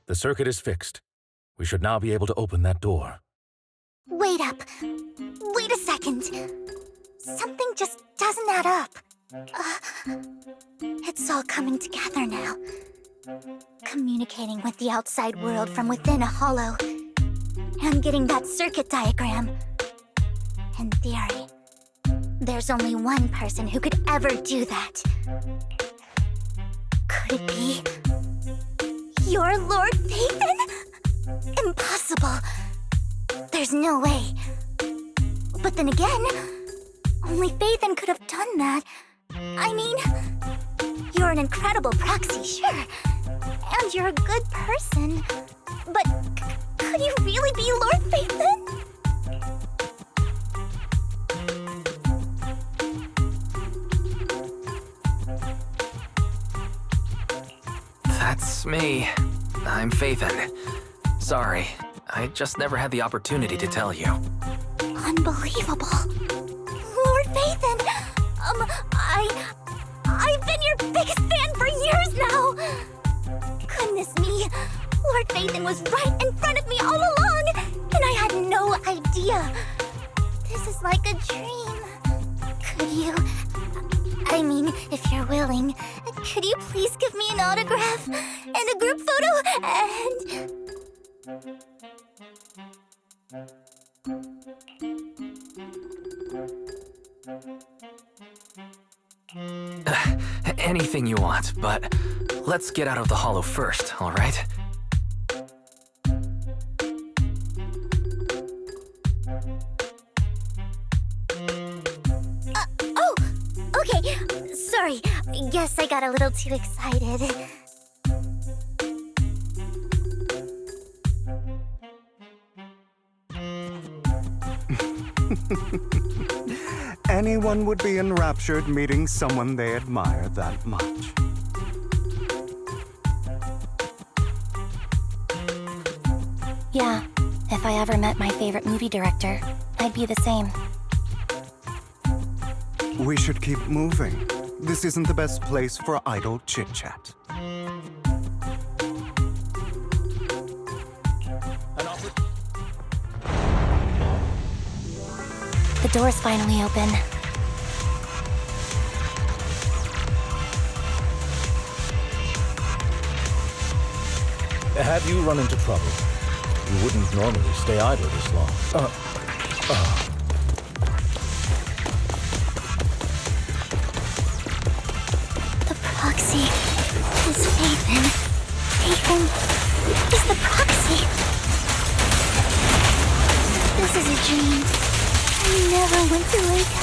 The circuit is fixed. We should now be able to open that door. Wait up. Wait a second. Something just doesn't add up. It's all coming together now. Communicating with the outside world from within a hollow. I'm getting that circuit diagram. In theory, there's only one person who could ever do that. Could it be your Lord Phaethon? Impossible. There's no way. But then again, only Phaethon could have done that. I mean, you're an incredible proxy, sure. And you're a good person. But could you really be Lord Phaethon? That's me. I'm Phaethon. Sorry, I just never had the opportunity to tell you. Unbelievable. Lord Phaethon! I've been your biggest fan for years now! Goodness me, Lord Phaethon was right in front of me all along, and I had no idea. This is like a dream. Could you... I mean, if you're willing, could you please give me an autograph and a group photo and... Anything you want, but let's get out of the hollow first, all right? Oh! Okay, sorry. Guess I got a little too excited. Anyone would be enraptured meeting someone they admire that much. Yeah, if I ever met my favorite movie director, I'd be the same. We should keep moving. This isn't the best place for idle chit-chat. The door's finally open. Have you run into trouble? You wouldn't normally stay idle this long. The proxy is Phaethon. Phaethon is the proxy. This is a dream. I never went to wake up.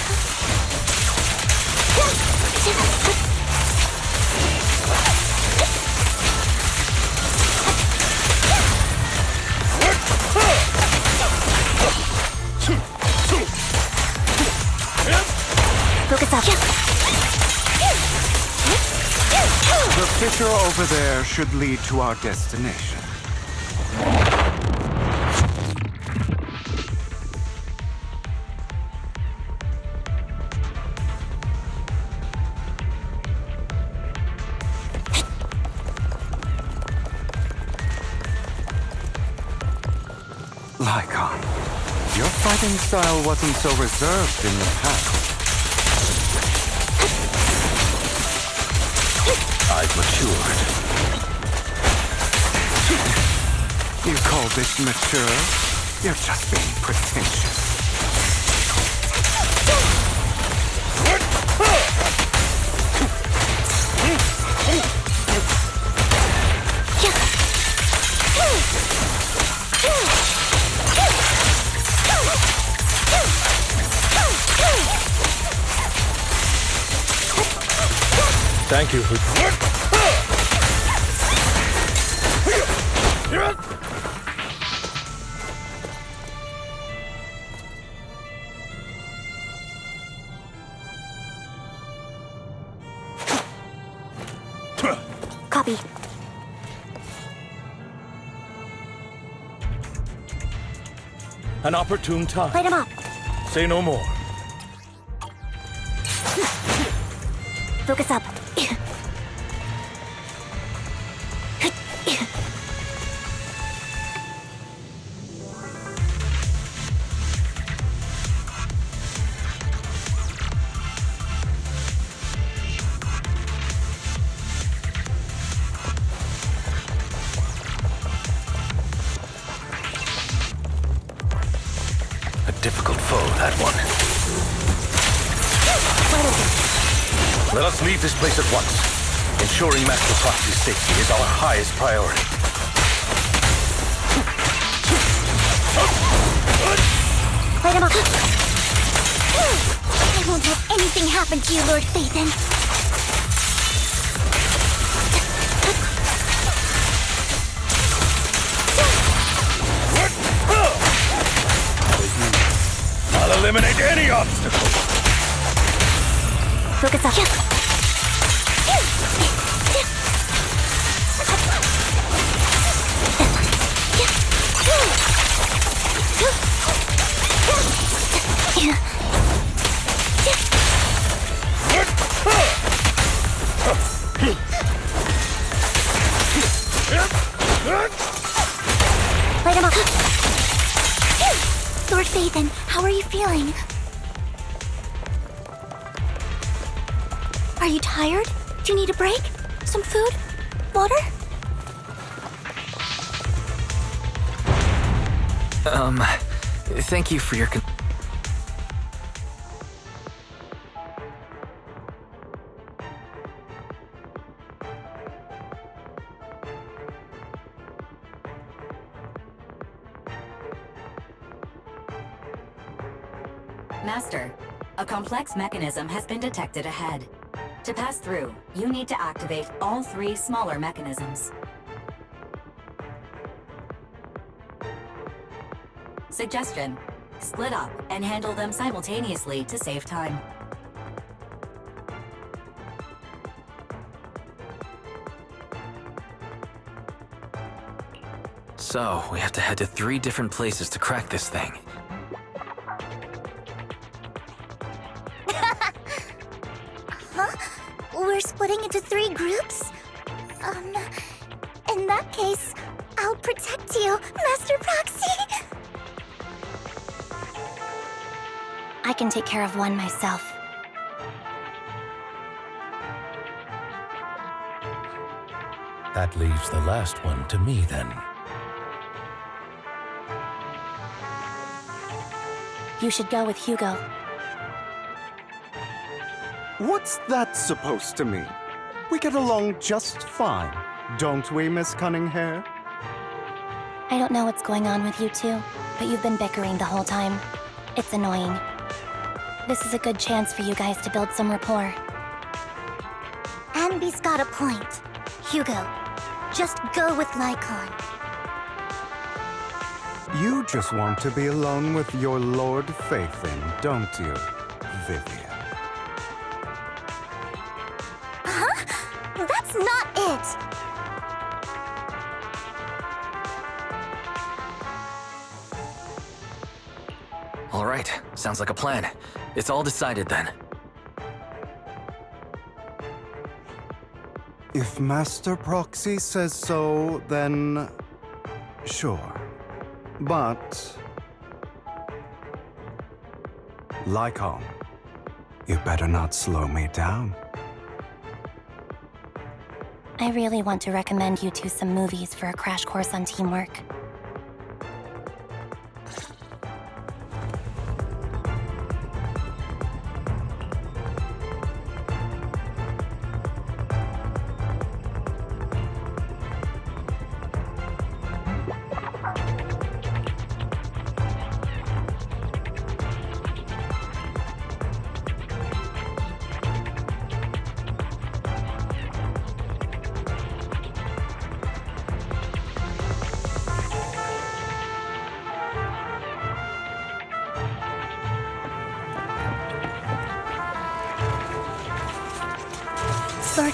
Focus up. The fissure over there should lead to our destination. Lycon, your fighting style wasn't so reserved in the past. I've matured. You call this mature? You're just being pretentious. Thank you for... Copy. An opportune time. Light him up. Say no more. Focus up. A difficult foe, that one. Let us leave this place at once. Ensuring Master Proxy's safety is our highest priority. Light him up. I won't let anything happen to you, Lord Phaethon. I'll eliminate any obstacle. Focus up. Light him up. Lord Phaethon, how are you feeling? Are you tired? Do you need a break? Some food? Water? Thank you for your Master, a complex mechanism has been detected ahead. To pass through, you need to activate all 3 smaller mechanisms. Suggestion: split up and handle them simultaneously to save time. So, we have to head to 3 different places to crack this thing. Huh? We're splitting into 3 groups? In that case, I'll protect you, Master Proxy! I can take care of one myself. That leaves the last one to me, then. You should go with Hugo. What's that supposed to mean? We get along just fine, don't we, Miss Cunninghair? I don't know what's going on with you two, but you've been bickering the whole time. It's annoying. This is a good chance for you guys to build some rapport. Anby's got a point. Hugo, just go with Lycon. You just want to be alone with your Lord Phaethon, don't you, Vivian? Huh? That's not it! All right, sounds like a plan. It's all decided then. If Master Proxy says so, then sure. But Lycon, you better not slow me down. I really want to recommend you two some movies for a crash course on teamwork.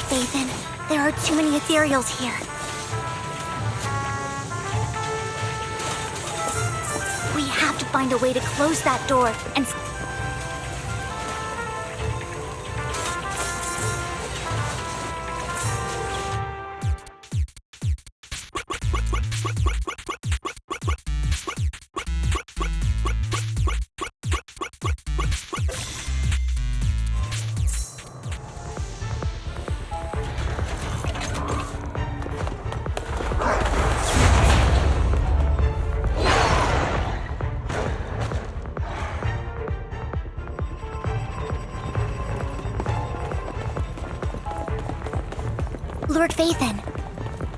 Phaethon. There are too many ethereals here. We have to find a way to close that door and... Lord Phaethon,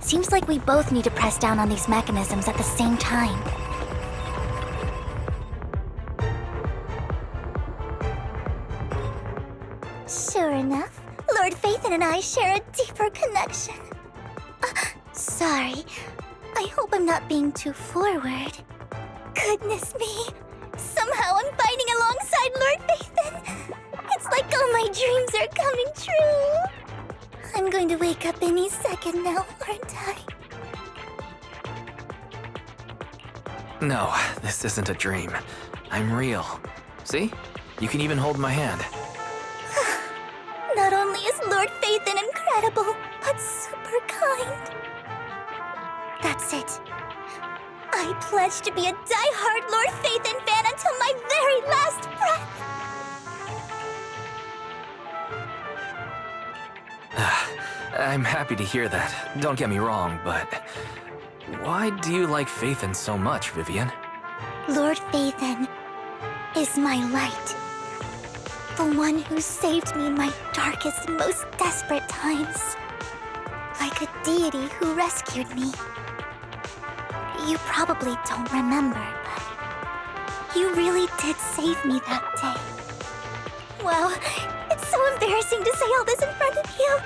seems like we both need to press down on these mechanisms at the same time. Sure enough, Lord Phaethon and I share a deeper connection. Sorry, I hope I'm not being too forward. Goodness me, somehow I'm fighting alongside Lord Phaethon. It's like all my dreams are coming true. I'm going to wake up any second now, aren't I? No, this isn't a dream. I'm real. See? You can even hold my hand. Not only is Lord Phaethon incredible, but super kind. That's it. I pledge to be a die-hard Lord Phaethon fan until my very last breath. I'm happy to hear that. Don't get me wrong, but why do you like Phaethon so much, Vivian? Lord Phaethon is my light. The one who saved me in my darkest and most desperate times. Like a deity who rescued me. You probably don't remember, but you really did save me that day. Wow, it's so embarrassing to say all this in front of you.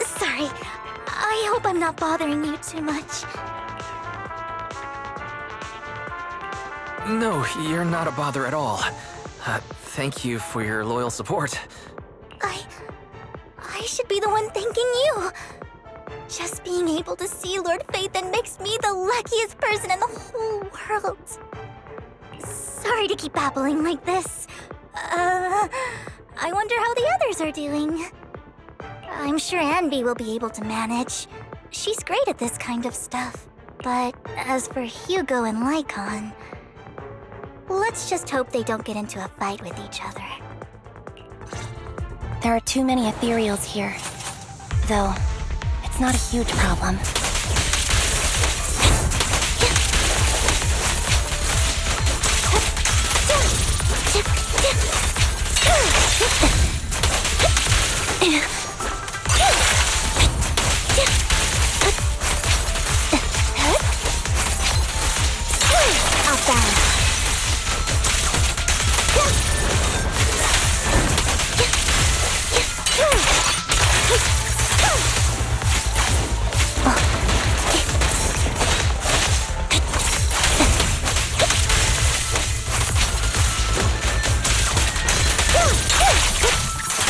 Sorry, I hope I'm not bothering you too much. No, you're not a bother at all. Thank you for your loyal support. I should be the one thanking you. Just being able to see Lord Phaethon makes me the luckiest person in the whole world. Sorry to keep babbling like this. I wonder how the others are doing. I'm sure Anby will be able to manage. She's great at this kind of stuff. But as for Hugo and Lycon, let's just hope they don't get into a fight with each other. There are too many ethereals here. Though, it's not a huge problem.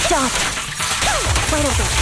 Stop! Wait a bit.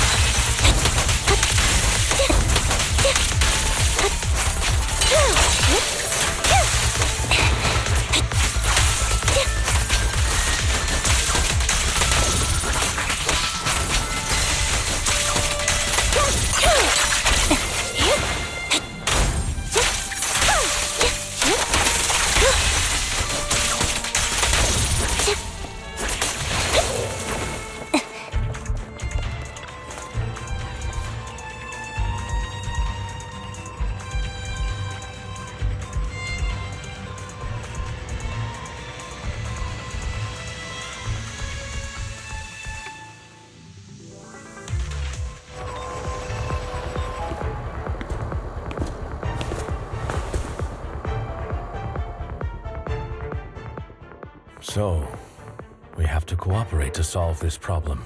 So, we have to cooperate to solve this problem.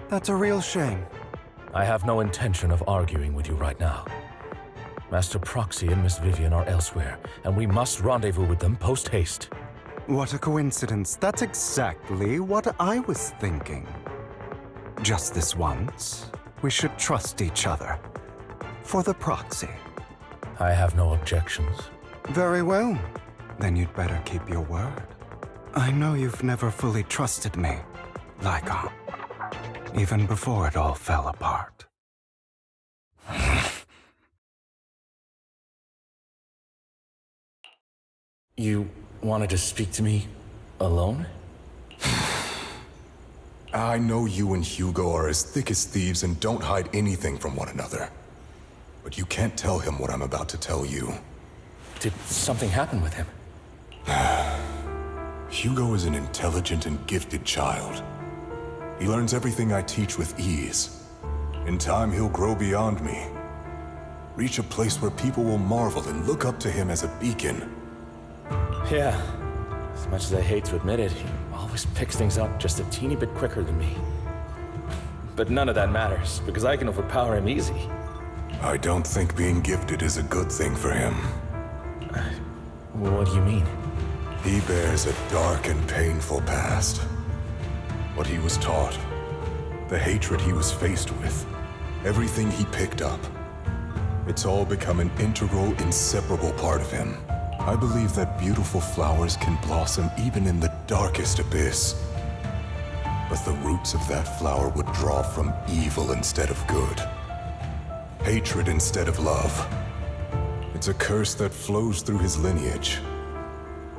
That's a real shame. I have no intention of arguing with you right now. Master Proxy and Miss Vivian are elsewhere, and we must rendezvous with them post-haste. What a coincidence. That's exactly what I was thinking. Just this once, we should trust each other. For the proxy. I have no objections. Very well. Then you'd better keep your word. I know you've never fully trusted me, Lycon. Even before it all fell apart. You wanted to speak to me alone? I know you and Hugo are as thick as thieves and don't hide anything from one another. But you can't tell him what I'm about to tell you. Did something happen with him? Hugo is an intelligent and gifted child. He learns everything I teach with ease. In time, he'll grow beyond me. Reach a place where people will marvel and look up to him as a beacon. Yeah. As much as I hate to admit it, he always picks things up just a teeny bit quicker than me. But none of that matters, because I can overpower him easy. I don't think being gifted is a good thing for him. What do you mean? He bears a dark and painful past. What he was taught, the hatred he was faced with, everything he picked up. It's all become an integral, inseparable part of him. I believe that beautiful flowers can blossom even in the darkest abyss. But the roots of that flower would draw from evil instead of good. Hatred instead of love. It's a curse that flows through his lineage.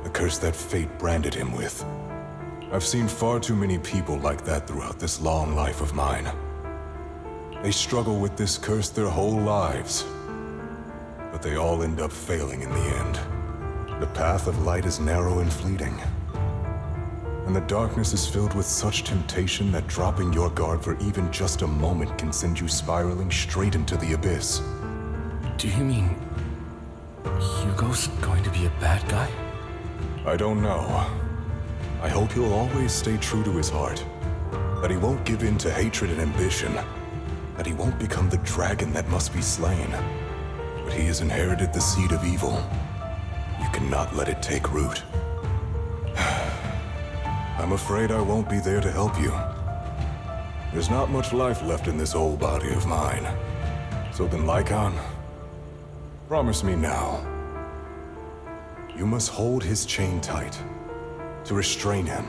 A curse that fate branded him with. I've seen far too many people like that throughout this long life of mine. They struggle with this curse their whole lives. But they all end up failing in the end. The path of light is narrow and fleeting. And the darkness is filled with such temptation that dropping your guard for even just a moment can send you spiraling straight into the abyss. Do you mean Hugo's going to be a bad guy? I don't know. I hope he'll always stay true to his heart. That he won't give in to hatred and ambition. That he won't become the dragon that must be slain. But he has inherited the seed of evil. You cannot let it take root. I'm afraid I won't be there to help you. There's not much life left in this old body of mine. So then, Lycon, promise me now. You must hold his chain tight. To restrain him.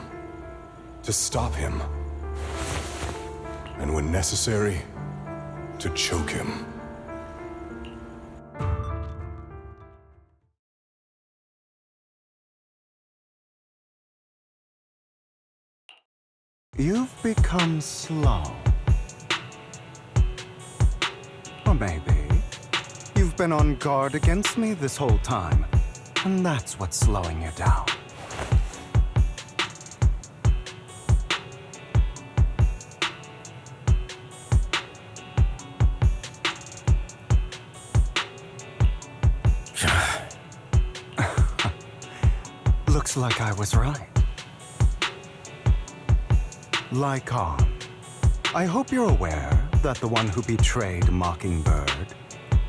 To stop him. And when necessary, to choke him. You've become slow. Or maybe you've been on guard against me this whole time, and that's what's slowing you down. Looks like I was right. Lycon, I hope you're aware that the one who betrayed Mockingbird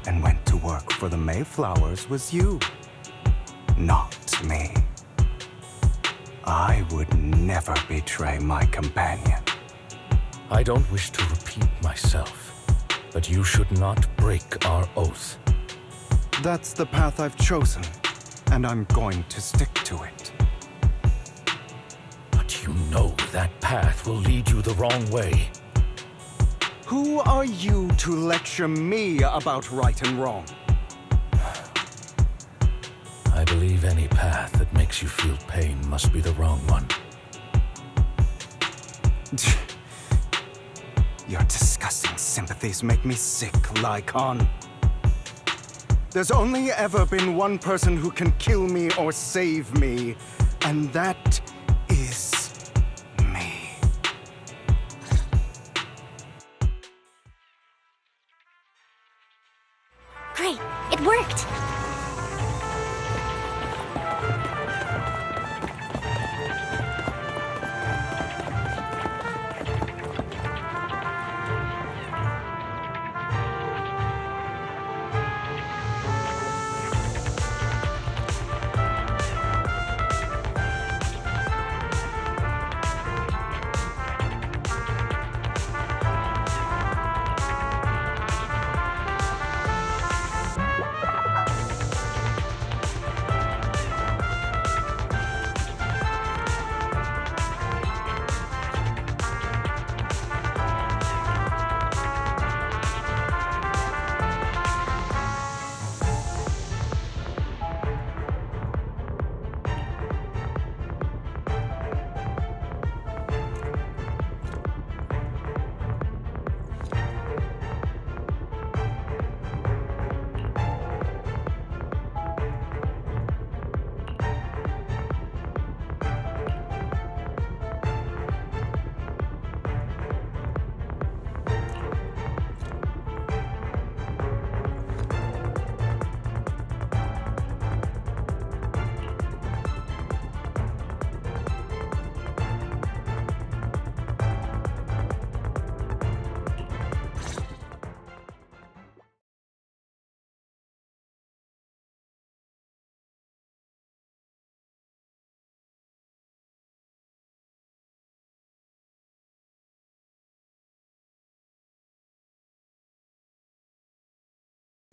and went to work for the Mayflowers was you, not me. I would never betray my companion. I don't wish to repeat myself, but you should not break our oath. That's the path I've chosen, and I'm going to stick to it. You know that path will lead you the wrong way. Who are you to lecture me about right and wrong? I believe any path that makes you feel pain must be the wrong one. Your disgusting sympathies make me sick, Lycon. There's only ever been one person who can kill me or save me, and that is me. Great, it worked!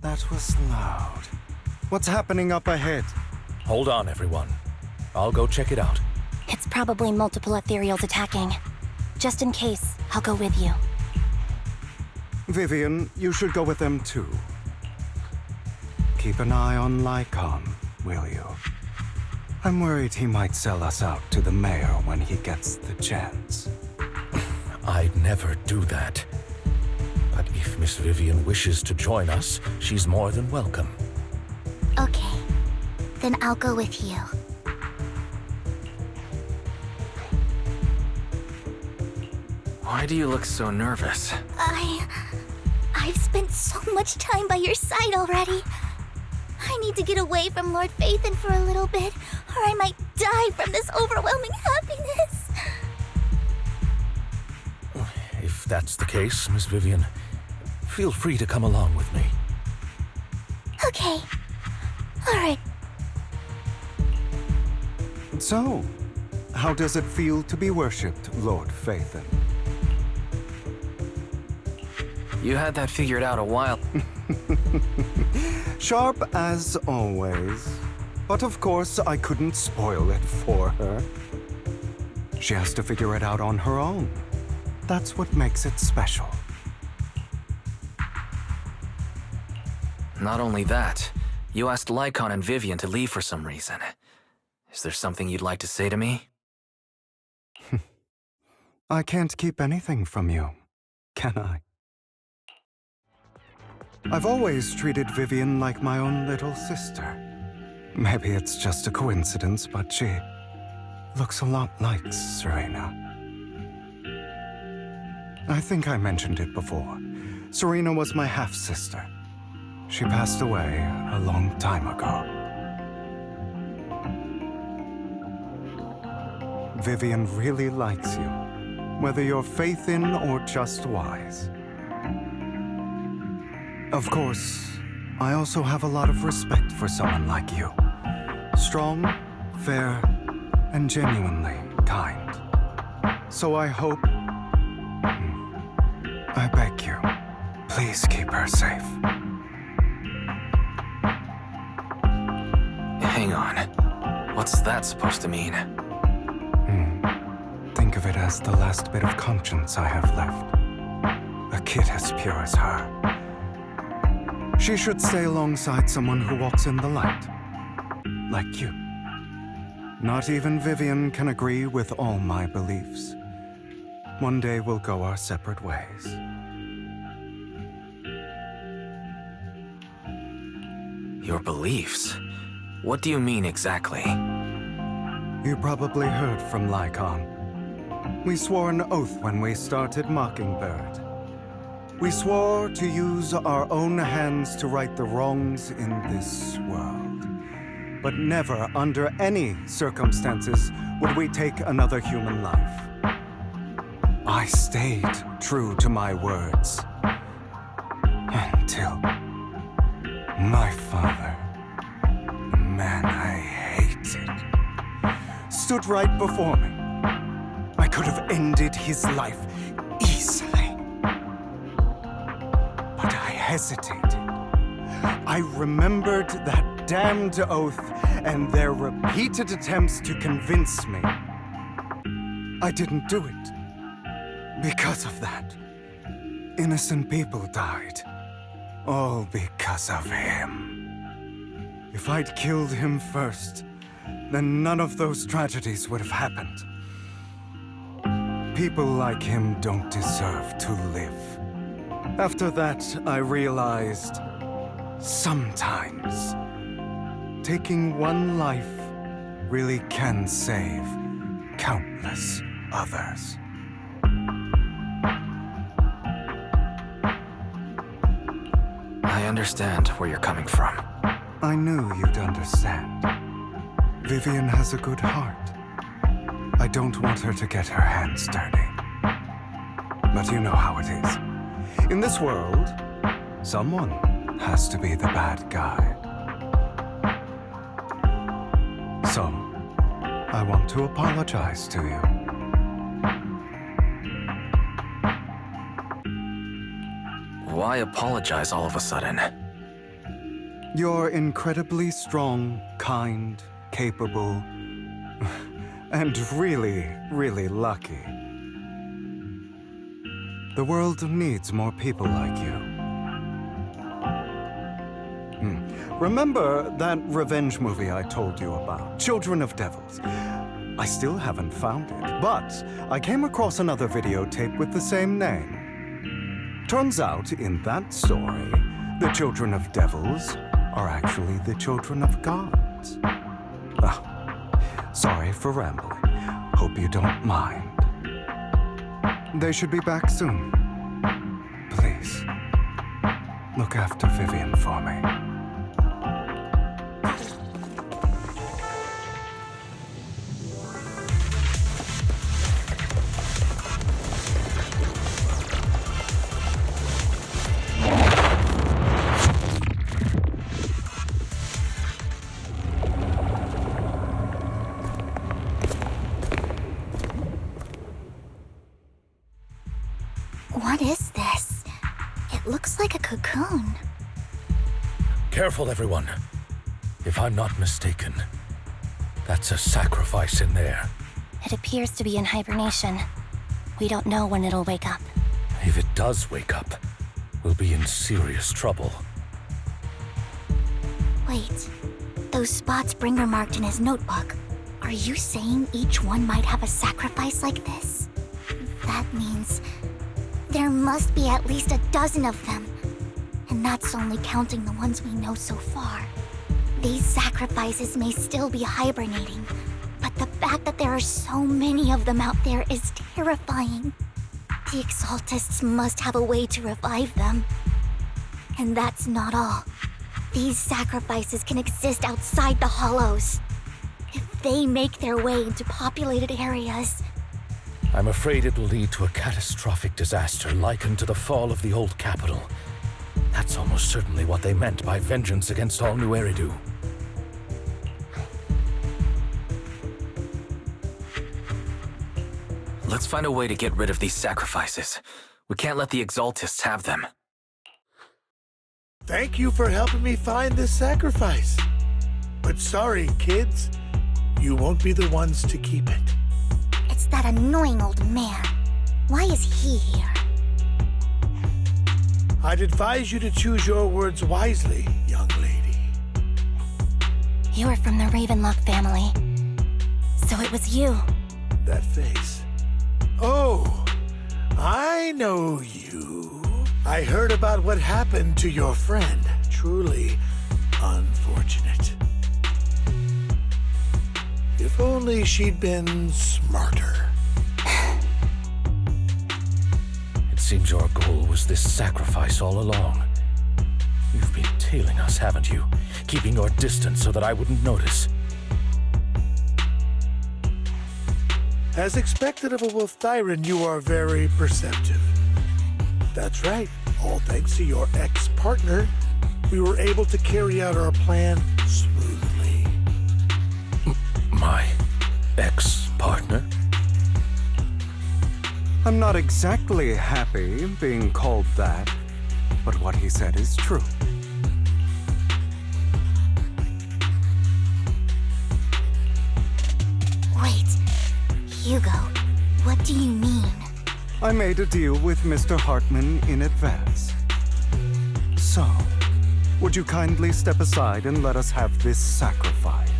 That was loud. What's happening up ahead? Hold on, everyone. I'll go check it out. It's probably multiple ethereals attacking. Just in case, I'll go with you. Vivian, you should go with them too. Keep an eye on Lycon, will you? I'm worried he might sell us out to the mayor when he gets the chance. I'd never do that. But if Miss Vivian wishes to join us, she's more than welcome. Okay, then I'll go with you. Why do you look so nervous? I've spent so much time by your side already. I need to get away from Lord Phaethon for a little bit, or I might die from this overwhelming happiness. If that's the case, Miss Vivian, feel free to come along with me. Okay. Alright. So, how does it feel to be worshipped, Lord Phaethon? You had that figured out a while. Sharp as always. But of course, I couldn't spoil it for her. She has to figure it out on her own. That's what makes it special. Not only that, you asked Lycon and Vivian to leave for some reason. Is there something you'd like to say to me? I can't keep anything from you, can I? I've always treated Vivian like my own little sister. Maybe it's just a coincidence, but she looks a lot like Serena. I think I mentioned it before. Serena was my half-sister. She passed away a long time ago. Vivian really likes you, whether you're Phaethon or just wise. Of course, I also have a lot of respect for someone like you. Strong, fair, and genuinely kind. So I hope... I beg you, please keep her safe. Hang on. What's that supposed to mean? Think of it as the last bit of conscience I have left. A kid as pure as her. She should stay alongside someone who walks in the light. Like you. Not even Vivian can agree with all my beliefs. One day we'll go our separate ways. Your beliefs? What do you mean exactly? You probably heard from Lycon. We swore an oath when we started Mockingbird. We swore to use our own hands to right the wrongs in this world. But never, under any circumstances, would we take another human life. I stayed true to my words. Until my father, the man I hated, stood right before me. I could have ended his life easily. But I hesitated. I remembered that damned oath and their repeated attempts to convince me. I didn't do it. Because of that, innocent people died. All because of him. If I'd killed him first, then none of those tragedies would have happened. People like him don't deserve to live. After that, I realized, sometimes, taking one life really can save countless others. I understand where you're coming from. I knew you'd understand. Vivian has a good heart. I don't want her to get her hands dirty. But you know how it is. In this world, someone has to be the bad guy. So, I want to apologize to you. Why apologize all of a sudden? You're incredibly strong, kind, capable, and really, really lucky. The world needs more people like you. Remember that revenge movie I told you about, Children of Devils? I still haven't found it, but I came across another videotape with the same name. Turns out, in that story, the Children of Devils are actually the children of gods. Sorry for rambling. Hope you don't mind. They should be back soon. Please, look after Vivian for me. What is this? It looks like a cocoon. Careful, everyone. If I'm not mistaken, that's a sacrifice in there. It appears to be in hibernation. We don't know when it'll wake up. If it does wake up, we'll be in serious trouble. Wait, those spots Bringer marked in his notebook. Are you saying each one might have a sacrifice like this? That means there must be at least a dozen of them. And that's only counting the ones we know so far. These sacrifices may still be hibernating, but the fact that there are so many of them out there is terrifying. The Exaltists must have a way to revive them. And that's not all. These sacrifices can exist outside the Hollows. If they make their way into populated areas, I'm afraid it will lead to a catastrophic disaster likened to the fall of the old capital. That's almost certainly what they meant by vengeance against all New Eridu. Let's find a way to get rid of these sacrifices. We can't let the Exaltists have them. Thank you for helping me find this sacrifice. But sorry, kids. You won't be the ones to keep it. it's that annoying old man. Why is he here? I'd advise you to choose your words wisely, young lady. You are from the Ravenlock family. So it was you. That face. Oh, I know you. I heard about what happened to your friend. Truly unfortunate. If only she'd been smarter. It seems your goal was this sacrifice all along. You've been tailing us, haven't you? Keeping your distance so that I wouldn't notice. As expected of a Wolf Thyran, you are very perceptive. That's right. All thanks to your ex-partner, we were able to carry out our plan smoothly. My ex-partner? I'm not exactly happy being called that, but what he said is true. Wait, Hugo, what do you mean? I made a deal with Mr. Hartman in advance. So, would you kindly step aside and let us have this sacrifice?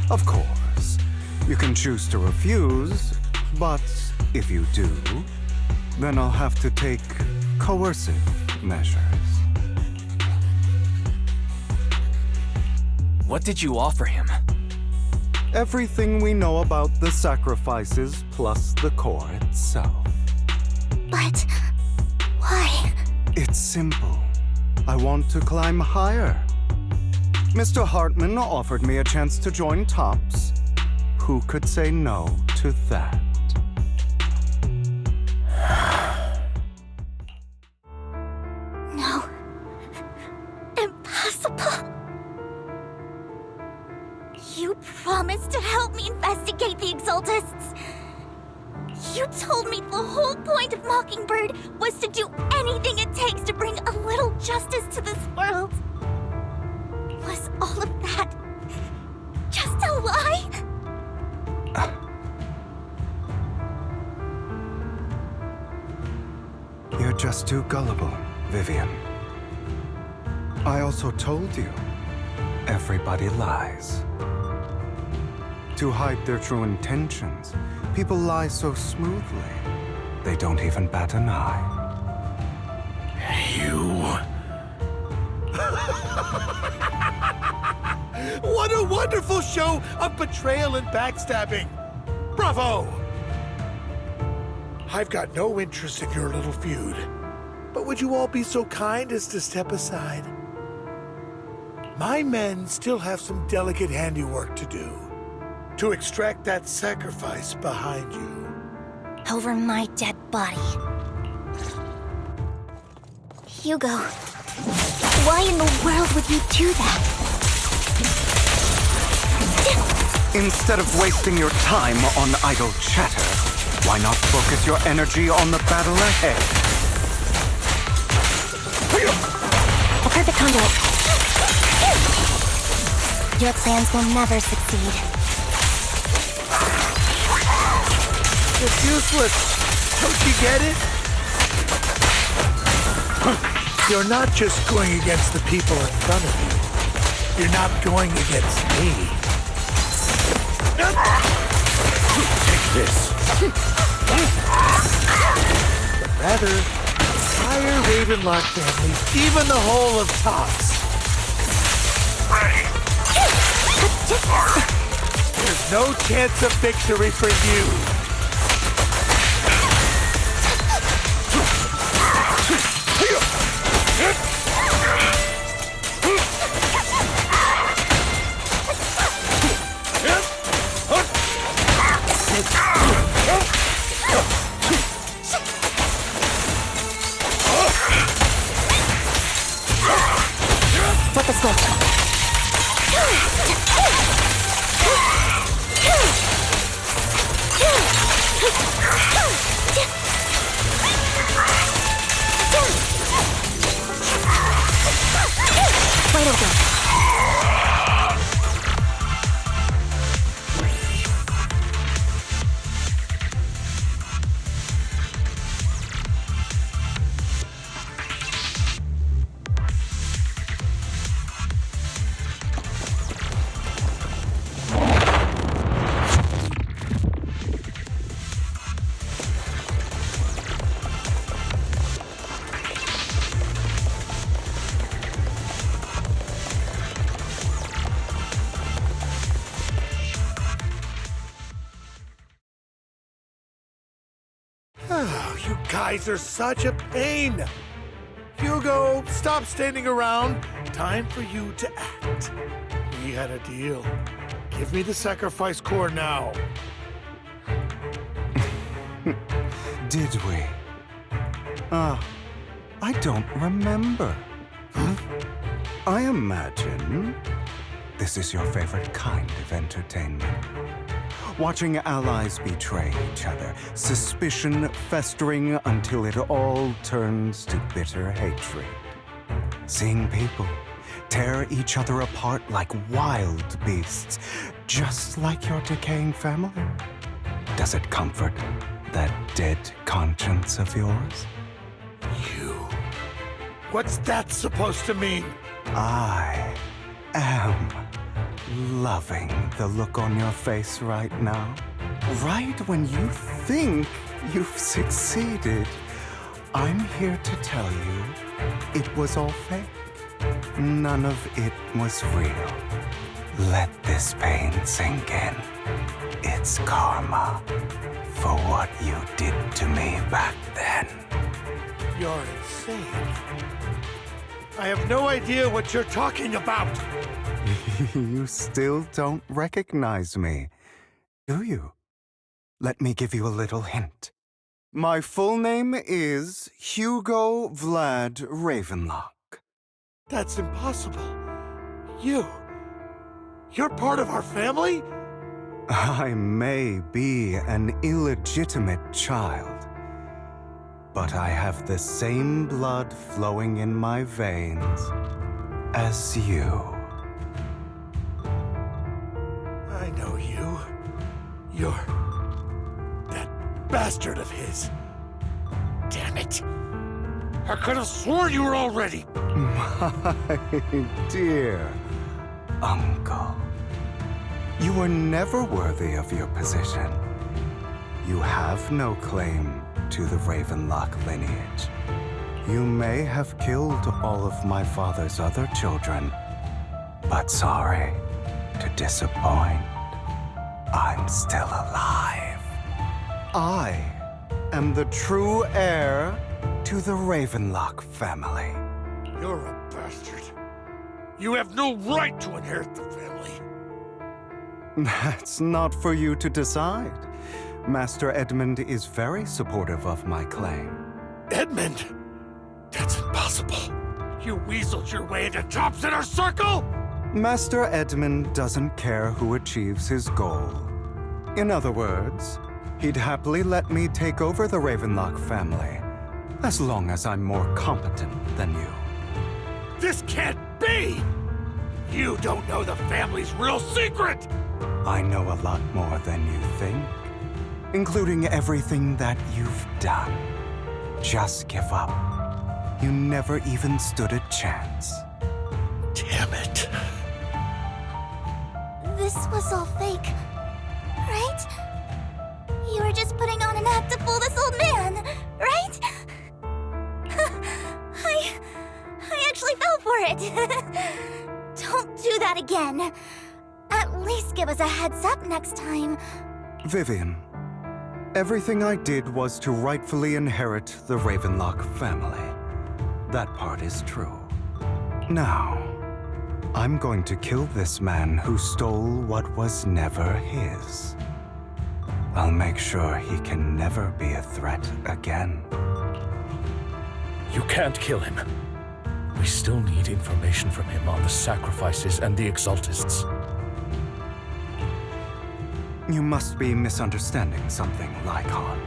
Of course, you can choose to refuse, but if you do, then I'll have to take coercive measures. What did you offer him? Everything we know about the sacrifices plus the core itself. But why? It's simple. I want to climb higher. Mr. Hartman offered me a chance to join Tops. Who could say no to that? No. Impossible. You promised to help me investigate the Exaltists. You told me the whole point of Mockingbird was to do anything it takes to bring a little justice to this world. gullible, Vivian. I also told you, everybody lies. To hide their true intentions, people lie so smoothly, they don't even bat an eye. What a wonderful show of betrayal and backstabbing! Bravo! I've got no interest in your little feud, but would you all be so kind as to step aside? My men still have some delicate handiwork to do to extract that sacrifice behind you. Over my dead body. Hugo, why in the world would you do that? Instead of wasting your time on idle chatter, why not focus your energy on the battle ahead? Prepare the conduit. Your plans will never succeed. It's useless. Don't you get it? You're not just going against the people in front of you. You're not going against me. Take this. But rather, the entire Ravenlock family, even the whole of Tops. There's no chance of victory for you. Flip the switch. Wide open. Oh, you guys are such a pain. Hugo, stop standing around. Time for you to act. We had a deal. Give me the sacrifice core now. Did we? I don't remember. I imagine this is your favorite kind of entertainment. Watching allies betray each other, suspicion festering until it all turns to bitter hatred. Seeing people tear each other apart like wild beasts, just like your decaying family. Does it comfort that dead conscience of yours? What's that supposed to mean? I am loving the look on your face right now. Right when you think you've succeeded, I'm here to tell you it was all fake. None of it was real. Let this pain sink in. It's karma for what you did to me back then. You're insane. I have no idea what you're talking about. You still don't recognize me, do you? Let me give you a little hint. My full name is Hugo Vlad Ravenlock. That's impossible. You're part of our family? I may be an illegitimate child, but I have the same blood flowing in my veins as you. I know you. You're that bastard of his. Damn it. I could have sworn you were all ready. My dear uncle, you were never worthy of your position. You have no claim to the Ravenlock lineage. You may have killed all of my father's other children, but sorry to disappoint, I'm still alive. I am the true heir to the Ravenlock family. You're a bastard. You have no right to inherit the family. That's not for you to decide. Master Edmund is very supportive of my claim. Edmund? That's impossible. You weaseled your way into Top's inner circle? Master Edmund doesn't care who achieves his goal. In other words, he'd happily let me take over the Ravenlock family, as long as I'm more competent than you. This can't be! You don't know the family's real secret! I know a lot more than you think, including everything that you've done. Just give up. You never even stood a chance. Damn it. This was all fake, right? You were just putting on an act to fool this old man, right? I actually fell for it. Don't do that again. At least give us a heads up next time. Vivian, everything I did was to rightfully inherit the Ravenlock family. That part is true. Now, I'm going to kill this man who stole what was never his. I'll make sure he can never be a threat again. You can't kill him. We still need information from him on the sacrifices and the Exaltists. You must be misunderstanding something, Lycon.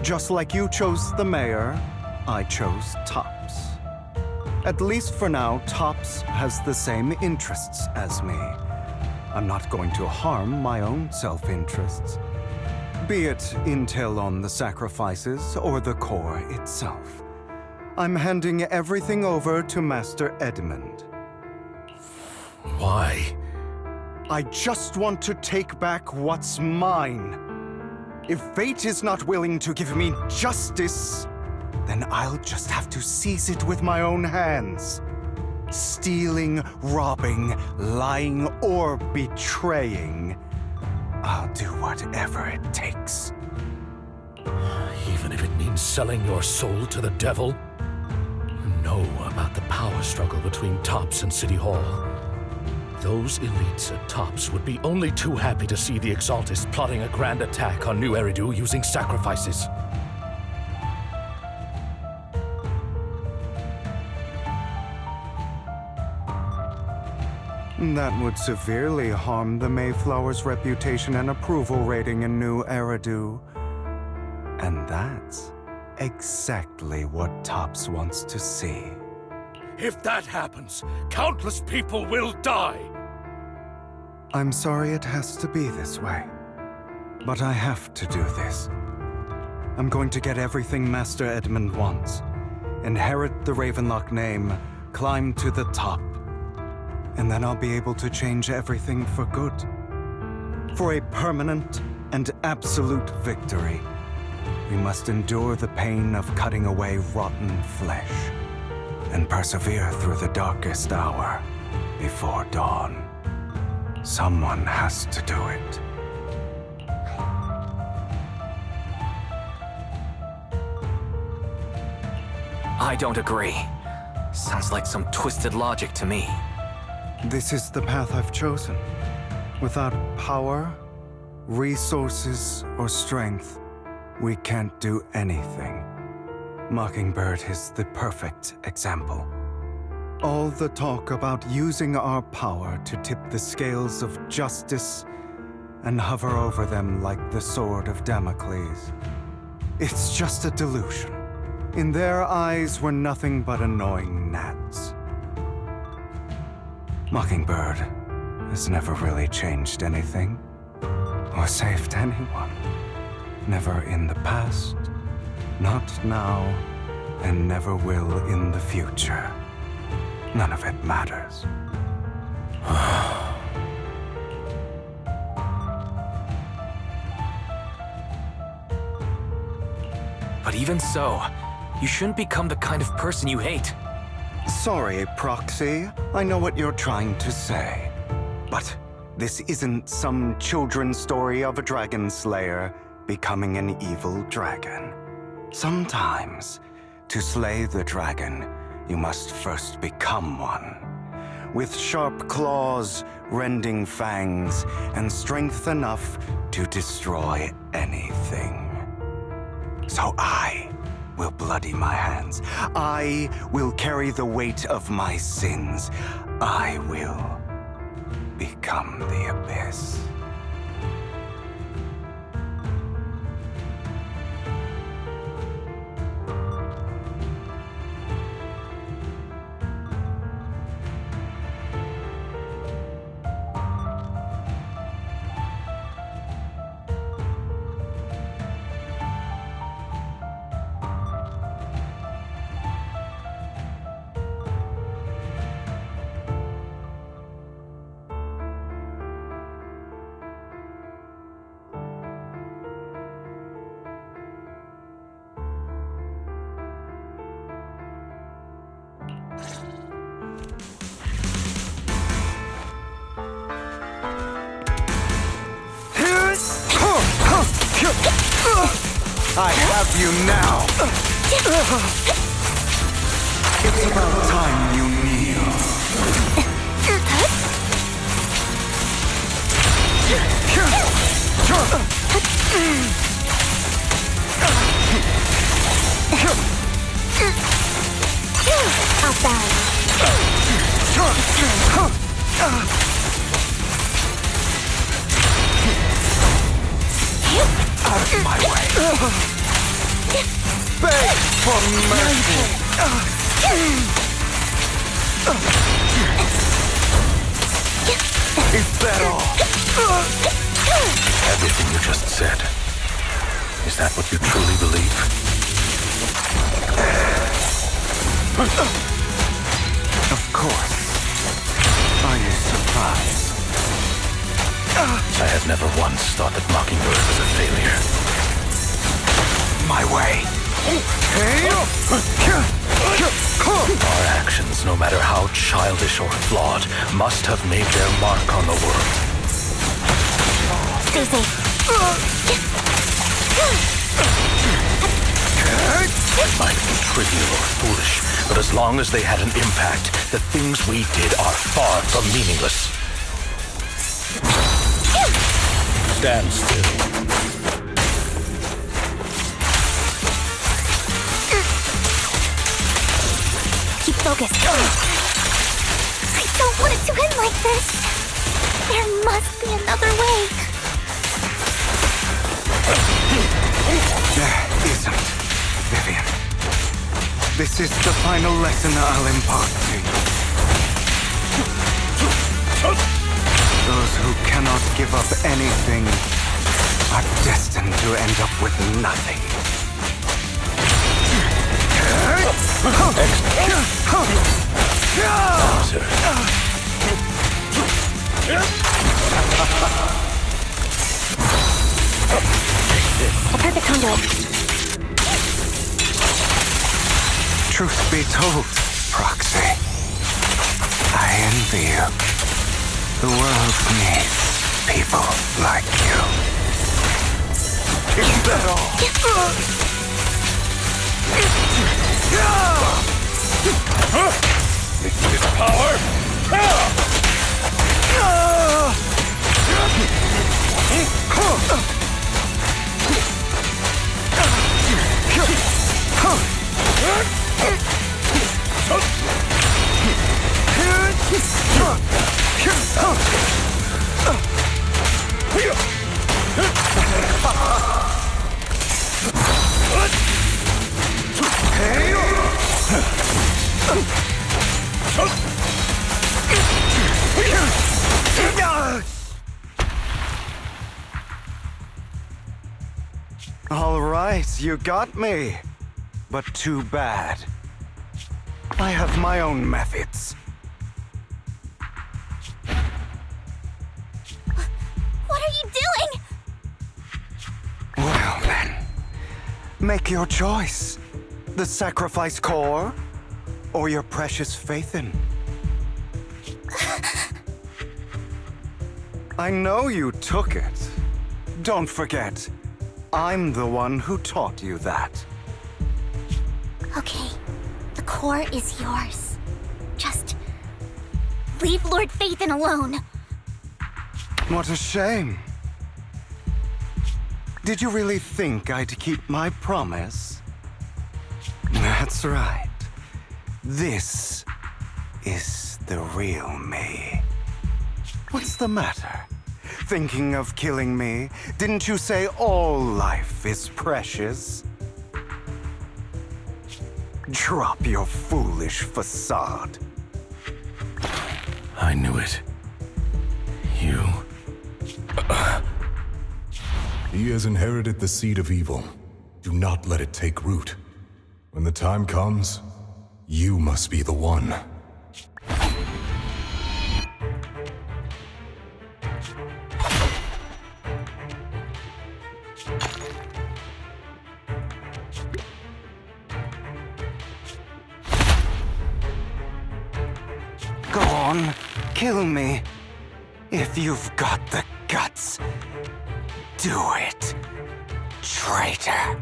Just like you chose the mayor, I chose Tops. At least for now, Tops has the same interests as me. I'm not going to harm my own self-interests. Be it intel on the sacrifices or the core itself. I'm handing everything over to Master Edmund. Why? I just want to take back what's mine. If fate is not willing to give me justice, then I'll just have to seize it with my own hands. Stealing, robbing, lying, or betraying. I'll do whatever it takes. Even if it means selling your soul to the devil? You know about the power struggle between Tops and City Hall. Those elites at Tops would be only too happy to see the Exaltists plotting a grand attack on New Eridu using sacrifices. That would severely harm the Mayflower's reputation and approval rating in New Eridu. And that's exactly what Tops wants to see. If that happens, countless people will die. I'm sorry it has to be this way, but I have to do this. I'm going to get everything Master Edmund wants. Inherit the Ravenlock name, climb to the top. And then I'll be able to change everything for good. For a permanent and absolute victory, we must endure the pain of cutting away rotten flesh and persevere through the darkest hour before dawn. Someone has to do it. I don't agree. Sounds like some twisted logic to me. This is the path I've chosen. Without power, resources, or strength, we can't do anything. Mockingbird is the perfect example. All the talk about using our power to tip the scales of justice and hover over them like the sword of Damocles. It's just a delusion. In their eyes, we're nothing but annoying gnats. Mockingbird has never really changed anything or saved anyone. Never in the past, not now, and never will in the future. None of it matters. But even so, you shouldn't become the kind of person you hate. Sorry, Proxy. I know what you're trying to say. But this isn't some children's story of a dragon slayer becoming an evil dragon. Sometimes, to slay the dragon, you must first become one. With sharp claws, rending fangs, and strength enough to destroy anything. So I will bloody my hands. I will carry the weight of my sins. I will become the abyss. I have you now! It's about time you kneel. I'll bow. Out of my way! Beg for mercy! Is that all? Everything you just said. Is that what you truly believe? Of course. Are you surprised? I have never once thought that Mockingbird was a failure. My way. Our actions, no matter how childish or flawed, must have made their mark on the world. Stay safe. It might be trivial or foolish, but as long as they had an impact, the things we did are far from meaningless. Stand still. Keep focused. I don't want it to end like this. There must be another way. There isn't, Vivian. This is the final lesson I'll impart to you. Those who cannot give up anything are destined to end up with nothing. A perfect conduit. Truth be told, Proxy, I envy you. The world needs people like you. Is that all? It's power! All right, you got me. but too bad. I have my own methods. What are you doing? Well then, make your choice. The sacrifice core, or your precious Faithin. I know you took it. Don't forget, I'm the one who taught you that. Okay, the core is yours. Just leave Lord Phaethon alone. What a shame. Did you really think I'd keep my promise? That's right. This is the real me. What's the matter? Thinking of killing me? Didn't you say all life is precious? Drop your foolish facade. I knew it. You... He has inherited the seed of evil. Do not let it take root. When the time comes, you must be the one. Go on, kill me. If you've got the guts, do it, traitor.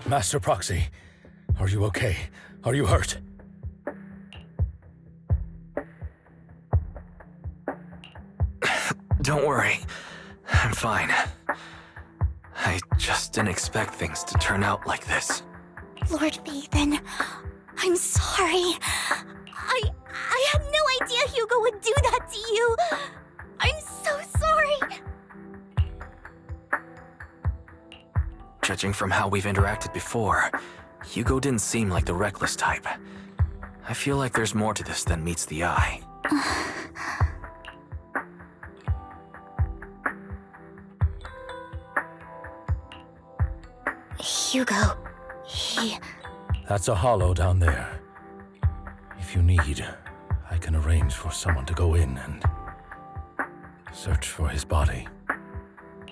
Master Proxy, are you okay? Are you hurt? Don't worry. I'm fine. I just didn't expect things to turn out like this. Lord Phaethon, I'm sorry. I had no idea Hugo would do that to you. I'm so sorry. Judging from how we've interacted before, Hugo didn't seem like the reckless type. I feel like there's more to this than meets the eye. Hugo, he... That's a hollow down there. If you need, I can arrange for someone to go in and search for his body.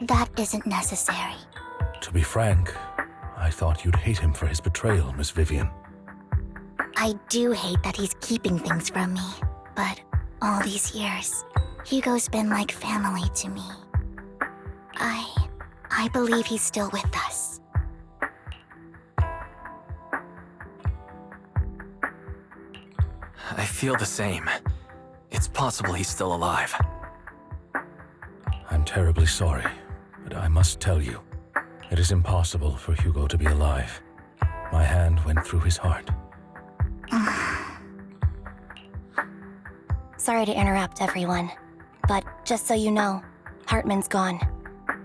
That isn't necessary. To be frank, I thought you'd hate him for his betrayal, Miss Vivian. I do hate that he's keeping things from me, but all these years, Hugo's been like family to me. I believe he's still with us. I feel the same. It's possible he's still alive. I'm terribly sorry, but I must tell you, it is impossible for Hugo to be alive. My hand went through his heart. Sorry to interrupt, everyone. But just so you know, Hartman's gone.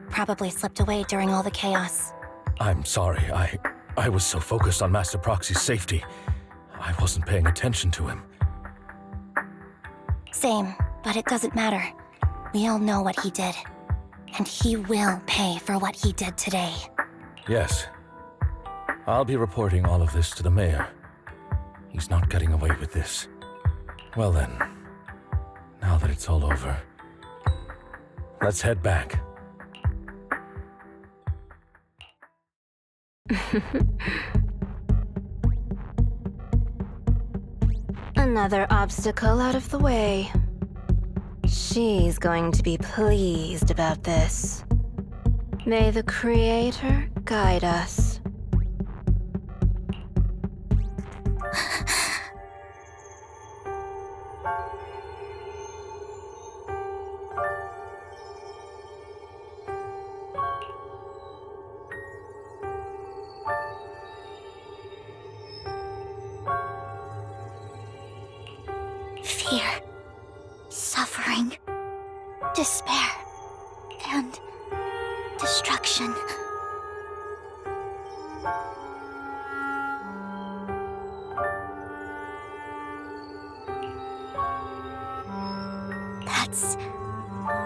Probably slipped away during all the chaos. I'm sorry, I was so focused on Master Proxy's safety. I wasn't paying attention to him. Same, but it doesn't matter. We all know what he did. And he will pay for what he did today. Yes. I'll be reporting all of this to the mayor. He's not getting away with this. Well then, now that it's all over, let's head back. Another obstacle out of the way. She's going to be pleased about this. May the Creator guide us. fear, suffering, despair, and destruction.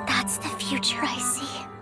That's the future I see.